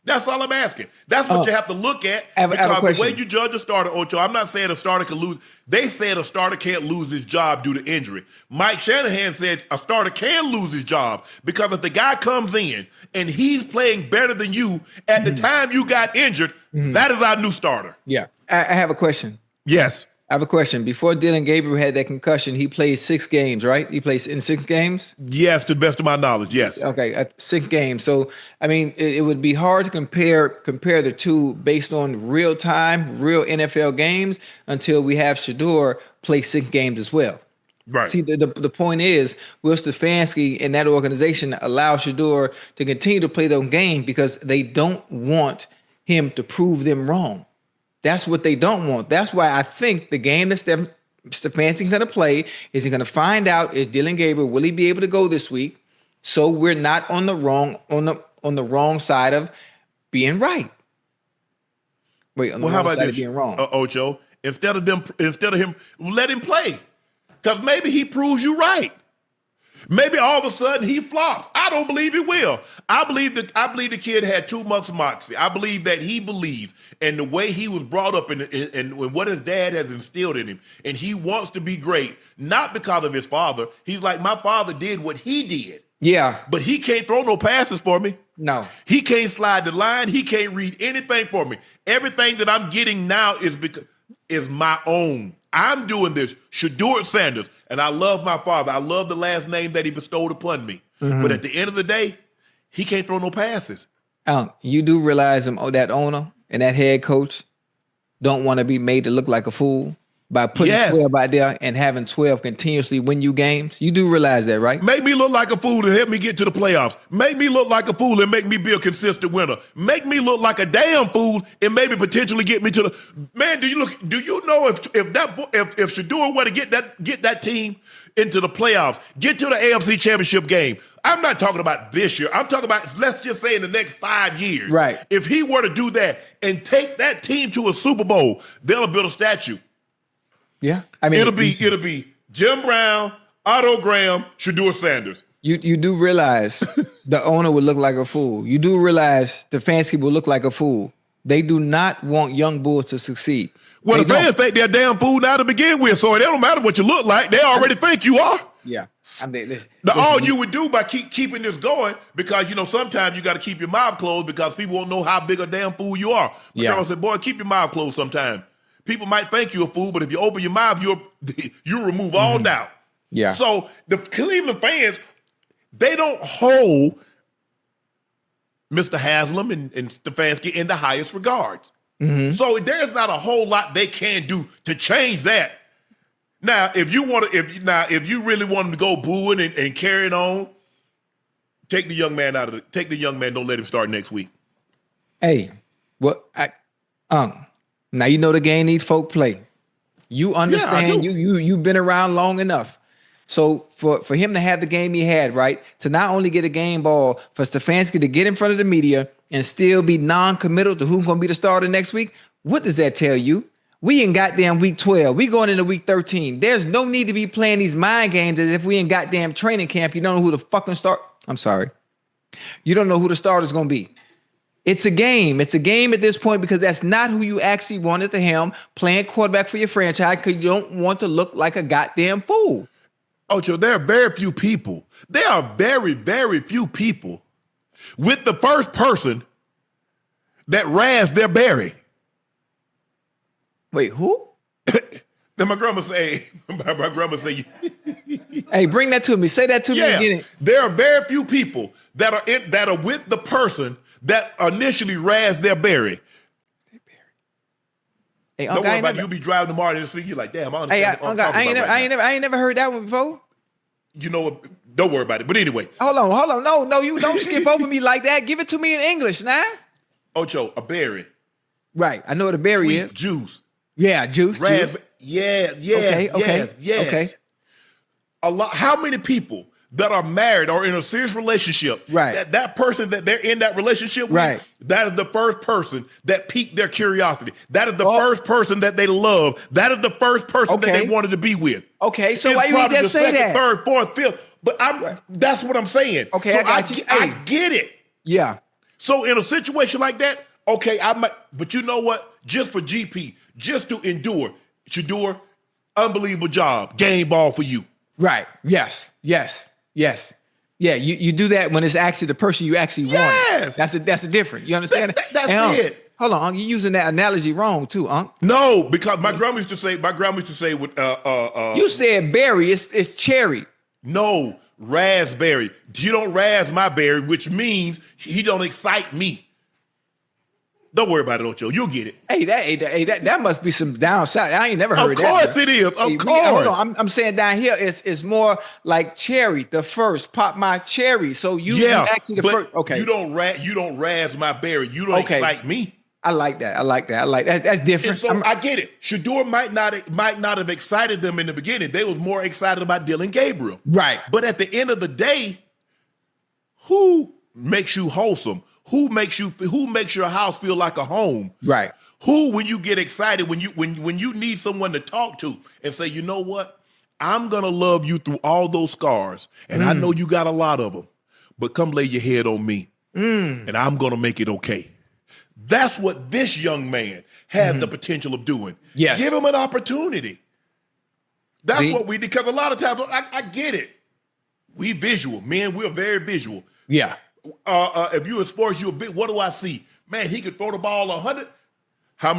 That's all I'm asking. That's what you have to look at. Because the way you judge a starter, Ocho, I'm not saying a starter can lose. They said a starter can't lose his job due to injury. Mike Shanahan said a starter can lose his job because if the guy comes in and he's playing better than you at the time you got injured, that is our new starter. Yeah. I have a question. Yes. I have a question. Before Dylan Gabriel had that concussion, he played 6 games, right? He plays in 6 games? Yes, to the best of my knowledge, yes. Okay, 6 games. So, I mean, it would be hard to compare the two based on real time, real NFL games until we have Shedeur play 6 games as well. Right. See, the point is, Will Stefanski and that organization allow Shedeur to continue to play those games because they don't want him to prove them wrong. That's what they don't want. That's why I think the game that Stefanski's going to play is he's going to find out is Dylan Gabriel, will he be able to go this week? So we're not on the wrong side of being right. How about this, being wrong? Ocho? Instead of him, let him play, because maybe he proves you right. Maybe all of a sudden he flops. I don't believe he will. I believe the kid had too much moxie. I believe that he believes, and the way he was brought up and what his dad has instilled in him, and he wants to be great, not because of his father. He's like, my father did what he did. Yeah. But he can't throw no passes for me. No. He can't slide the line. He can't read anything for me. Everything that I'm getting now is my own. I'm doing this. Shedeur Sanders. And I love my father. I love the last name that he bestowed upon me. Mm-hmm. But at the end of the day, he can't throw no passes. You do realize that owner and that head coach don't want to be made to look like a fool by putting 12 out there and having 12 continuously win you games. You do realize that, right? Make me look like a fool and help me get to the playoffs. Make me look like a fool and make me be a consistent winner. Make me look like a damn fool and maybe potentially get me to the man. Do you know if Shedeur were to get that team into the playoffs, get to the AFC Championship game? I'm not talking about this year. I'm talking about, let's just say, in the next 5 years. Right. If he were to do that and take that team to a Super Bowl, they'll build a statue. Yeah, I mean, it'll be Jim Brown, Otto Graham, Shedeur Sanders. You do realize the owner would look like a fool. You do realize the fans will look like a fool. They do not want young bulls to succeed. Well, the fans think they're a damn fool now to begin with, so it don't matter what you look like. They already think you are. Yeah, I mean, listen, all you would do by keeping this going, because sometimes you got to keep your mouth closed because people won't know how big a damn fool you are. My girl said, "Boy, keep your mouth closed sometimes. People might think you're a fool, but if you open your mouth, you remove all doubt." Yeah. So the Cleveland fans, they don't hold Mr. Haslam and Stefanski in the highest regards. Mm-hmm. So there's not a whole lot they can do to change that. Now, if you really want them to go booing and carrying on, take the young man Don't let him start next week. Hey, now you know the game needs folk play. You understand. You've been around long enough. So for him to have the game he had, right, to not only get a game ball, for Stefanski to get in front of the media and still be non-committal to who's going to be the starter next week, what does that tell you? We in goddamn week 12. We going into week 13. There's no need to be playing these mind games as if we in goddamn training camp. You don't know who the fucking start. I'm sorry. You don't know who the starter's going to be. It's a game. It's a game at this point because that's not who you actually want at the helm playing quarterback for your franchise because you don't want to look like a goddamn fool. Ocho, there are very few people. There are very, very few people with the first person that razz their berry. Wait, who? Then my grandma say, hey, bring that to me. Say that to me again. There are very few people that are with the person that initially razzed their berry. Hey, don't worry about it. You'll be driving tomorrow and you're like, damn, I understand. Hey, I ain't never heard that one before. You know what? Don't worry about it. But anyway. Hold on. No, you don't skip over me like that. Give it to me in English now. Ocho, a berry. Right. I know what a berry Sweet is. Juice. Yeah, juice. Yes. Okay. A lot. How many people that are married or in a serious relationship, right? That person that they're in that relationship with, right? That is the first person that piqued their curiosity. That is the first person that they love. That is the first person that they wanted to be with. Okay, so why you just say that? Third, fourth, fifth. But that's what I'm saying. Okay, so I got you. I get it. Yeah. So in a situation like that, okay, I might. But you know what? Just for GP, just to endure, Shedeur, unbelievable job. Game ball for you. Right. Yes. Yeah, you do that when it's actually the person you actually want. Yes. That's a different. You understand? That's it. Hold on, you're using that analogy wrong too, Unc. No, because my grandma used to say with you said berry, it's cherry. No, raspberry. You don't razz my berry, which means he don't excite me. Don't worry about it, Ocho. You'll get it. Hey, that must be some downside. I ain't never heard that. Of course it is. Of course. Hold on. I'm saying down here, it's more like cherry. The first, pop my cherry. So you actually the first. Okay. You don't razz my berry. You don't excite me. I like that. That's different. And so I get it. Shedeur might not have excited them in the beginning. They was more excited about Dylan Gabriel. Right. But at the end of the day, who makes you wholesome? Who makes your house feel like a home? Right. Who, when you get excited, when you need someone to talk to and say, you know what? I'm going to love you through all those scars. And I know you got a lot of them. But come lay your head on me. And I'm going to make it okay. That's what this young man has the potential of doing. Yes. Give him an opportunity. That's what we do. Because a lot of times, I get it. We visual. Men, we're very visual. Yeah. If you're in sports, you're a bit, what do I see? Man, he could throw the ball 100.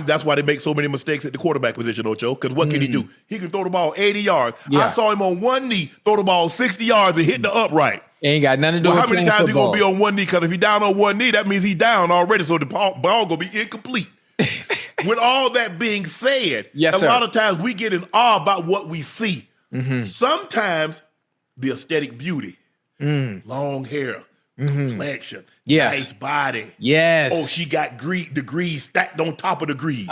That's why they make so many mistakes at the quarterback position, Ocho, because what can he do? He can throw the ball 80 yards. Yeah. I saw him on one knee throw the ball 60 yards and hit the upright. Ain't got nothing to do with how many times football. He going to be on one knee? Because if he down on one knee, that means he's down already, so the ball going to be incomplete. With all that being said, yes, a lot of times we get in awe about what we see. Sometimes the aesthetic beauty, long hair, complexion, nice body. Yes. Oh, she got degrees stacked on top of degrees.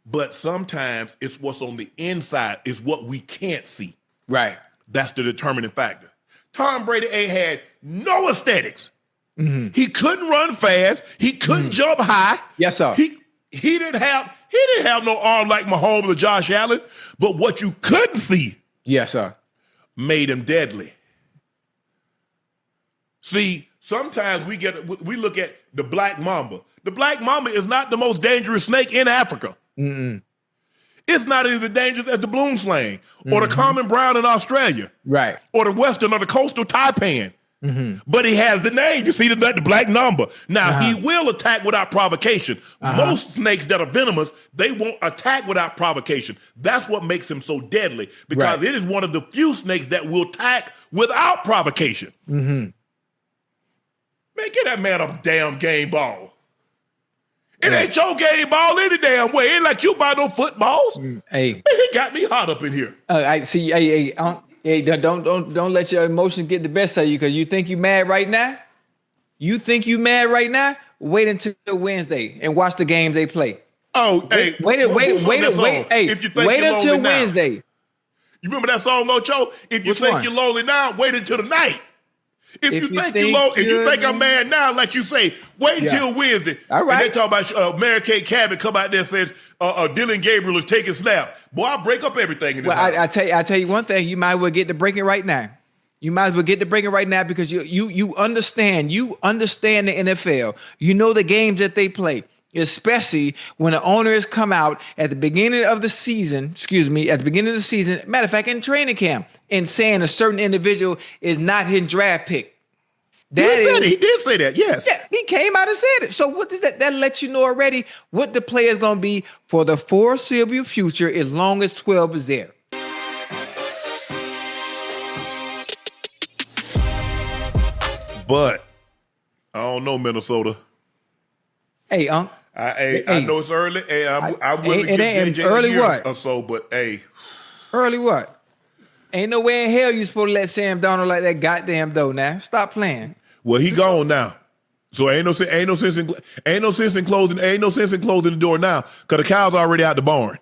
But sometimes it's what's on the inside is what we can't see. Right. That's the determining factor. Tom Brady ain't had no aesthetics. He couldn't run fast. He couldn't jump high. Yes, sir. He didn't have no arm like Mahomes or Josh Allen. But what you couldn't see, yes, sir, made him deadly. See, sometimes we look at the black mamba. The black mamba is not the most dangerous snake in Africa. It's not as dangerous as the bloom slang or the common brown in Australia. Right. Or the western or the coastal taipan. But he has the name. You see the black mamba. Now, he will attack without provocation. Most snakes that are venomous, they won't attack without provocation. That's what makes him so deadly because it is one of the few snakes that will attack without provocation. Man, get that man a damn game ball. It ain't your game ball any damn way. It ain't like you buy no footballs. Hey, man, he got me hot up in here. I see. Hey, don't let your emotions get the best of you because you think you mad right now. Wait until Wednesday and watch the games they play. Oh, hey, wait. Hey, if you think wait until Wednesday. You remember that song, Ocho? If you think you're lonely now, wait until the night. If you think I'm mad now, like you say, wait until Wednesday. All right. And they talk about Mary Kay Cabot come out there and says Dylan Gabriel is taking snap. Boy, I'll break up everything in this house. I tell you one thing, you might as well get to breaking right now. Because you understand the NFL. You know the games that they play. Especially when the owners come out at the beginning of the season, matter of fact, in training camp, and saying a certain individual is not his draft pick. He did say that, yes. Yeah, he came out and said it. So what does that lets you know already what the player is going to be for the foreseeable future as long as 12 is there. But I don't know, Minnesota. Hey, Unc. I know it's early. Hey, I'm willing to give JJ early a year what? or so, but hey. Early what? Ain't no way in hell you supposed to let Sam Darnold like that goddamn dough now. Stop playing. Well, he gone now. So ain't no sense in closing the door now because the cows are already out the barn.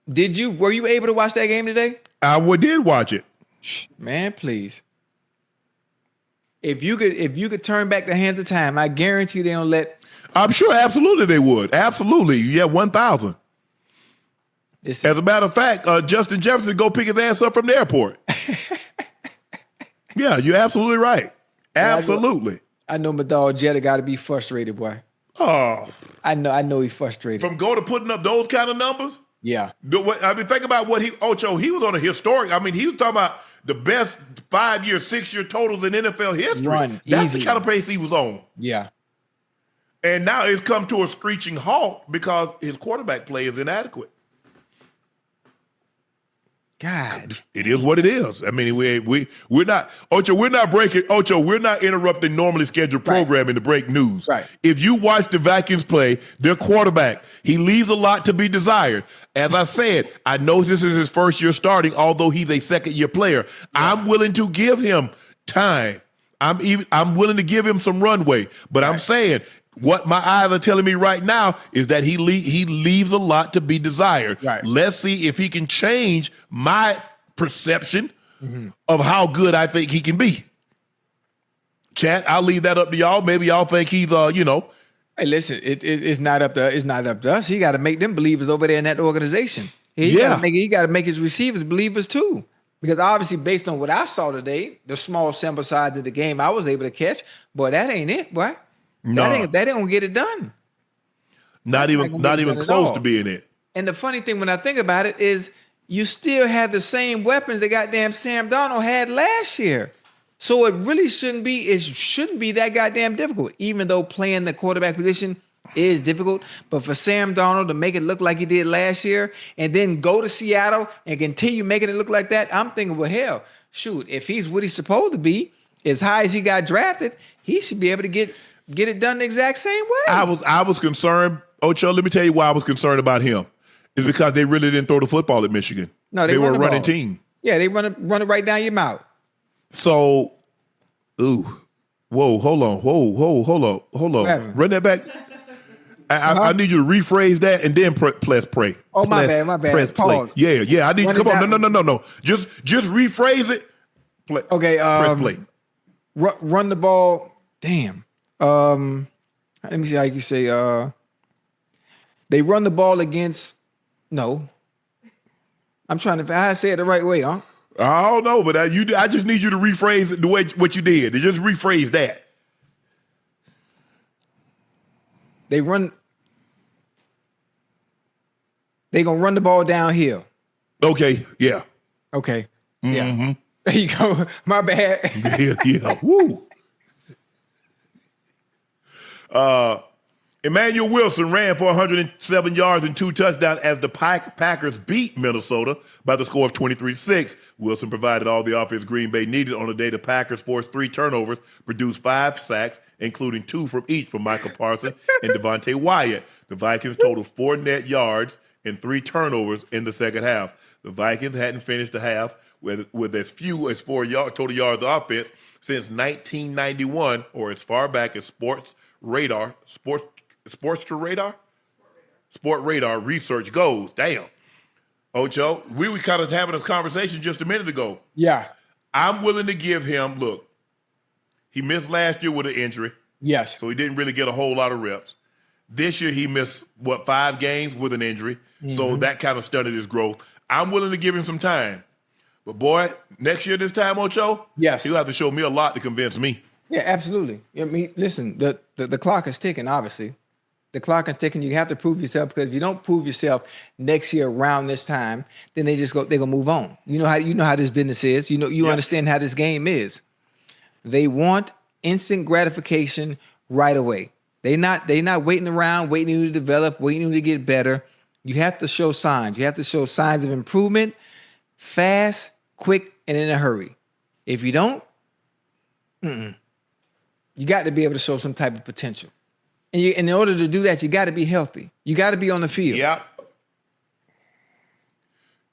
Were you able to watch that game today? I did watch it. Man, please. If you could turn back the hands of time, I guarantee you they don't let. I'm sure, absolutely they would. Absolutely, yeah, 1,000. As a matter of fact, Justin Jefferson go pick his ass up from the airport. Yeah, you're absolutely right. Absolutely. I know my dog Jetta got to be frustrated, boy. Oh, I know he's frustrated from going to putting up those kind of numbers. Yeah, I mean, think about what Ocho. He was on a historic. I mean, he was talking about the best 5-year, 6-year totals in NFL history. That's the kind of pace he was on. Yeah. And now it's come to a screeching halt because his quarterback play is inadequate. God, it is what it is. I mean, we're not Ocho. We're not breaking Ocho. We're not interrupting normally scheduled programming to break news. Right. If you watch the Vikings play, their quarterback, he leaves a lot to be desired. As I said, I know this is his first year starting, although he's a second-year player. Yeah. I'm willing to give him time. I'm willing to give him some runway. But I'm saying what my eyes are telling me right now is that he leaves a lot to be desired. Right. Let's see if he can change my perception of how good I think he can be. Chat, I'll leave that up to y'all. Maybe y'all think he's Hey, listen, it's not up to us. He got to make them believers over there in that organization. He got to make his receivers believers too. Because obviously, based on what I saw today, the small sample size of the game I was able to catch, boy, that ain't it, boy. No. That ain't gonna get it done. Not even close to being it. And the funny thing when I think about it is you still have the same weapons that goddamn Sam Darnold had last year. So it really shouldn't be that goddamn difficult, even though playing the quarterback position is difficult. But for Sam Darnold to make it look like he did last year and then go to Seattle and continue making it look like that, I'm thinking, well, hell, shoot, if he's what he's supposed to be, as high as he got drafted, he should be able to get it done the exact same way. I was concerned, Ocho, let me tell you why I was concerned about him. It's because they really didn't throw the football at Michigan. No, they were a running team. Yeah, they run it right down your mouth. So, hold on. Run that back. I need you to rephrase that and then press play. Oh, my bad. Press Pause. Play. Yeah. I need you. Come on. No. Just rephrase it. Play. Okay. Press play. Run the ball. Damn. Let me see how you say. They run the ball against. No. I'm trying to. I say it the right way, huh? I don't know, but I just need you to rephrase it the way what you did. Just rephrase that. They gonna run the ball downhill. Okay. Yeah. Okay. Mm-hmm. Yeah. There you go. My bad. Yeah. Woo. Emmanuel Wilson ran for 107 yards and 2 touchdowns as the Packers beat Minnesota by the score of 23-6. Wilson provided all the offense Green Bay needed on the day the Packers forced 3 turnovers, produced 5 sacks, including 2 from each from Michael Parsons and Devontae Wyatt. The Vikings totaled 4 net yards and 3 turnovers in the second half. The Vikings hadn't finished the half with as few as 4 total yards of offense since 1991, or as far back as Sport Radar research goes. Damn. Ocho, we were kind of having this conversation just a minute ago. Yeah. I'm willing to give him, look, he missed last year with an injury. Yes. So he didn't really get a whole lot of reps. This year he missed, 5 games with an injury. Mm-hmm. So that kind of stunted his growth. I'm willing to give him some time. But boy, next year this time, Ocho, yes, he'll have to show me a lot to convince me. Yeah, absolutely. I mean, listen, the clock is ticking, obviously. The clock is ticking. You have to prove yourself, because if you don't prove yourself next year around this time, then they're gonna move on. You know how this business is. You understand how this game is. They want instant gratification right away. They're not waiting around, waiting you to develop, waiting you to get better. You have to show signs. You have to show signs of improvement, fast, quick, and in a hurry. If you don't, you got to be able to show some type of potential. And in order to do that, you got to be healthy. You got to be on the field. Yep.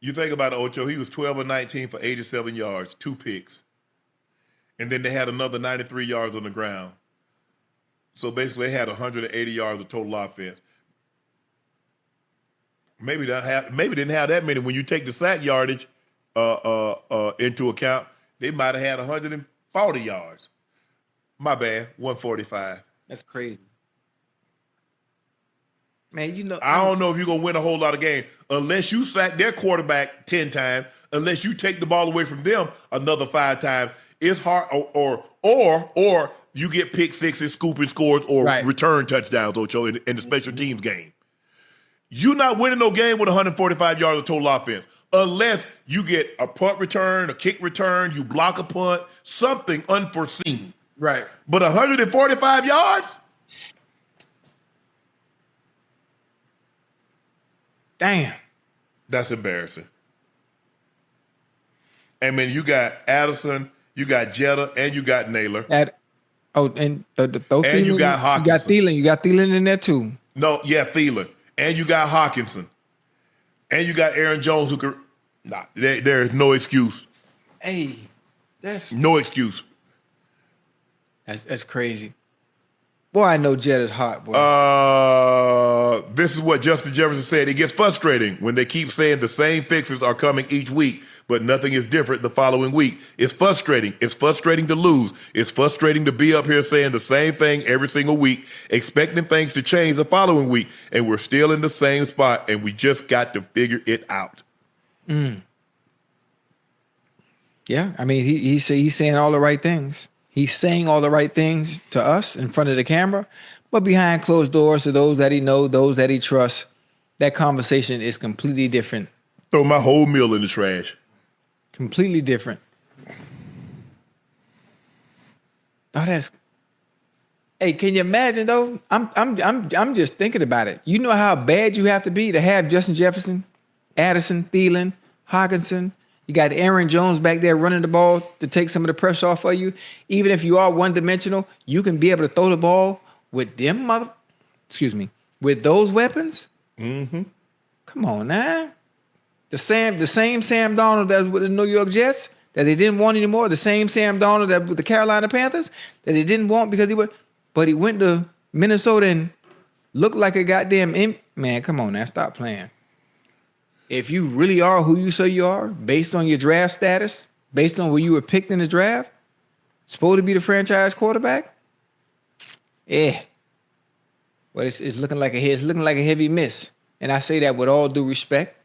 You think about it, Ocho, he was 12 of 19 for 87 yards, 2 picks. And then they had another 93 yards on the ground. So basically they had 180 yards of total offense. Maybe didn't have that many. When you take the sack yardage into account, they might have had 140 yards. My bad, 145. That's crazy. Man, I don't know if you're going to win a whole lot of games unless you sack their quarterback 10 times, unless you take the ball away from them another 5 times. It's hard, or you get pick sixes, scooping scores, or return touchdowns, Ocho, in the special teams game. You're not winning no game with 145 yards of total offense unless you get a punt return, a kick return, you block a punt, something unforeseen. Right. But 145 yards? Damn. That's embarrassing. I mean, you got Addison, you got Jetta, and you got Naylor. And you got Hawkinson. You got Thielen in there too. No, yeah, Thielen. And you got Hawkinson. And you got Aaron Jones who could. Nah, there is no excuse. Hey, that's no excuse. That's crazy. Boy, I know Jet is hot, boy. This is what Justin Jefferson said. It gets frustrating when they keep saying the same fixes are coming each week, but nothing is different the following week. It's frustrating. It's frustrating to lose. It's frustrating to be up here saying the same thing every single week, expecting things to change the following week, and we're still in the same spot, and we just got to figure it out. Yeah, I mean, he's saying all the right things. He's saying all the right things to us in front of the camera, but behind closed doors to those that he knows, those that he trusts, that conversation is completely different. Throw my whole meal in the trash. Completely different. Oh, that's. Hey, can you imagine though? I'm just thinking about it. You know how bad you have to be to have Justin Jefferson, Addison, Thielen, Hockenson. You got Aaron Jones back there running the ball to take some of the pressure off of you. Even if you are one-dimensional, you can be able to throw the ball with with those weapons. Mm-hmm. Come on now. The same Sam Darnold that's with the New York Jets that they didn't want anymore. The same Sam Darnold that with the Carolina Panthers that they didn't want because he went to Minnesota and looked like a goddamn man. Come on now, stop playing. If you really are who you say you are, based on your draft status, based on where you were picked in the draft, supposed to be the franchise quarterback, but it's looking like a heavy miss, and I say that with all due respect.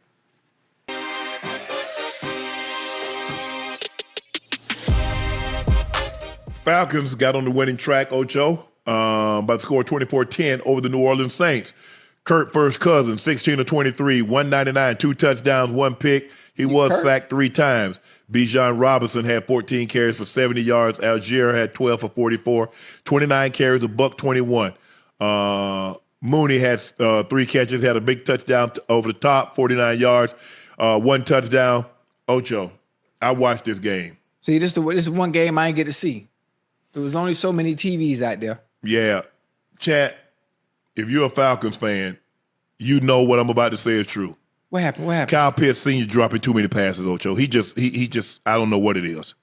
Falcons got on the winning track, Ocho, by the score 24-10 over the New Orleans Saints. Kurt First Cousin, 16 of 23, 199, 2 touchdowns, 1 pick. He was sacked 3 times. Bijan Robinson had 14 carries for 70 yards. Algier had 12 for 44, 29 carries, $121. Mooney had 3 catches, had a big touchdown over the top, 49 yards, 1 touchdown. Ocho, I watched this game. See, this is one game I didn't get to see. There was only so many TVs out there. Yeah. Chat. If you're a Falcons fan, you know what I'm about to say is true. What happened? Kyle Pitts Sr. dropping too many passes, Ocho. He just, I don't know what it is.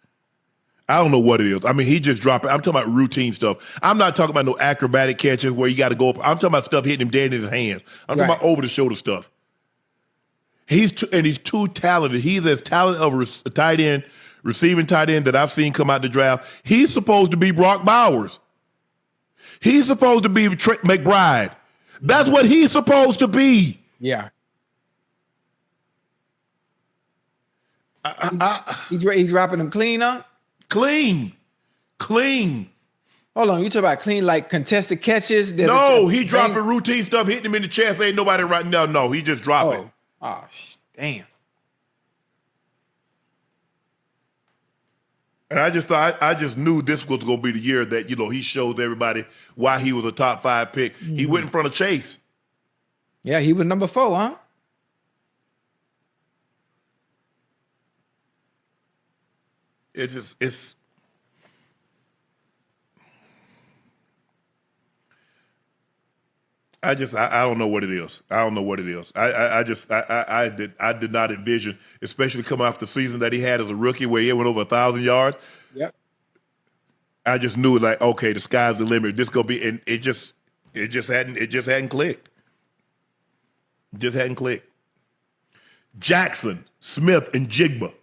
I mean, he just dropping. I'm talking about routine stuff. I'm not talking about no acrobatic catches where you got to go up. I'm talking about stuff hitting him dead in his hands. I'm talking about over-the-shoulder stuff. He's too talented. He's as talented of a tight end, receiving tight end that I've seen come out the draft. He's supposed to be Brock Bowers. He's supposed to be Trent McBride. That's what he's supposed to be. Yeah. He's dropping them clean, huh? Clean. Hold on, you talking about clean like contested catches? No, he dropping routine stuff, hitting him in the chest. Ain't nobody right now. No, he just dropping. Oh, damn. And I just knew this was going to be the year that, he shows everybody why he was a top 5 pick. Mm-hmm. He went in front of Chase. Yeah, he was number 4, huh? I don't know what it is. I did not envision, especially coming off the season that he had as a rookie where he went over 1,000 yards. Yep. I just knew okay, the sky's the limit. This gonna be, and it just hadn't clicked. Jaxon Smith-Njigba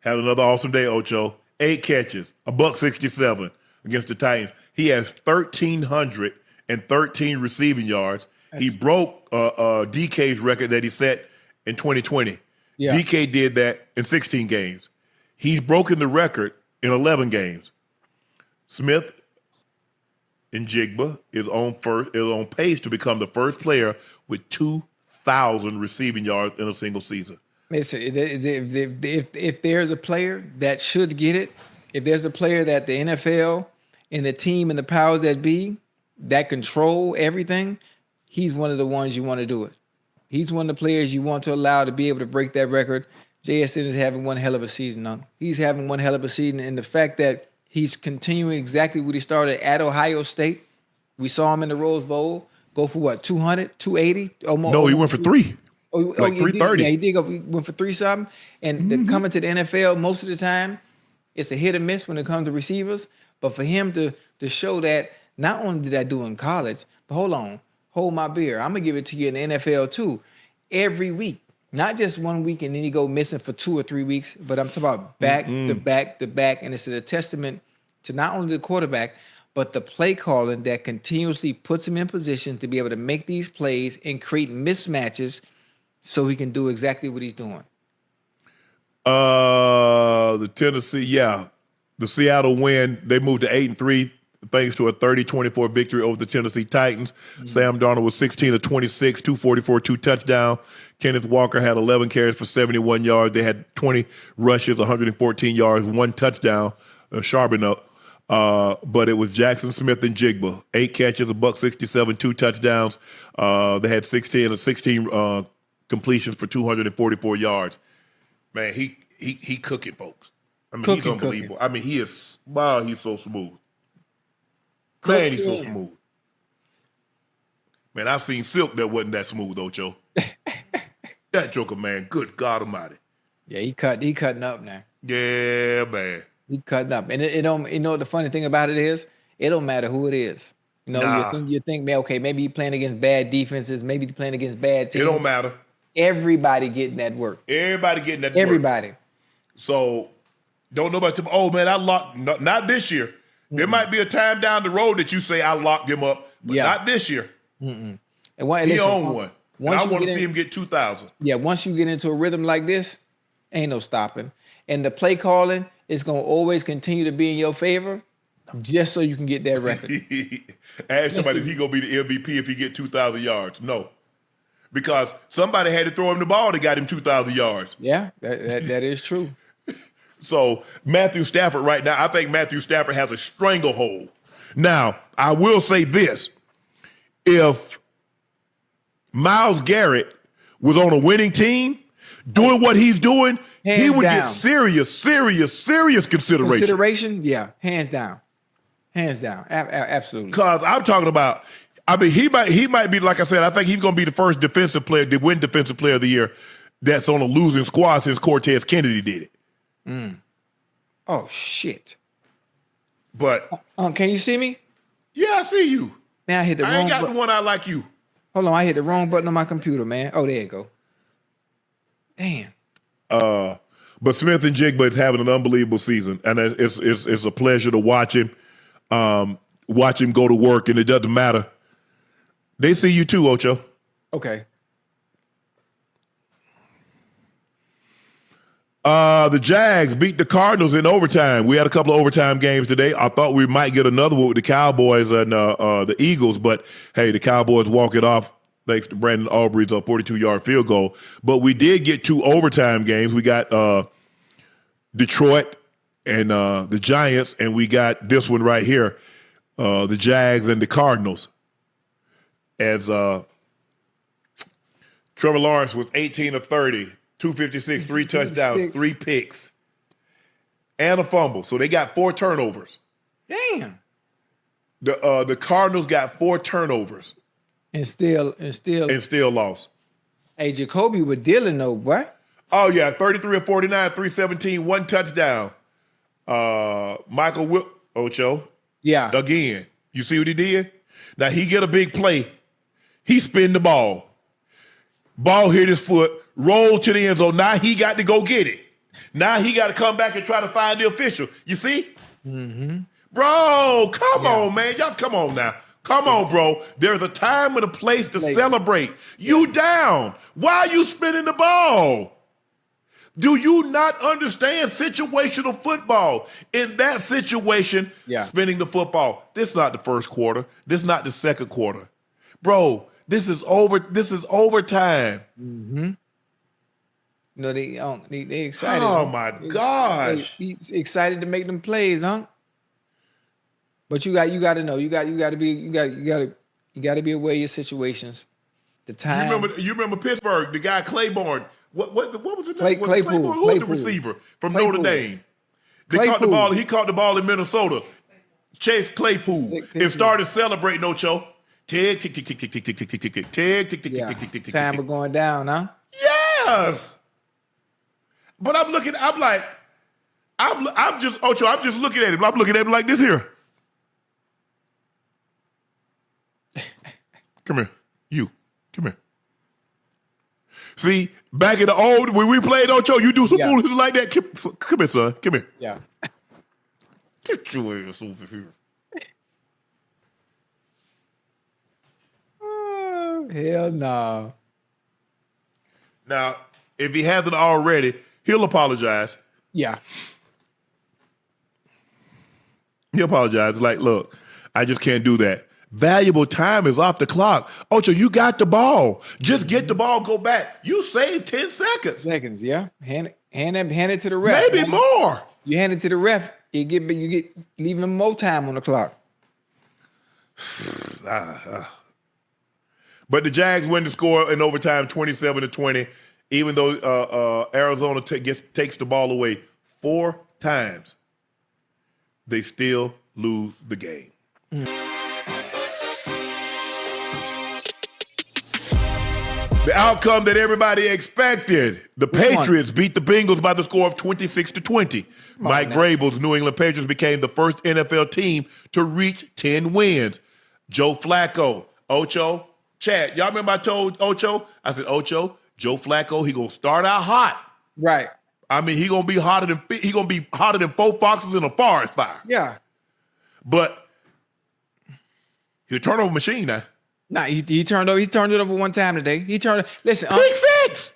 had another awesome day, Ocho. 8 catches, $167 against the Titans. He has 1,313 receiving yards. He broke DK's record that he set in 2020. Yeah. DK did that in 16 games. He's broken the record in 11 games. Smith-Njigba is on pace to become the first player with 2,000 receiving yards in a single season. Listen, if there's a player that should get it, if there's a player that the NFL and the team and the powers that be that control everything, he's one of the ones you want to do it. He's one of the players you want to allow to be able to break that record. JSN is having one hell of a season, huh? He's having one hell of a season, and the fact that he's continuing exactly what he started at Ohio State. We saw him in the Rose Bowl go for what, 200, 280? Almost, no, he went for 3. 330. He did go. He went for 3 something. And coming to the NFL, most of the time, it's a hit or miss when it comes to receivers. But for him to show that Not only did I do in college, but hold my beer. I'm gonna give it to you in the NFL too. Every week, not just 1 week and then you go missing for 2 or 3 weeks, but I'm talking about back to back to back, and it's a testament to not only the quarterback but the play calling that continuously puts him in position to be able to make these plays and create mismatches, so he can do exactly what he's doing. The Tennessee, the Seattle win. They moved to 8-3 thanks to a 30-24 victory over the Tennessee Titans. Sam Darnold was 16 of 26, 244, 2 touchdowns. Kenneth Walker had 11 carries for 71 yards. They had 20 rushes, 114 yards, 1 touchdown. Sharpen up. But it was Jaxon Smith-Njigba, 8 catches, $167, 2 touchdowns. They had 16 completions for 244 yards. Man, he cooking, folks. I mean, he's unbelievable. Cooking. I mean, he's so smooth. Man, he's so smooth. Man, I've seen Silk that wasn't that smooth, Ocho. That joker, man, good God Almighty. Yeah, he cutting up now. Yeah, man. He cutting up, and it don't. You know what the funny thing about it is? It don't matter who it is. You know, you think, man, okay, maybe he's playing against bad defenses, maybe he's playing against bad teams. It don't matter. Everybody getting that work. Everybody. So don't nobody tell me, oh man, I locked. Not this year. There might be a time down the road that you say I locked him up, but not this year. And he owned one. And I want to see him get 2,000. Yeah, once you get into a rhythm like this, ain't no stopping. And the play calling is going to always continue to be in your favor, just so you can get that record. Ask somebody, is he going to be the MVP if he get 2,000 yards? No. Because somebody had to throw him the ball that got him 2,000 yards. Yeah, that is true. So Matthew Stafford right now, I think Matthew Stafford has a stranglehold. Now, I will say this. If Myles Garrett was on a winning team, doing what he's doing, he would get serious consideration. Consideration? Yeah, hands down. Absolutely. Because I'm talking about, I mean, he might be, like I said, I think he's going to be the first defensive player to win Defensive Player of the Year that's on a losing squad since Cortez Kennedy did it. Oh, shit. But. Can you see me? Yeah, I see you. Now I hit the wrong button. I ain't got the one I like you. Hold on, I hit the wrong button on my computer, man. Oh, there you go. Damn. But Smith-Njigba is having an unbelievable season, and it's a pleasure to watch him. Watch him go to work, and it doesn't matter. They see you too, Ocho. Okay. The Jags beat the Cardinals in overtime. We had a couple of overtime games today. I thought we might get another one with the Cowboys and the Eagles, but hey, the Cowboys walk it off thanks to Brandon Aubrey's 42-yard field goal. But we did get 2 overtime games. We got Detroit and the Giants, and we got this one right here, the Jags and the Cardinals. As Trevor Lawrence was 18 of 30. 256, 3 touchdowns, 3 picks, and a fumble. So they got 4 turnovers. Damn. The Cardinals got 4 turnovers. And still lost. Hey, Jacoby was dealing though, boy. Oh yeah, 33 of 49, 317, 1 touchdown. Michael Ocho. Yeah. Again. You see what he did? Now he get a big play. He spin the ball. Ball hit his foot. Roll to the end zone. Now he got to go get it. Now he got to come back and try to find the official. You see? Mm-hmm. Bro, come on, man. Y'all come on now. Come on, bro. There's a time and a place to celebrate. You down. Why are you spinning the ball? Do you not understand situational football? In that situation, spinning the football. This is not the first quarter. This is not the second quarter. Bro, this is overtime. Mm-hmm. No, they excited. Oh my gosh! He's excited to make them plays, huh? But you got to know, you got to be aware of your situations. The time. You remember Pittsburgh? The guy Claiborne. What was the name? Claypool. Who was the receiver from Notre Dame? They caught the ball. He caught the ball in Minnesota. Chase Claypool and started celebrating. Ocho. Tick tick tick tick tick tick tick tick tick tick tick tick tick tick tick tick tick. Time was going down, huh? Yes. But I'm just looking at him. I'm looking at him like this here. Come here. You. Come here. See, back in the old, when we played Ocho, you do some foolishness like that. Come here, son. Come here. Yeah. Get your ass over here. Hell no. Now, if he hasn't already, he'll apologize. Yeah. He apologized. Like, look, I just can't do that. Valuable time is off the clock. Ocho, you got the ball. Just get the ball, go back. You saved 10 seconds. Yeah. Hand it to the ref. Maybe more. You hand it to the ref, you get leave him more time on the clock. But the Jags win the score in overtime 27-20, even though Arizona takes the ball away 4 times. They still lose the game. The outcome that everybody expected. The Patriots beat the Bengals by the score of 26-20. Mike Vrabel's New England Patriots became the first NFL team to reach 10 wins. Joe Flacco, Ocho, Chad. Y'all remember I told Ocho? I said, Ocho, Joe Flacco, he gonna start out hot. Right. I mean, he gonna be hotter than 4 foxes in a forest fire. Yeah. But he's a turnover machine now. Nah, he turned it over one time today. Listen, Pick 6.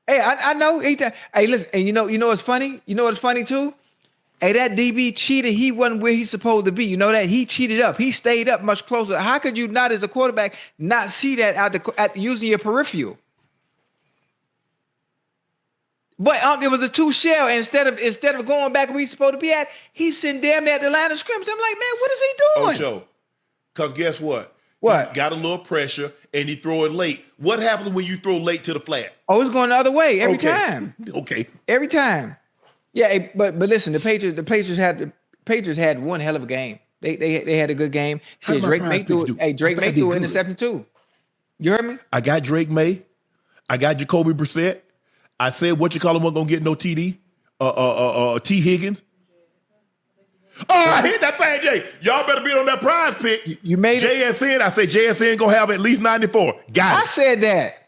Hey, I know. Hey, listen, and you know what's funny? You know what's funny too? Hey, that DB cheated. He wasn't where he's supposed to be. You know that? He cheated up. He stayed up much closer. How could you not, as a quarterback, not see that at using your peripheral? But it was a 2 shell. And instead of going back where he's supposed to be at, he's sitting damn near at the line of scrimmage. I'm like, man, what is he doing? Ocho, because guess what? What? He got a little pressure, and he throw it late. What happens when you throw late to the flat? Oh, it's going the other way every time. Okay. Every time. Yeah, but listen, the Patriots had one hell of a game. They had a good game. See, Drake May threw an interception too. You heard me? I got Drake May. I got Jacoby Brissett. I said what you call him wasn't gonna get no TD. T. Higgins. Oh, I hit that thing, Jay. Y'all better be on that prize pick. You made JSN. it. I said JSN gonna have at least 94. Got it. I said that.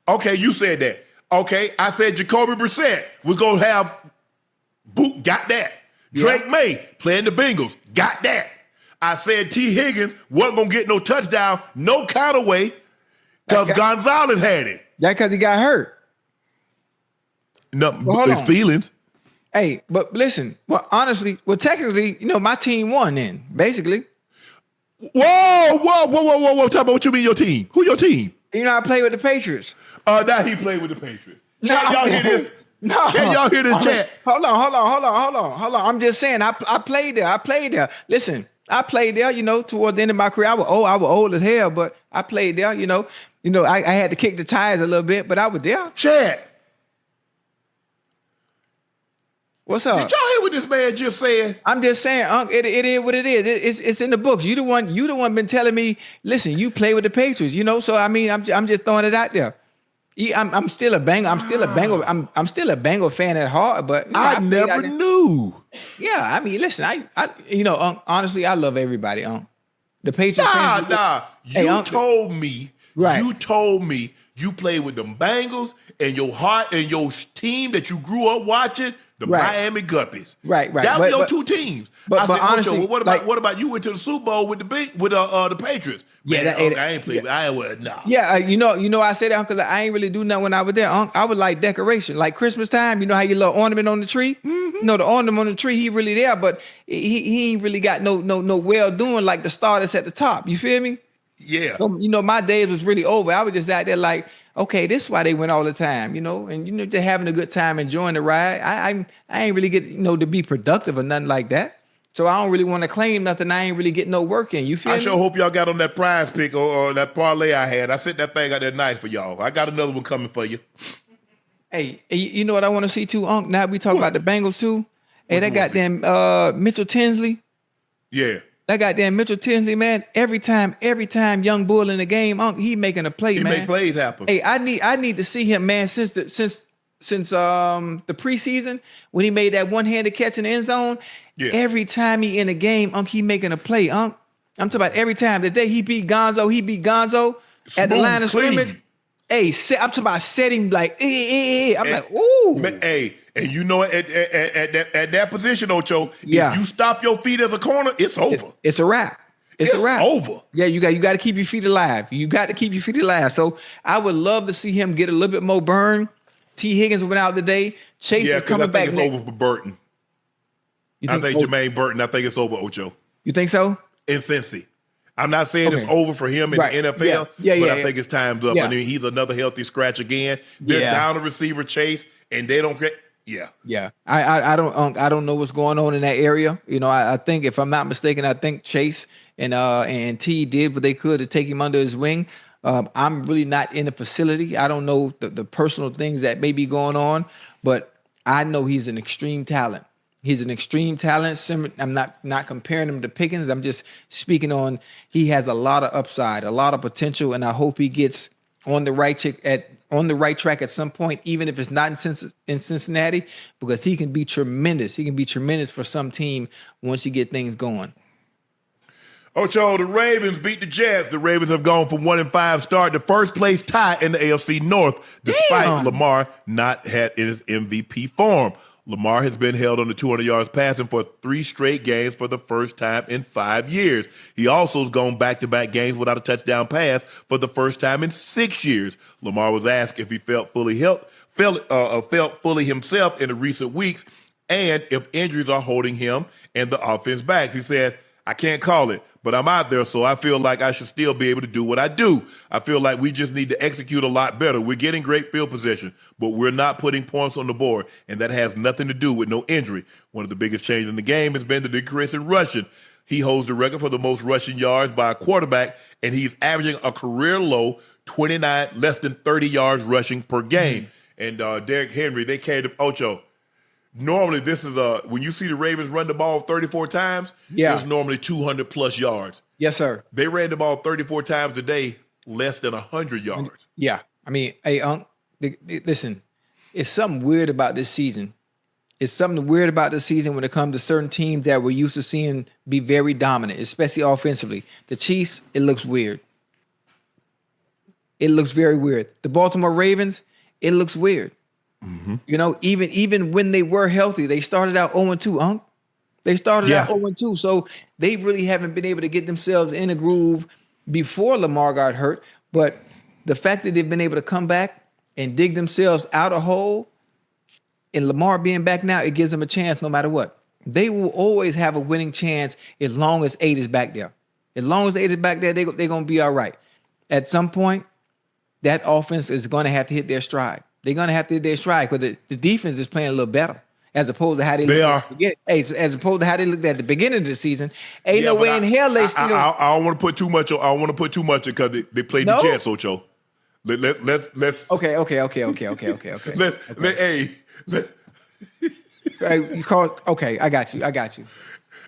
Okay, you said that. Okay, I said Jacoby Brissett was gonna have boot. Got that. Drake May playing the Bengals. Got that. I said T. Higgins wasn't gonna get no touchdown, no kind of way, because Gonzalez had it. That because he got hurt. No, his feelings. Hey, but listen. Well, honestly, technically, my team won then, basically. Whoa. Talk about what you mean your team. Who your team? I play with the Patriots. Now he played with the Patriots. Y'all hear this? No. Y'all hear this chat? Hold on. I'm just saying, I played there. Listen, I played there, toward the end of my career. I was old as hell, but I played there, I had to kick the tires a little bit, but I was there. Chad. What's up? Did y'all hear what this man just said? I'm just saying, Unc, it is what it is. It's in the books. You the one been telling me, listen, you play with the Patriots, so I mean, I'm just throwing it out there. I'm still a Bengal. I'm still a Bengal fan at heart, but I never knew. Yeah, I mean, listen, Unc, honestly, I love everybody, Unc. The Patriots. You told me. Right. You told me you played with them Bengals and your heart and your team that you grew up watching. The Miami Guppies. Right. That was your 2 teams. But honestly, well, what about you went to the Super Bowl with the Patriots? Man, I ain't played. I would no. Yeah, I said that because I ain't really do nothing when I was there. I was like decoration, like Christmas time. You know how your little ornament on the tree? Mm-hmm. The ornament on the tree, he really there, but he ain't really got no well doing like the star that's at the top. You feel me? Yeah. So, my days was really over. I was just out there like, okay, this is why they went all the time, and just having a good time, enjoying the ride. I ain't really get to be productive or nothing like that. So I don't really want to claim nothing. I ain't really getting no work in. You feel me? I sure hope y'all got on that prize pick or that parlay I had. I sent that thing out there nice for y'all. I got another one coming for you. Hey, you know what I want to see too, Unc? Now we talk about the Bengals too. Hey, that goddamn Mitchell Tinsley. Yeah. That goddamn Mitchell Tinsley, man. Every time young bull in the game, Unc, he making a play, man. He make plays happen. Hey, I need to see him, man, since the preseason when he made that one-handed catch in the end zone. Yeah. Every time he in the game, Unc, he making a play, Unc. I'm talking about every time. The day he beat Gonzo, at the line of clean. scrimmage. Hey, I'm talking about setting like, I'm like, ooh. Hey, and you know, at that position, Ocho, Yeah. if you stop your feet as a corner, it's over. It's a wrap. It's a wrap. Over. Yeah, you got to keep your feet alive. You got to keep your feet alive. So I would love to see him get a little bit more burn. T. Higgins went out today. Chase is coming back. It's over for Burton. I think Jermaine Burton. I think it's over, Ocho. You think so? In Cincy. I'm not saying it's over for him in the NFL, but I think his time's up. Yeah. I mean, he's another healthy scratch again. They're down the receiver Chase, and they don't get. Yeah. I don't know what's going on in that area. You know, I think if I'm not mistaken, I think Chase and T did what they could to take him under his wing. I'm really not in the facility. I don't know the personal things that may be going on, but I know he's an extreme talent. He's an extreme talent. I'm not comparing him to Pickens. I'm just speaking on he has a lot of upside, a lot of potential, and I hope he gets on the right track at some point, even if it's not in Cincinnati, because he can be tremendous. He can be tremendous for some team once you get things going. Ocho, the Ravens beat the Jets. The Ravens have gone from 1-5 start to first place tie in the AFC North, despite Lamar not had his MVP form. Lamar has been held under 200 yards passing for 3 straight games for the first time in 5 years. He also has gone back-to-back games without a touchdown pass for the first time in 6 years. Lamar was asked if he felt fully himself in the recent weeks and if injuries are holding him and the offense back. He said, I can't call it, but I'm out there, so I feel like I should still be able to do what I do. I feel like we just need to execute a lot better. We're getting great field position, but we're not putting points on the board, and that has nothing to do with no injury. One of the biggest changes in the game has been the decrease in rushing. He holds the record for the most rushing yards by a quarterback, and he's averaging a career low 29, less than 30 yards rushing per game. And Derrick Henry, they carried him, Ocho. Normally, this is when you see the Ravens run the ball 34 times, it's normally 200 plus yards. Yes, sir. They ran the ball 34 times today, less than 100 yards. Yeah. I mean, hey, Unc, listen, it's something weird about this season. It's something weird about this season when it comes to certain teams that we're used to seeing be very dominant, especially offensively. The Chiefs, it looks weird. It looks very weird. The Baltimore Ravens, it looks weird. Mm-hmm. You know, even when they were healthy, they started out 0-2, Unc. They started out 0-2. So they really haven't been able to get themselves in a groove before Lamar got hurt. But the fact that they've been able to come back and dig themselves out a hole, and Lamar being back now, it gives them a chance no matter what. They will always have a winning chance as long as 8 is back there. As long as 8 is back there, they're going to be all right. At some point, that offense is going to have to hit their stride. They're going to have to hit their stride because the defense is playing a little better as opposed to how they looked as opposed to how they looked at the beginning of the season. Ain't no way in hell they still. I don't want to put too much. I don't want to put too much because they played the Jets, Ocho. Let's. Okay. You call. Okay, I got you.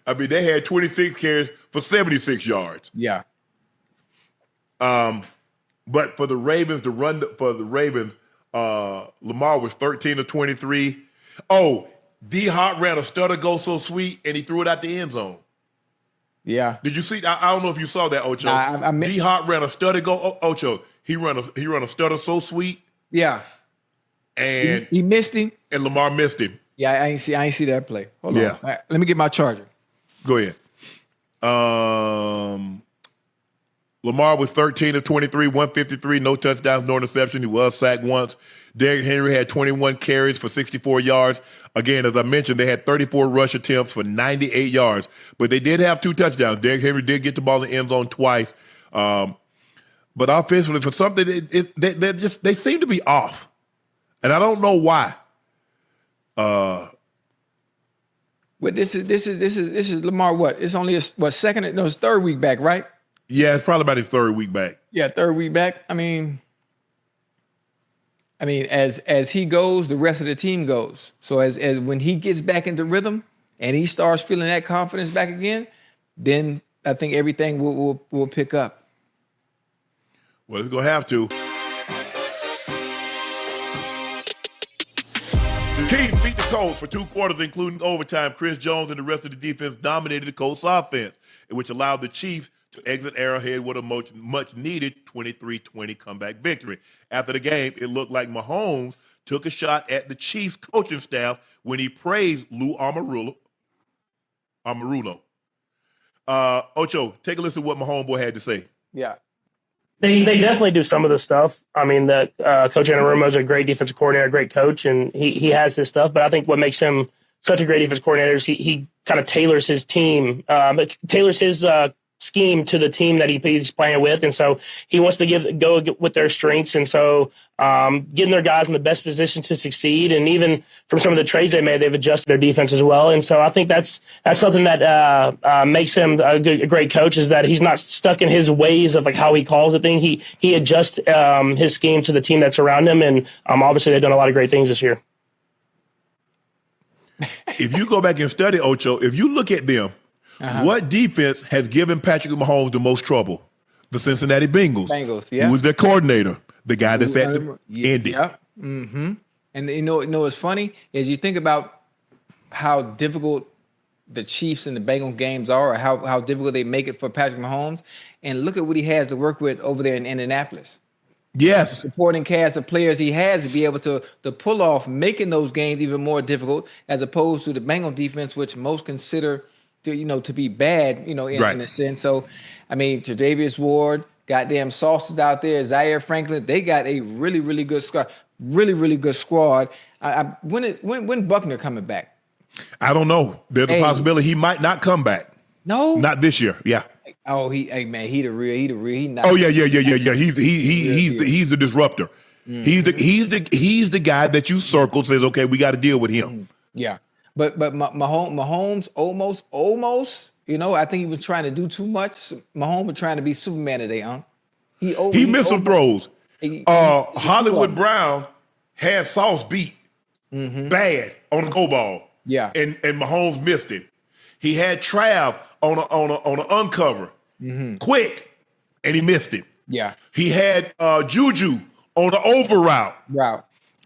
I mean, they had 26 carries for 76 yards. Yeah. But for the Ravens to run Lamar was 13 of 23. Oh, D-Hop ran a stutter go so sweet, and he threw it out the end zone. Yeah. Did you see? I don't know if you saw that, Ocho. D-Hop ran a stutter go. Ocho, he ran a stutter so sweet. Yeah. And he missed him. And Lamar missed him. Yeah, I ain't see that play. Hold on. All right, let me get my charger. Go ahead. Lamar was 13 of 23, 153, no touchdowns, no interception. He was sacked once. Derrick Henry had 21 carries for 64 yards. Again, as I mentioned, they had 34 rush attempts for 98 yards, but they did have 2 touchdowns. Derrick Henry did get the ball in the end zone twice. But offensively, for something, they seem to be off, and I don't know why. But this is Lamar. What? It's only his second? No, his 3rd week back, right? Yeah, it's probably about his 3rd week back. Yeah, 3rd week back. I mean, as he goes, the rest of the team goes. So as when he gets back into rhythm and he starts feeling that confidence back again, then I think everything will pick up. Well, it's gonna have to. The Chiefs beat the Colts for 2 quarters, including overtime. Chris Jones and the rest of the defense dominated the Colts offense, which allowed the Chiefs to exit Arrowhead with a much-needed 23-20 comeback victory. After the game, it looked like Mahomes took a shot at the Chiefs coaching staff when he praised Lou Amarulo. Ocho, take a listen to what my homeboy had to say. Yeah. They definitely do some of the stuff. I mean, that Coach Anarumo is a great defensive coordinator, a great coach, and he has this stuff. But I think what makes him such a great defensive coordinator is he kind of tailors his team, tailors his scheme to the team that he's playing with, and so he wants to go with their strengths, and so getting their guys in the best position to succeed. And even from some of the trades they made, they've adjusted their defense as well. And so I think that's something that makes him a great coach, is that he's not stuck in his ways of like how he calls the thing. He adjusts his scheme to the team that's around him, and obviously they've done a lot of great things this year. If you go back and study Ocho, if you look at them, what defense has given Patrick Mahomes the most trouble? The Cincinnati Bengals. Yeah. Who was their coordinator? The guy that's at the Indy. Yeah. Mm-hmm. And you know what's funny is you think about how difficult the Chiefs and the Bengals games are, or how difficult they make it for Patrick Mahomes, and look at what he has to work with over there in Indianapolis. Yes. The supporting cast of players he has to be able to pull off making those games even more difficult, as opposed to the Bengals defense, which most consider to be bad, in a sense. So, I mean, Tre'Davious Ward, goddamn Sauces out there, Zaire Franklin, they got a really, really good squad. Really, really good squad. When Buckner coming back? I don't know. There's a possibility he might not come back. No, not this year. Yeah. Oh, he the real. He not. Oh yeah. He's the disruptor. Mm-hmm. He's the guy that you circled, says, okay, we got to deal with him. Mm-hmm. Yeah. But Mahomes almost, I think he was trying to do too much. Mahomes was trying to be Superman today, He missed some throws. Hollywood Brown had Sauce beat bad on the go ball. Yeah. And Mahomes missed it. He had Trav on an uncover quick, and he missed it. Yeah. He had Juju on the over route,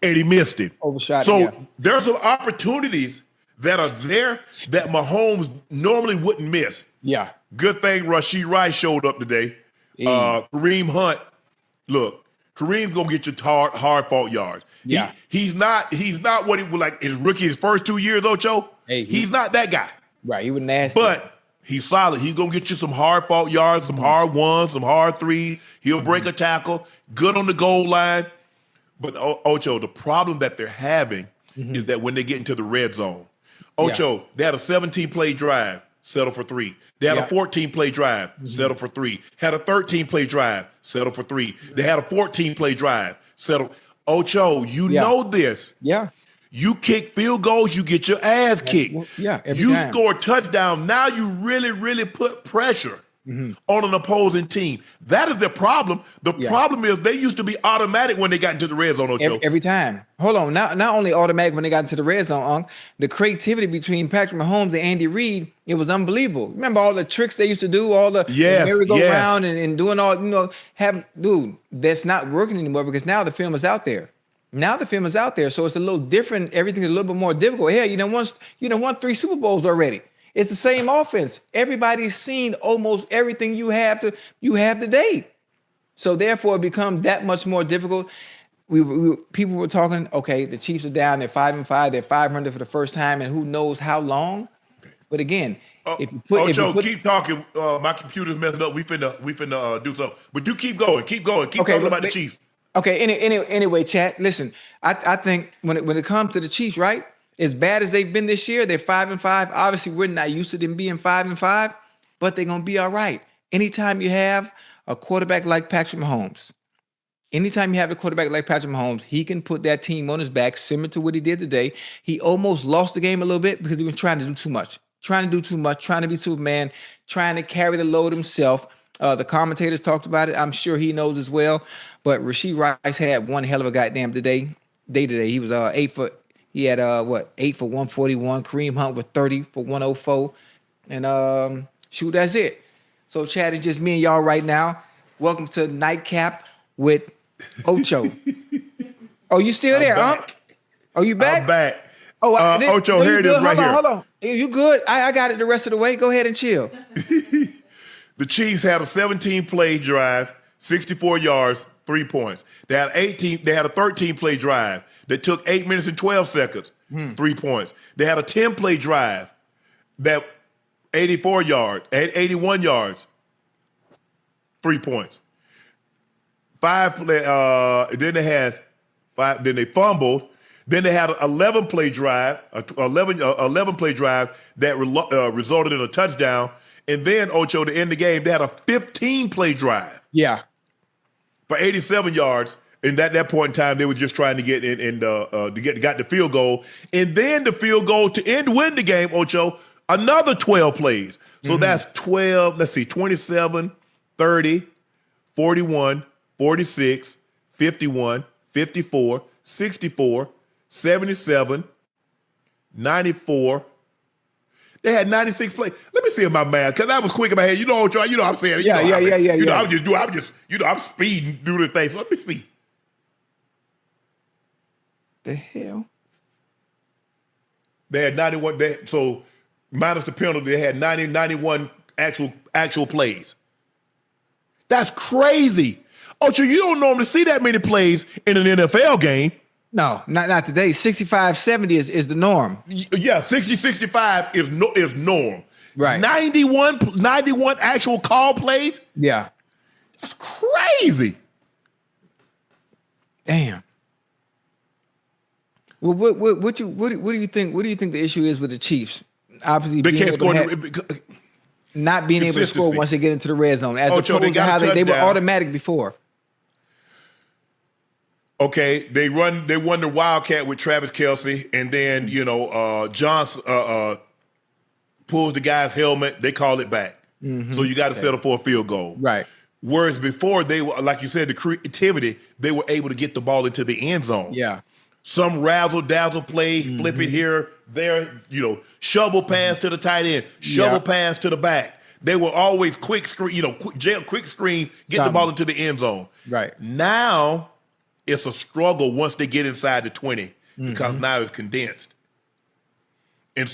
and he missed it. Overshot. So there's some opportunities that are there that Mahomes normally wouldn't miss. Yeah. Good thing Rashee Rice showed up today. Kareem Hunt, look, Kareem's gonna get you hard fought yards. Yeah. He's not what he was like his first 2 years, Ocho. He's not that guy. Right. He was nasty. But he's solid. He's gonna get you some hard fought yards, some hard ones, some hard threes. He'll break a tackle, good on the goal line. But Ocho, the problem that they're having is that when they get into the red zone, Ocho, they had a 17-play drive, settle for 3. They had a 14-play drive, settle for 3. Had a 13-play drive, settle for 3. They had a 14-play drive, settle. Ocho, you know this. Yeah. You kick field goals, you get your ass kicked. You score a touchdown. Now you really, really put pressure on an opposing team. That is their problem. The problem is they used to be automatic when they got into the red zone, Ocho. Every time. Hold on. Not only automatic when they got into the red zone, the creativity between Patrick Mahomes and Andy Reid, it was unbelievable. Remember all the tricks they used to do, all the merry-go-round and doing all, that's not working anymore because now the film is out there. So it's a little different. Everything's a little bit more difficult. Hell, won 3 Super Bowls already. It's the same offense. Everybody's seen almost everything you have today. So therefore, it becomes that much more difficult. People were talking, okay, the Chiefs are down. They're 5-5. They're 500 for the first time, and who knows how long. But again, keep talking. My computer's messing up. We finna do something. But you keep going. Keep talking about the Chiefs. Okay. Anyway, Chad. Listen, I think when it comes to the Chiefs, right? As bad as they've been this year, they're 5-5. Obviously, we're not used to them being 5-5, but they're gonna be all right. Anytime you have a quarterback like Patrick Mahomes, he can put that team on his back, similar to what he did today. He almost lost the game a little bit because he was trying to do too much, trying to be Superman, trying to carry the load himself. The commentators talked about it. I'm sure he knows as well. But Rashee Rice had one hell of a goddamn day today. He was 8 for 141. Kareem Hunt with 30 for 104. And that's it. So Chad, it's just me and y'all right now. Welcome to Nightcap with Ocho. Oh, you still there, huh? Oh, you back? I'm back. Oh, Ocho, here it is right here. Hold on. You good? I got it the rest of the way. Go ahead and chill. The Chiefs had a 17-play drive, 64 yards, 3 points. They had a 13-play drive that took 8 minutes and 12 seconds, 3 points. They had a 10-play drive that 81 yards, 3 points. Then they fumbled. Then they had an 11-play drive, that resulted in a touchdown. And then, Ocho, to end the game, they had a 15-play drive. Yeah. For 87 yards. And at that point in time, they were just trying to get got the field goal. And then the field goal to win the game, Ocho, another 12 plays. So that's 12, 27, 30, 41, 46, 51, 54, 64, 77, 94. They had 96 plays. Let me see if my math, because I was quick in my head. You know, Ocho, I'm saying. I'm speeding through the thing. So let me see. The hell? They had 91. So minus the penalty, they had 91 actual plays. That's crazy. Ocho, you don't normally see that many plays in an NFL game. No, not today. 65-70 is the norm. Yeah, 60-65 is norm. Right. 91 actual call plays? Yeah. That's crazy. Damn. Well, what do you think? What do you think the issue is with the Chiefs? Obviously, they can't score. Not being able to score once they get into the red zone, as opposed to how they were automatic before. Okay, they won the Wildcat with Travis Kelce, and then Johnson pulls the guy's helmet. They call it back, so you got to settle for a field goal. Right. Whereas before they were, like you said, the creativity, they were able to get the ball into the end zone. Yeah. Some razzle-dazzle play, flip it here, there, shovel pass to the tight end, shovel pass to the back. They were always quick screens, get the ball into the end zone. Right. Now it's a struggle once they get inside the 20 because now it's condensed. And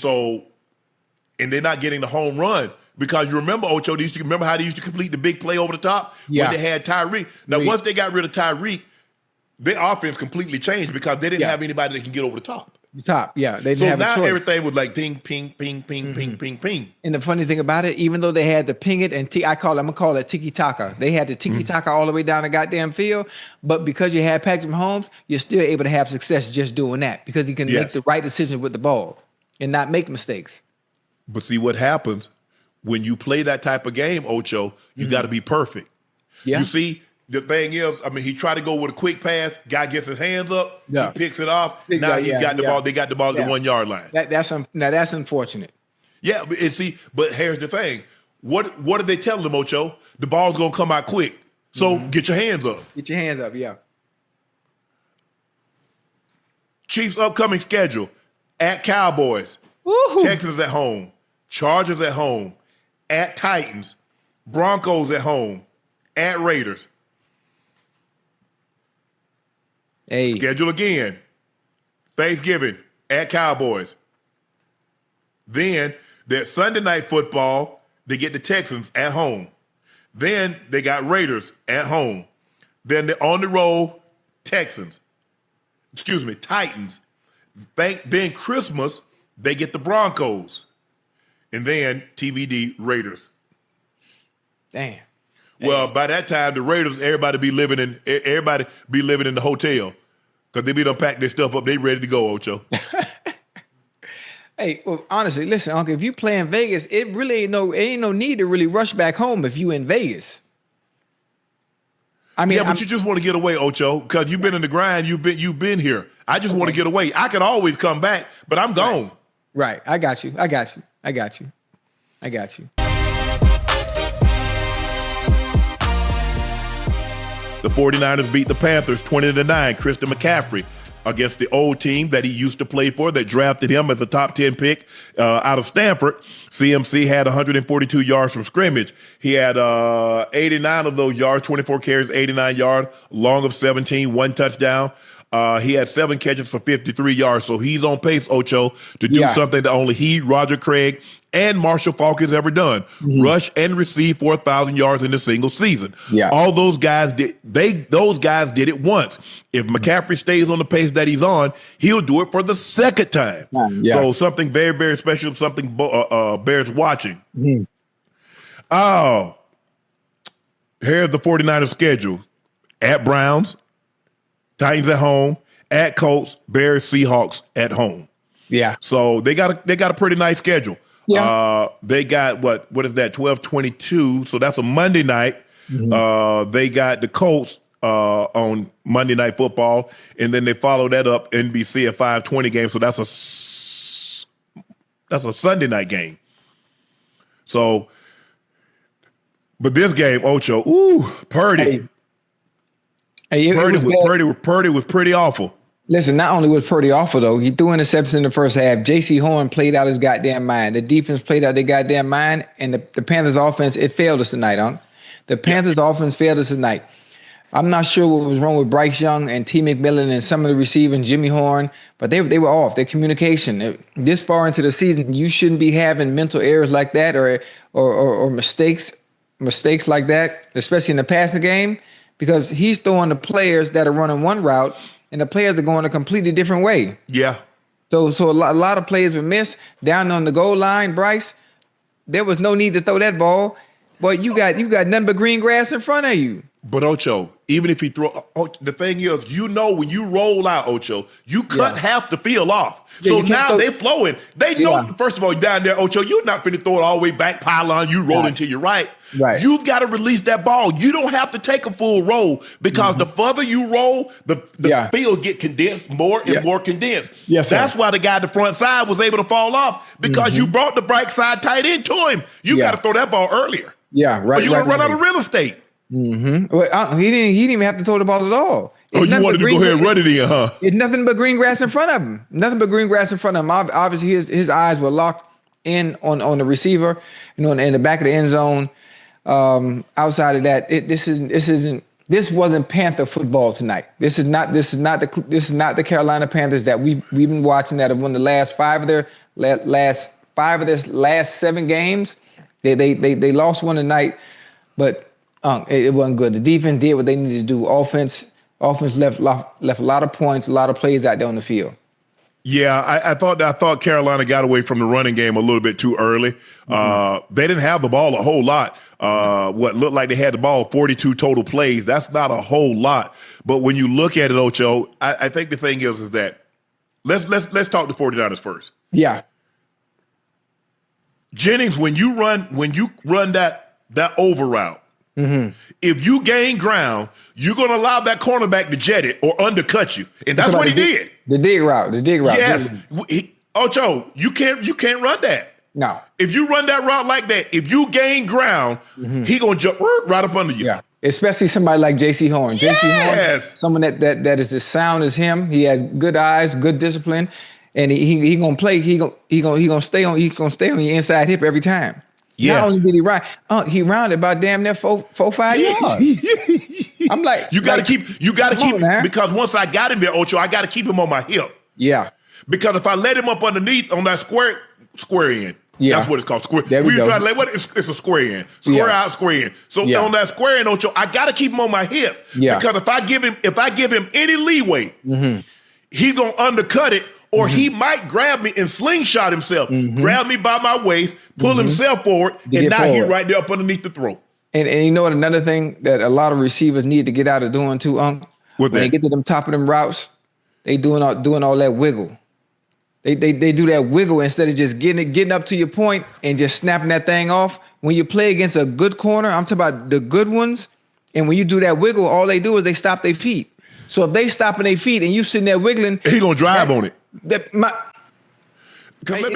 they're not getting the home run because you remember, Ocho, remember how they used to complete the big play over the top when they had Tyreek? Now, once they got rid of Tyreek, their offense completely changed because they didn't have anybody that can get over the top. The top, yeah. They didn't have a choice. So now everything was like ping, ping, ping, ping, ping, ping, ping. And the funny thing about it, even though they had to ping it and I'm gonna call it tiki-taka. They had the tiki-taka all the way down the goddamn field. But because you had Patrick Mahomes, you're still able to have success just doing that because he can make the right decision with the ball and not make mistakes. But see what happens when you play that type of game, Ocho, you got to be perfect. Yeah. You see, the thing is, he tried to go with a quick pass. Guy gets his hands up. Yeah. He picks it off. Now he got the ball. They got the ball at the 1 yard line. That's unfortunate. Yeah, but here's the thing. What are they telling them, Ocho? The ball's gonna come out quick. So get your hands up. Get your hands up. Yeah. Chiefs' upcoming schedule: at Cowboys, Woo-hoo. Texans at home, Chargers at home, at Titans, Broncos at home, at Raiders. Hey. Schedule again. Thanksgiving at Cowboys. Then that Sunday night football, they get the Texans at home. Then they got Raiders at home. Then they're on the road, Titans. Then Christmas, they get the Broncos. And then TBD Raiders. Damn. Well, by that time, the Raiders, everybody be living in the hotel because they be done pack their stuff up. They ready to go, Ocho. Hey, well, honestly, listen, Uncle, if you play in Vegas, it really ain't no need to really rush back home if you in Vegas. But you just want to get away, Ocho, because you've been in the grind. You've been here. I just want to get away. I could always come back, but I'm gone. Right. I got you. The 49ers beat the Panthers 20-9. Christian McCaffrey against the old team that he used to play for that drafted him as a top 10 pick out of Stanford. CMC had 142 yards from scrimmage. He had 89 of those yards, 24 carries, 89 yards, long of 17, 1 touchdown. He had 7 catches for 53 yards. So he's on pace, Ocho, to do something that only he, Roger Craig, and Marshall Faulk has ever done. Rush and receive for 1,000 yards in a single season. Yeah. All those guys did it once. If McCaffrey stays on the pace that he's on, he'll do it for the second time. So something very, very special, something bears watching. Oh, here's the 49ers schedule. At Browns, Titans at home, at Colts, Bears, Seahawks at home. Yeah. So they got a pretty nice schedule. Yeah. They got what is that? 12-22. So that's a Monday night. They got the Colts on Monday Night Football, and then they follow that up NBC at 5:20 game. So that's a Sunday night game. So, but this game, Ocho, Purdy. Purdy was pretty awful. Listen, not only was Purdy awful, though, he threw interceptions in the first half. J.C. Horn played out his goddamn mind. The defense played out their goddamn mind, and the Panthers' offense, it failed us tonight, Unc. The Panthers' offense failed us tonight. I'm not sure what was wrong with Bryce Young and T. McMillan and some of the receiving, Jimmy Horn, but they were off. Their communication. This far into the season, you shouldn't be having mental errors like that or mistakes like that, especially in the passing game, because he's throwing the players that are running one route and the players are going a completely different way. Yeah. So a lot of players were missed down on the goal line. Bryce, there was no need to throw that ball, but you got nothing but green grass in front of you. But Ocho, even if he the thing is, when you roll out, Ocho, you cut half the field off. So now they're flowing. They know, first of all, down there, Ocho, you're not finna throw it all the way back pylon. You rolling to your right. Right. You've got to release that ball. You don't have to take a full roll because the further you roll, the field get condensed more and more condensed. Yes, That's why the guy at the front side was able to fall off because you brought the right side tight end to him. You got to throw that ball earlier. Yeah, right. Or you're going to run out of real estate. Well, he didn't even have to throw the ball at all. You wanted to go ahead and run it in, huh? It's nothing but green grass in front of him. Nothing but green grass in front of him. Obviously, his eyes were locked in on the receiver, in the back of the end zone. Outside of that, this wasn't Panther football tonight. This is not the Carolina Panthers that we've been watching that have won the last five of their last 7 games. They lost one tonight, but it wasn't good. The defense did what they needed to do. Offense left a lot of points, a lot of plays out there on the field. Yeah, I thought Carolina got away from the running game a little bit too early. They didn't have the ball a whole lot. What looked like they had the ball 42 total plays. That's not a whole lot. But when you look at it, Ocho, I think the thing is that let's talk the 49ers first. Yeah. Jennings, when you run that over route, if you gain ground, you're going to allow that cornerback to jet it or undercut you, and that's what he did. The dig route. Yes, Ocho, you can't run that. No. If you run that route like that, if you gain ground, he gonna jump right up under you. Yeah, especially somebody like J.C. Horn. Yes. J.C. Horn, someone that is as sound as him. He has good eyes, good discipline, and he gonna play. He gonna stay on your inside hip every time. Yes. Not only did he run, he rounded about damn near 4-5 yards. I'm like, you got to keep because once I got him there, Ocho, I got to keep him on my hip. Yeah. Because if I let him up underneath on that square end, that's what it's called. Square. There we go. Try to it's a square end. Square out, square end. So on that square end, Ocho, I got to keep him on my hip. Yeah. Because if I give him any leeway, he's gonna undercut it. Or he might grab me and slingshot himself, grab me by my waist, pull himself forward, and now he's right there up underneath the throat. And you know what? Another thing that a lot of receivers need to get out of doing too, Unc. When they get to them top of them routes, they doing all that wiggle. They do that wiggle instead of just getting up to your point and just snapping that thing off. When you play against a good corner, I'm talking about the good ones, and when you do that wiggle, all they do is they stop their feet. So if they stopping their feet and you sitting there wiggling, he gonna drive on it. Let me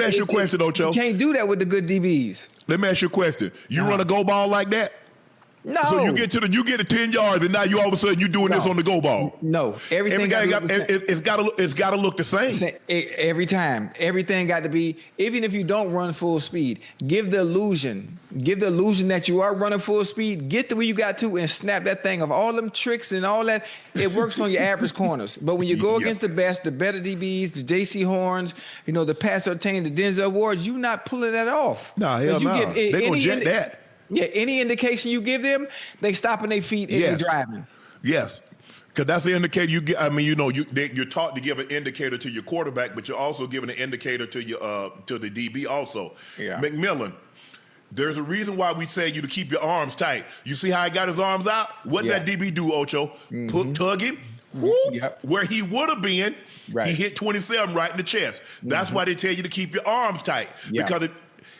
ask you a question, Ocho. You can't do that with the good DBs. Let me ask you a question. You run a go ball like that? No. So you get to 10 yards, and now you all of a sudden you're doing this on the go ball. No. Everything it's got to look the same. Every time. Everything got to be, even if you don't run full speed, give the illusion that you are running full speed, get to where you got to and snap that thing of all them tricks and all that. It works on your average corners. But when you go against the best, the better DBs, the JC Horns, the Pat Surtain, the Denzel Wards, you're not pulling that off. No, hell no. They're going to jet that. Yeah, any indication you give them, they stopping their feet and they driving. Yes, because that's the indicator you get. I mean, you're taught to give an indicator to your quarterback, but you're also giving an indicator to the DB also. Yeah. McMillan, there's a reason why we say you to keep your arms tight. You see how he got his arms out? What did that DB do, Ocho? Tug him. Where he would have been, he hit 27 right in the chest. That's why they tell you to keep your arms tight, because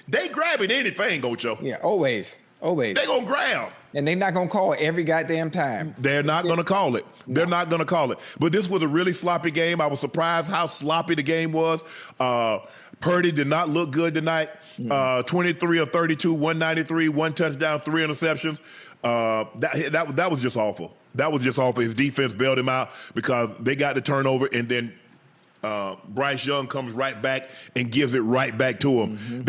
they grabbing anything, Ocho. Yeah, always. They gonna grab. And they're not gonna call it every goddamn time. They're not gonna call it. They're not gonna call it. But this was a really sloppy game. I was surprised how sloppy the game was. Purdy did not look good tonight. 23 of 32, 193, 1 touchdown, 3 interceptions. That was just awful. That was just awful. His defense bailed him out because they got the turnover, and then Bryce Young comes right back and gives it right back to him.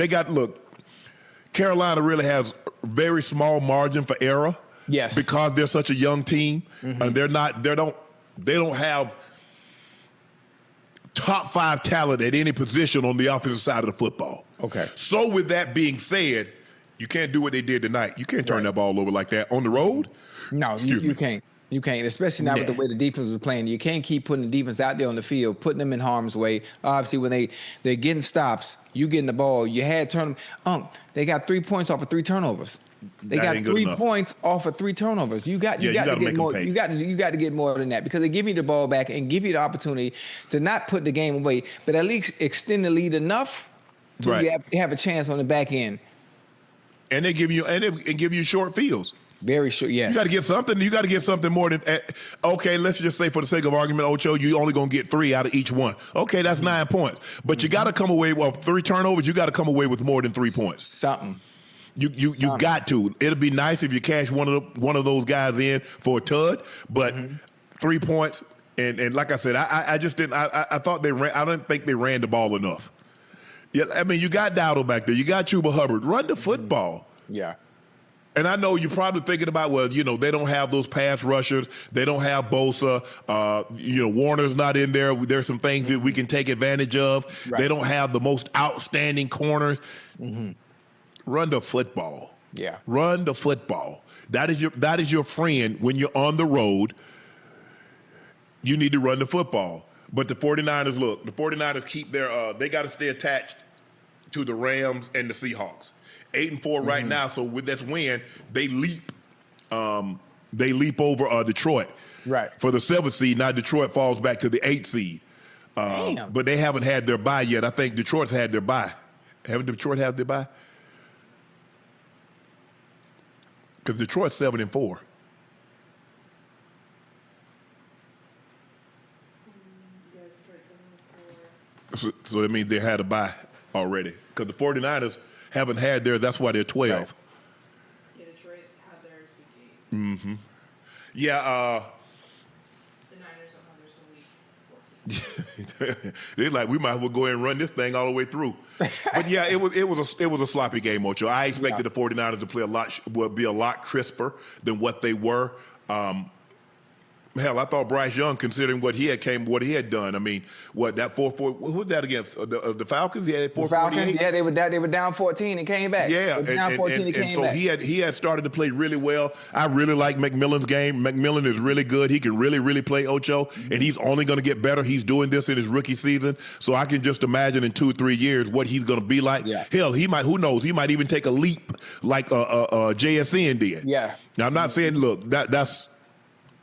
Carolina really has very small margin for error. Yes. Because they're such a young team, and they don't have top 5 talent at any position on the offensive side of the football. Okay. So with that being said, you can't do what they did tonight. You can't turn that ball over like that on the road. No, you can't. You can't, especially not with the way the defense was playing. You can't keep putting the defense out there on the field, putting them in harm's way. Obviously, when they're getting stops, you getting the ball. You had they got 3 points off of 3 turnovers. They got 3 points off of 3 turnovers. You got to get more. You got to get more than that, because they give you the ball back and give you the opportunity to not put the game away, but at least extend the lead enough to have a chance on the back end. And they give you short fields. Very short, yes. You got to get something. You got to get something more than okay. Let's just say, for the sake of argument, Ocho, you only gonna get 3 out of each one. Okay, that's 9 points. But you got to come away with 3 turnovers. You got to come away with more than 3 points. Something. You got to. It'll be nice if you cash one of those guys in for a tud, but 3 points. And like I said, I just didn't. I thought they ran. I didn't think they ran the ball enough. Yeah, I mean, you got Dowdle back there. You got Chuba Hubbard. Run the football. Yeah. And I know you're probably thinking about, they don't have those pass rushers. They don't have Bosa. Warner's not in there. There's some things that we can take advantage of. Right. They don't have the most outstanding corners. Run the football. Yeah. Run the football. That is your friend when you're on the road. You need to run the football. But the 49ers keep they got to stay attached to the Rams and the Seahawks. 8-4 right now, so with this win, they leap over Detroit. Right. For the 7th seed. Now Detroit falls back to the 8th seed. But they haven't had their bye yet. I think Detroit's had their bye. Haven't Detroit had their bye? Because Detroit's 7-4. So that means they had a bye already. Because the 49ers haven't had theirs. That's why they're 12. Right. Yeah, Detroit had theirs week 8. Yeah. The Niners don't have theirs till week 14. They're like, we might as well go ahead and run this thing all the way through. But yeah, it was a sloppy game, Ocho. I expected the 49ers to be a lot crisper than what they were. Hell, I thought Bryce Young, considering what he had done. I mean, that 4-4? Who was that against? The Falcons? He had 4-48. Falcons, yeah, they were down 14 and came back. Yeah, down 14 and came so back. he had started to play really well. I really like McMillan's game. McMillan is really good. He can really, really play Ocho, and he's only going to get better. He's doing this in his rookie season, so I can just imagine in 2 or 3 years what he's going to be like. Yeah. Hell, who knows? He might even take a leap like JSN did. Yeah. Now, I'm not saying,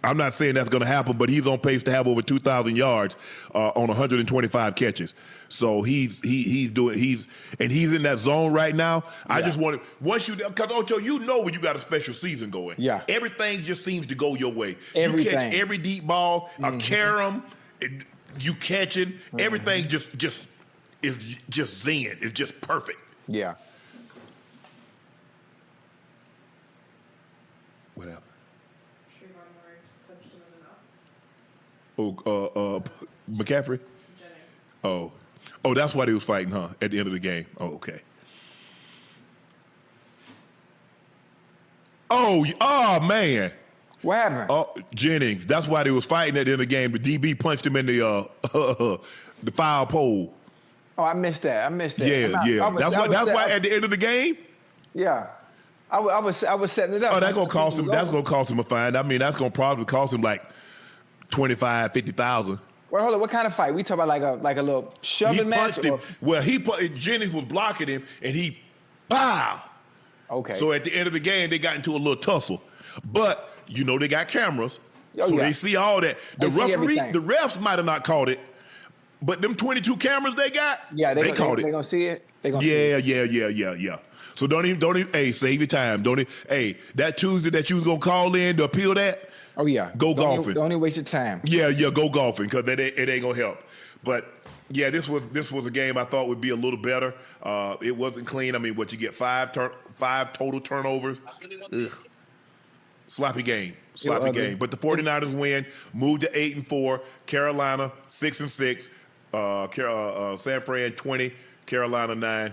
I'm not saying that's going to happen, but he's on pace to have over 2,000 yards on 125 catches. So he's in that zone right now. I just want to, because Ocho, when you got a special season going. Yeah. Everything just seems to go your way. Everything. You catch every deep ball, a carom, you catching, everything just is just zen. It's just perfect. Yeah. Montgomery punched him in the nuts? McCaffrey? Jennings. Oh, that's why they was fighting, huh? At the end of the game. Oh, okay. Oh man. What happened? Oh, Jennings. That's why they was fighting at the end of the game. The DB punched him in the foul pole. Oh, I missed that. Yeah. That's why at the end of the game. Yeah. I was setting it up. Oh, that's gonna cost him. That's gonna cost him a fine. I mean, that's gonna probably cost him like $25,000-$50,000. Well, hold on. What kind of fight? We talk about like a little shoving match. He punched him. Well, Jennings was blocking him, and he, pow. Okay. So at the end of the game, they got into a little tussle. But they got cameras, they see all that. The refs might have not caught it, but them 22 cameras they got, they caught it. They gonna see it. Yeah. So don't even. Hey, save your time. That Tuesday that you was gonna call in to appeal that. Oh yeah. Go golfing. Don't even waste your time. Yeah. Go golfing because it ain't gonna help. But yeah, this was a game I thought would be a little better. It wasn't clean. I mean, what you get five total turnovers. Ugh. Sloppy game. But the 49ers win, moved to 8-4. Carolina 6-6. San Fran 20. Carolina 9.